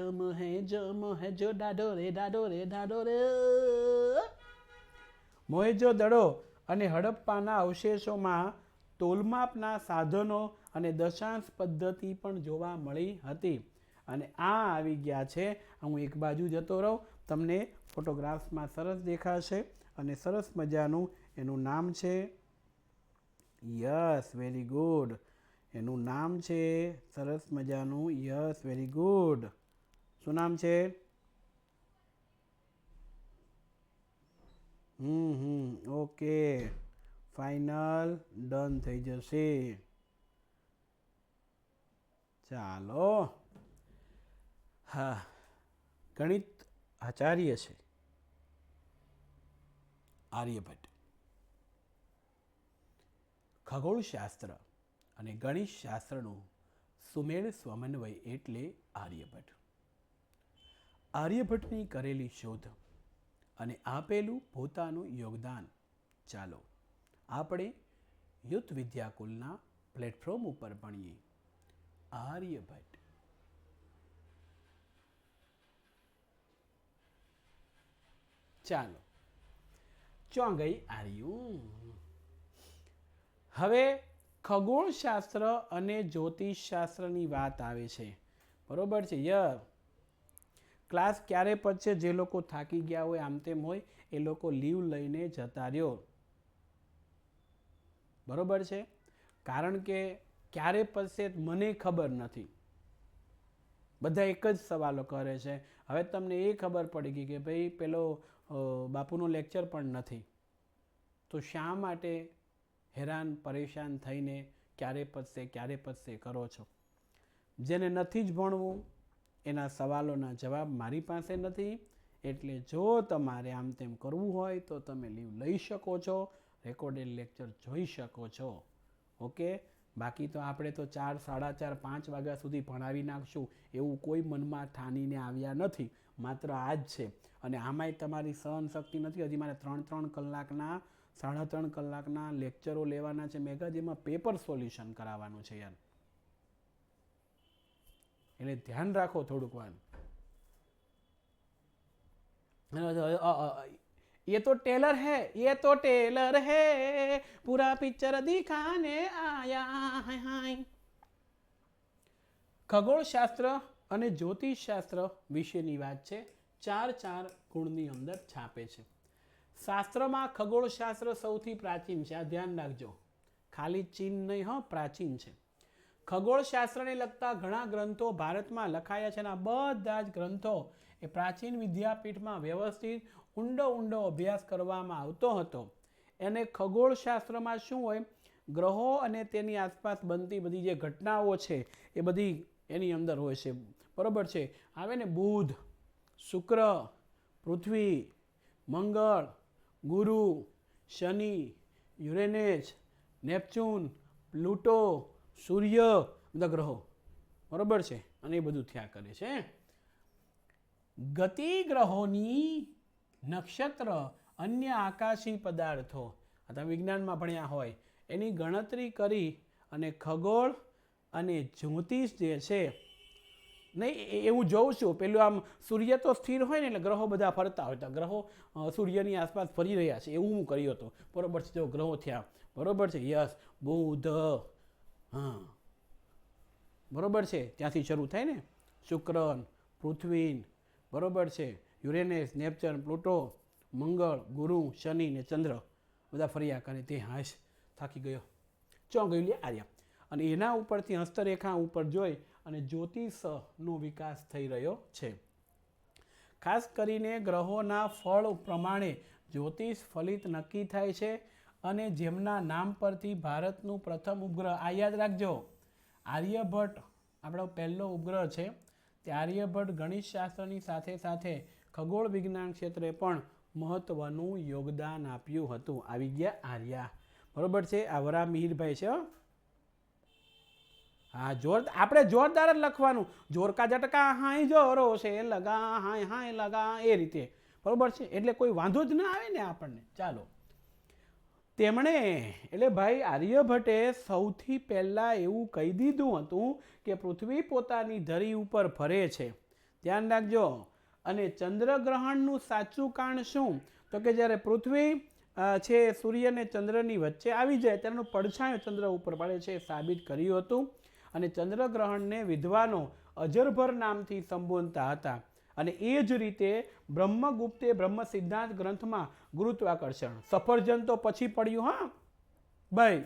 દાડો રે દાડો રે દાડો રે. મોહેજો દડો અને હડપ્પાના અવશેષોમાં તોલમાપના સાધનો અને દશાંશ પદ્ધતિ પણ જોવા મળી હતી. અને આ આવી ગયા છે. હું એક બાજુ જતો રહું, તમને ફોટોગ્રાફ્સમાં સરસ દેખાશે. અને સરસ મજાનું એનું નામ છે, યસ, વેરી ગુડ. એનું નામ છે સરસ મજાનું, યસ, વેરી ગુડ. શું નામ છે? ઓકે, ફાઇનલ, ડન થઈ જશે. ચાલો. હા, ગણિત આચાર્ય છે આર્યભટ્ટ. ખગોળશાસ્ત્ર અને ગણિત શાસ્ત્રનું સુમેળ સમન્વય એટલે આર્યભટ્ટ. આર્યભટ્ટની કરેલી શોધ અને આપેલું પોતાનું યોગદાન ચાલો આપણે યુથ વિદ્યાકુલના પ્લેટફોર્મ ઉપર ભણીએ. આર્યભટ્ટ. ચાલો, ચોં ગઈ આર્યું. હવે ખગોળશાસ્ત્ર અને જ્યોતિષશાસ્ત્રની વાત આવે છે, બરોબર છે. ક્લાસ ક્યારે પતશે? જે લોકો થાકી ગયા હોય, આમ તેમ હોય, એ લોકો લીવ લઈને જતા રહ્યો, બરોબર છે. કારણ કે ક્યારે પતશે મને ખબર નથી. બધા એક જ સવાલો કરે છે. હવે તમને એ ખબર પડી ગઈ કે ભાઈ પેલો બાપુનો લેક્ચર પણ નથી, તો શા માટે હેરાન પરેશાન થઈને ક્યારે પતશે કરો છો? જેને નથી જ ભણવું એના સવાલોના જવાબ મારી પાસે નથી. એટલે જો તમારે આમ તેમ કરવું હોય તો તમે લીવ લઈ શકો છો, રેકોર્ડેડ લેક્ચર જોઈ શકો છો. ઓકે, બાકી તો આપણે તો 4, 4:30, 5 વાગ્યા સુધી ભણાવી નાખશું એવું કોઈ મનમાં ઠાનીને આવ્યા નથી. માત્ર આ જ છે. અને આમાંય તમારી સહનશક્તિ નથી. હજી મારે 3 કલાકના 3.5 કલાકના લેક્ચરો લેવાના છે મેગા, જેમાં પેપર સોલ્યુશન કરાવવાનું છે યાર. એટલે ધ્યાન રાખો થોડુંક વાર. ये तो टेलर है, ये तो टेलर है, पूरा पिक्चर दिखाने आया है. ખગોળશાસ્ત્ર અને જ્યોતિષશાસ્ત્ર વિશેની વાત છે. 4 ગુણની અંદર છાપે છે. શાસ્ત્રમાં ખગોળશાસ્ત્ર સૌથી પ્રાચીન છે. આ ધ્યાન રાખજો, ખાલી ચીન નહીં, પ્રાચીન છે. ખગોળશાસ્ત્રને લગતા ઘણા ગ્રંથો ભારતમાં લખાયા છે અને આ બધા જ ગ્રંથો એ પ્રાચીન વિદ્યાપીઠમાં વ્યવસ્થિત ઊંડો અભ્યાસ કરવામાં આવતો હતો. એને ખગોળશાસ્ત્રમાં શું હોય, ગ્રહો અને તેની આસપાસ બનતી બધી જે ઘટનાઓ છે એ બધી એની અંદર હોય છે. બરાબર છે. આવે ને બુધ, શુક્ર, પૃથ્વી, મંગળ, ગુરુ, શનિ, યુરેનસ, નેપચ્યુન, પ્લુટો, સૂર્ય, બધા ગ્રહો. બરાબર છે. અને એ બધું થયા કરે છે. ગતિ ગ્રહોની, નક્ષત્ર, અન્ય આકાશી પદાર્થો, આ તમે વિજ્ઞાનમાં ભણ્યા હોય, એની ગણતરી કરી અને ખગોળ અને જ્યોતિષ જે છે, નહીં એવું જોઉં છું. પેલું આમ સૂર્ય તો સ્થિર હોય ને એટલે ગ્રહો બધા ફરતા હોય, તો ગ્રહો સૂર્યની આસપાસ ફરી રહ્યા છે એવું હું કર્યો હતો. બરોબર છે. જો ગ્રહો થયા, બરોબર છે. યસ, બુધ, હા બરોબર છે, ત્યાંથી શરૂ થાય ને, શુક્ર, પૃથ્વી, બરોબર છે, યુરેનસ, નેપચ્યુન, પ્લુટો, મંગળ, ગુરુ, શનિ ને ચંદ્ર બધા ફર્યા કરે. તે હાશ થાકી ગયો, ચો ગયું લે આર્યા. અને એના ઉપરથી હસ્તરેખા ઉપર જોઈ અને જ્યોતિષનો વિકાસ થઈ રહ્યો છે. ખાસ કરીને ગ્રહોના ફળ પ્રમાણે જ્યોતિષ ફલિત નક્કી થાય છે. અને જેમના નામ પરથી ભારતનું પ્રથમ ઉપગ્રહ, આ યાદ રાખજો, આર્યભટ્ટ આપણો પહેલો ઉપગ્રહ છે. તે આર્યભટ્ટ ગણિતશાસ્ત્રની સાથે સાથે ખગોળ વિજ્ઞાન ક્ષેત્રે પણ મહત્વનું યોગદાન આપ્યું હતું. આવી ગયા આર્યા. બરોબર છે. આ વરા મિહિરભાઈ છે. હા, આપણે જોરદાર જ લખવાનું. જોરકા ઝટકા હાય જોરો છે લગા, હાય હાય લગા, એ રીતે. બરોબર છે. એટલે કોઈ વાંધો જ ના આવે ને આપણને. ચાલો, તેમણે એટલે ભાઈ આર્યભટ્ટે સૌથી પહેલાં એવું કહી દીધું હતું કે પૃથ્વી પોતાની ધરી ઉપર ફરે છે. ધ્યાન રાખજો. અને ચંદ્રગ્રહણનું સાચું કારણ શું, તો કે જ્યારે પૃથ્વી છે સૂર્ય અને ચંદ્રની વચ્ચે આવી જાય તેનું પડછાયો ચંદ્ર ઉપર પડે છે, સાબિત કર્યું હતું. અને ચંદ્રગ્રહણને વિદ્વાનો અજરભર નામથી સંબોધતા હતા. અને એ જ રીતે બ્રહ્મગુપ્તે બ્રહ્મ સિદ્ધાંત ગ્રંથમાં ગુરુત્વાકર્ષણ, સફરજન તો પછી પડ્યું, હા ભાઈ,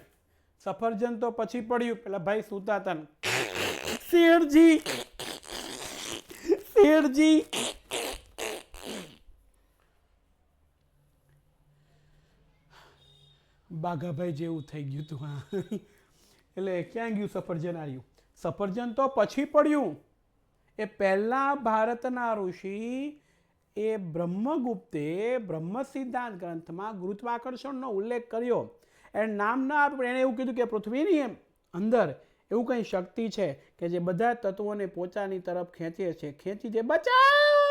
સફરજન તો પછી પડ્યું. પેલા ભાઈ સુતા હતા, શેરજી બાઘાભાઈ જેવું થઈ ગયું હતું. હા, એટલે ક્યાં ગયું સફરજન? આવ્યું સફરજન તો પછી પડ્યું. એ પહેલા ભારતના ઋષિ એ બ્રહ્મગુપ્તે બ્રહ્મ સિદ્ધાંત ગ્રંથમાં ગુરુત્વાકર્ષણનો ઉલ્લેખ કર્યો. એને નામ ના આપ્યું, એણે એવું કીધું કે પૃથ્વીની અંદર એવું કંઈ શક્તિ છે કે જે બધા તત્વોને પોતાની તરફ ખેંચે છે, ખેંચી જે બચાવ.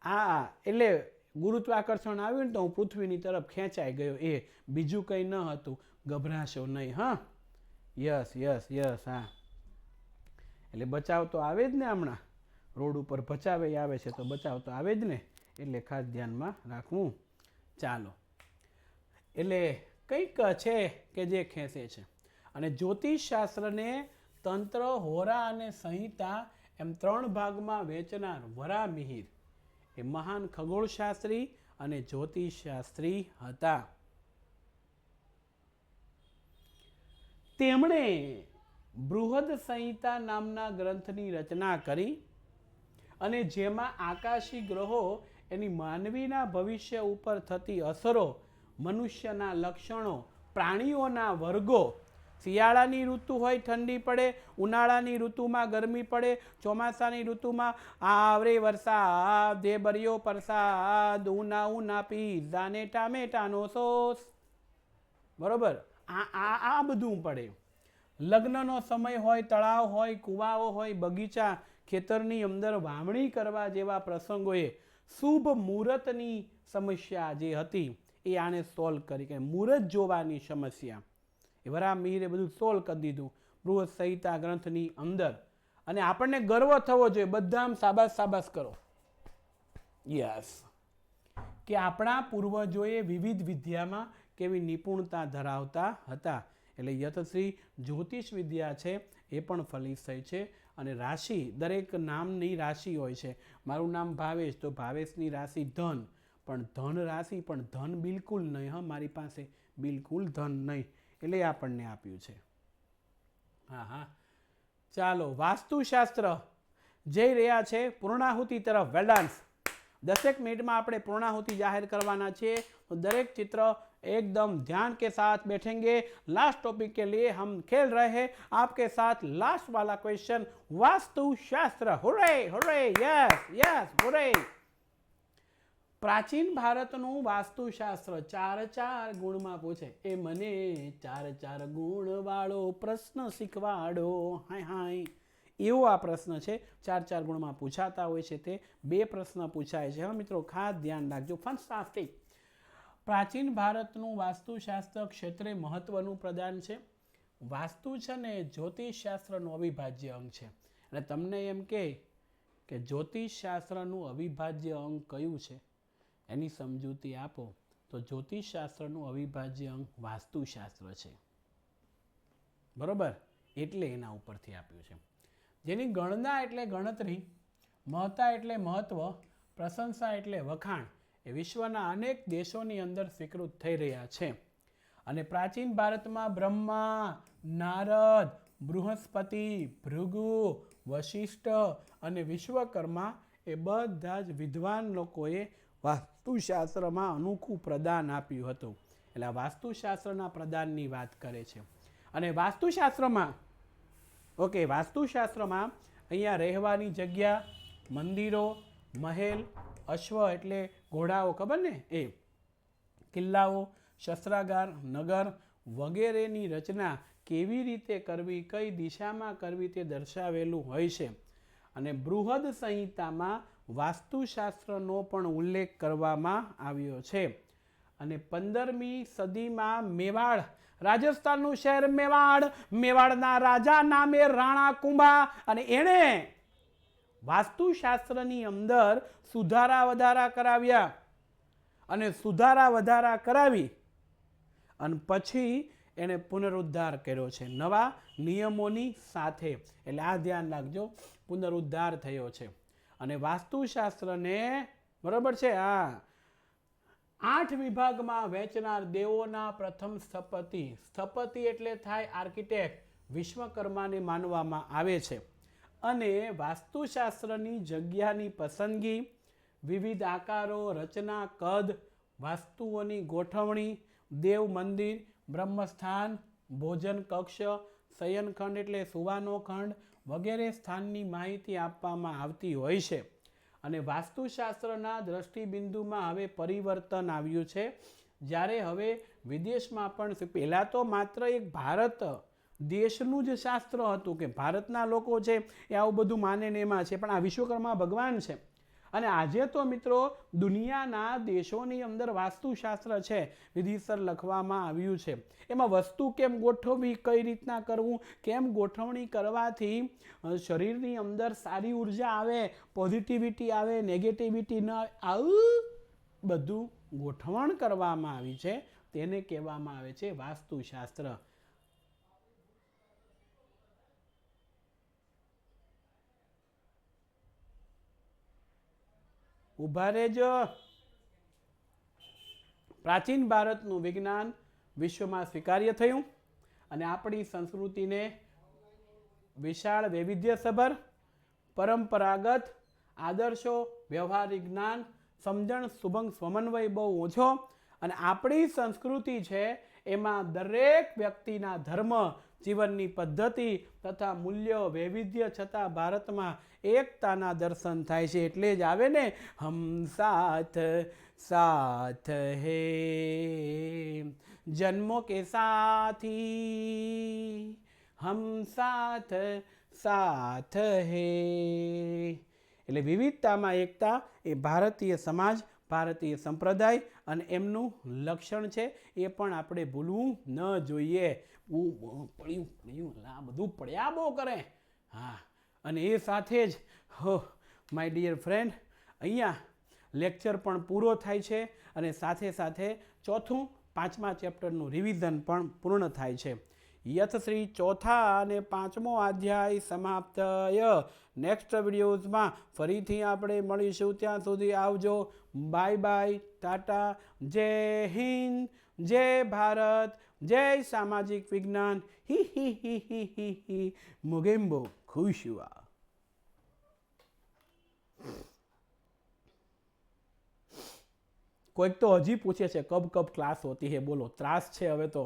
હા, એટલે ગુરુત્વાકર્ષણ આવ્યું ને તો હું પૃથ્વીની તરફ ખેંચાઈ ગયો. એ બીજું કંઈ ન હતું. ગભરાશો નહીં. હા, યસ યસ યસ. હા, એટલે બચાવ તો આવે જ ને. હમણાં રોડ ઉપર બચાવે આવે છે તો બચાવ તો આવે જ ને. એટલે ખાસ ધ્યાનમાં રાખવું. ચાલો, એટલે કંઈક છે કે જે ખેંચે છે. અને જ્યોતિષશાસ્ત્રને તંત્ર, હોરા અને સંહિતા એમ 3 ભાગમાં વેચનાર વરા મિહિર એ મહાન ખગોળશાસ્ત્રી અને જ્યોતિષશાસ્ત્રી હતા. તેમણે બૃહદ સંહિતા નામના ગ્રંથની રચના કરી અને જેમાં આકાશી ગ્રહો, એની માનવીના ભવિષ્ય ઉપર થતી અસરો, મનુષ્યના લક્ષણો, પ્રાણીઓના વર્ગો, શિયાળાની ઋતુ હોય ઠંડી પડે, ઉનાળાની ઋતુમાં ગરમી પડે, ચોમાસાની ઋતુમાં આવરે વરસાદ, દે બરિયો પરસાદ, ઉના ઉના પીઝા ને ટામેટાનો સોસ. બરોબર, આ બધું પડે. લગ્નનો સમય હોય, તળાવ હોય, કુવાઓ હોય, બગીચા, ખેતરની અંદર વાવણી કરવા જેવા પ્રસંગોએ શુભ મુહૂર્તની સમસ્યા જે હતી એ આને સોલ્વ કરી કે મુહૂર્ત જોવાની સમસ્યા એ વરામીરે બધું સોલ્વ કરી દીધું બૃહદ સંહિતા ગ્રંથની અંદર. અને આપણને ગર્વ થવો જોઈએ, બધામ શાબાશ શાબાશ કરો. યસ, કે આપણા પૂર્વજોએ વિવિધ વિદ્યામાં કેવી નિપુણતા ધરાવતા હતા. એટલે યતશ્રી જ્યોતિષ વિદ્યા છે એ પણ ફલિત થઈ છે. અને રાશિ, દરેક નામની રાશિ હોય છે. મારું નામ ભાવેશ, તો ભાવેશની રાશિ ધન, પણ ધન રાશિ પણ ધન બિલકુલ નહીં. હા, મારી પાસે બિલકુલ ધન નહીં, એટલે આપણને આપ્યું છે. હા, ચાલો, વાસ્તુશાસ્ત્ર જઈ રહ્યા છે પૂર્ણાહુતિ તરફ. Well done. 10 મિનિટમાં આપણે પૂર્ણાહુતિ જાહેર करवाना છે. तो दरेक चित्र एकदम ध्यान के साथ बैठेंगे. लास्ट टॉपिक के लिए हम खेल रहे हैं आपके साथ लास्ट वाला question, Vastushastra. Hurray hurray, yes yes, hurray. प्राचीन भारतનું વાસ્તુશાસ્ત્ર 4 ગુણમાં પૂછે. એ મને 4 ગુણ વાળો પ્રશ્ન શીખવાડો. હાય હાય, એવો આ પ્રશ્ન છે. 4 ગુણમાં પૂછાતા હોય છે. તે 2 પ્રશ્ન પૂછાય છે. હા મિત્રો, ખાસ ધ્યાન રાખજો. ફેન્ટાસ્ટિક. પ્રાચીન ભારતનું વાસ્તુશાસ્ત્ર ક્ષેત્રે મહત્વનું પ્રદાન છે. વાસ્તુ છે ને જ્યોતિષશાસ્ત્રનું અવિભાજ્ય અંગ છે. અને તમને એમ કે જ્યોતિષશાસ્ત્રનું અવિભાજ્ય અંગ કયું છે એની સમજૂતી આપો, તો જ્યોતિષશાસ્ત્રનું અવિભાજ્ય અંગ વાસ્તુશાસ્ત્ર છે. બરોબર, એટલે એના ઉપરથી આપ્યું છે. જેની ગણના એટલે ગણતરી, મહત્તા એટલે મહત્વ, પ્રશંસા એટલે વખાણ એ વિશ્વના અનેક દેશોની અંદર સ્વીકૃત થઈ રહ્યા છે. અને પ્રાચીન ભારતમાં બ્રહ્મા, નારદ, બૃહસ્પતિ, ભૃગુ, વશિષ્ઠ અને વિશ્વકર્મા એ બધા જ વિદ્વાન લોકોએ વાસ્તુશાસ્ત્રમાં અનોખું પ્રદાન આપ્યું હતું. એટલે વાસ્તુશાસ્ત્રના પ્રદાનની વાત કરે છે. અને વાસ્તુશાસ્ત્રમાં વાસ્તુશાસ્ત્રમાં અહીંયા રહેવાની જગ્યા, મંદિરો, મહેલ, અશ્વ એટલે ઘોડાઓ, ખબર ને, એ કિલ્લાઓ, શસ્ત્રાગાર, નગર વગેરેની રચના કેવી રીતે કરવી, કઈ દિશામાં કરવી તે દર્શાવેલું હોય છે. અને બૃહદ સંહિતામાં વાસ્તુશાસ્ત્રનો પણ ઉલ્લેખ કરવામાં આવ્યો છે. અને 15મી સદીમાં મેવાડ, રાજસ્થાનનું શહેર મેવાડના રાજા નામે રાણા કુંભા, અને એણે વાસ્તુશાસ્ત્રની અંદર સુધારા વધારા કરાવ્યા. અને સુધારા વધારા કરાવી અને પછી એણે પુનરુદ્ધાર કર્યો છે નવા નિયમોની સાથે. એટલે આ ધ્યાન રાખજો, પુનરુદ્ધાર થયો છે. અને વાસ્તુશાસ્ત્રને, બરોબર છે, 8 વિભાગમાં વહેંચનાર દેવોના પ્રથમ સ્થપતિ એટલે થાય આર્કિટેક્ટ, વિશ્વકર્માને માનવામાં આવે છે. અને વાસ્તુશાસ્ત્રની જગ્યાની પસંદગી, વિવિધ આકારો, રચના, કદ, વાસ્તુઓની ગોઠવણી, દેવ મંદિર, બ્રહ્મસ્થાન, ભોજન કક્ષ, શયનખંડ એટલે સુવાનો ખંડ વગેરે સ્થાનની માહિતી આપવામાં આવતી હોય છે. અને વાસ્તુશાસ્ત્રના દ્રષ્ટિબિંદુમાં હવે પરિવર્તન આવ્યું છે. જ્યારે હવે વિદેશમાં પણ, પહેલાં તો માત્ર એક ભારત દેશનું જ શાસ્ત્ર હતું કે ભારતના લોકો છે એ આવું બધું માને ને એમાં છે, પણ આ વિશ્વકર્મા ભગવાન છે. અને આજે તો મિત્રો દુનિયાના દેશોની અંદર વાસ્તુશાસ્ત્ર છે વિધિસર લખવામાં આવ્યું છે. એમાં વસ્તુ કેમ ગોઠવવી, કઈ રીતના કરવું, કેમ ગોઠવણી કરવાથી શરીરની અંદર સારી ઉર્જા આવે, પોઝિટિવિટી આવે, નેગેટિવિટી ન આવે, આવું બધું ગોઠવણ કરવામાં આવી છે. તેને કહેવામાં આવે છે વાસ્તુશાસ્ત્ર. ઉભા રહેજો. પ્રાચીન ભારતનું વિજ્ઞાન વિશ્વમાં સ્વીકાર્ય થયું અને આપણી સંસ્કૃતિને વિશાળ વૈવિધ્યસભર પરંપરાગત આદર્શો, વ્યવહારિક જ્ઞાન, સમજણ, સુબંગ સમન્વય બહુ ઓછો. અને આપણી સંસ્કૃતિ છે એમાં દરેક વ્યક્તિના ધર્મ, જીવનની પદ્ધતિ તથા મૂલ્યો વૈવિધ્ય છતાં ભારતમાં એકતાના દર્શન થાય છે. એટલે જ આવે ને હમ સાથ સાથ હે જન્મો કે સાથી હમ સાથ સાથ હે. એટલે વિવિધતામાં એકતા એ ભારતીય સમાજ ભારતીય સંપ્રદાય અને એમનું લક્ષણ છે. એ પણ આપણે ભૂલવું ન જોઈએ. આ બધું પડ્યા બહુ કરે. હા, અને એ સાથે જ માય ડિયર ફ્રેન્ડ, અહીંયા લેક્ચર પણ પૂરો થાય છે અને સાથે સાથે ચોથું 5મા ચેપ્ટરનું રિવિઝન પણ પૂર્ણ થાય છે. યથશ્રી ચોથા અને 5મો અધ્યાય સમાપ્ત. નેક્સ્ટ વિડીયોઝમાં ફરીથી આપણે મળીશું. ત્યાં સુધી આવજો. બાય બાય, ટાટા, જય હિન્દ, જય ભારત, જય સામાજિક વિજ્ઞાન. હી હી હી હી હી હી મુગેમ્બો ખુશ હુઆ. કોઈક તો હજી પૂછે છે કબ કબ ક્લાસ હોતી હે. બોલો, ત્રાસ છે હવે તો.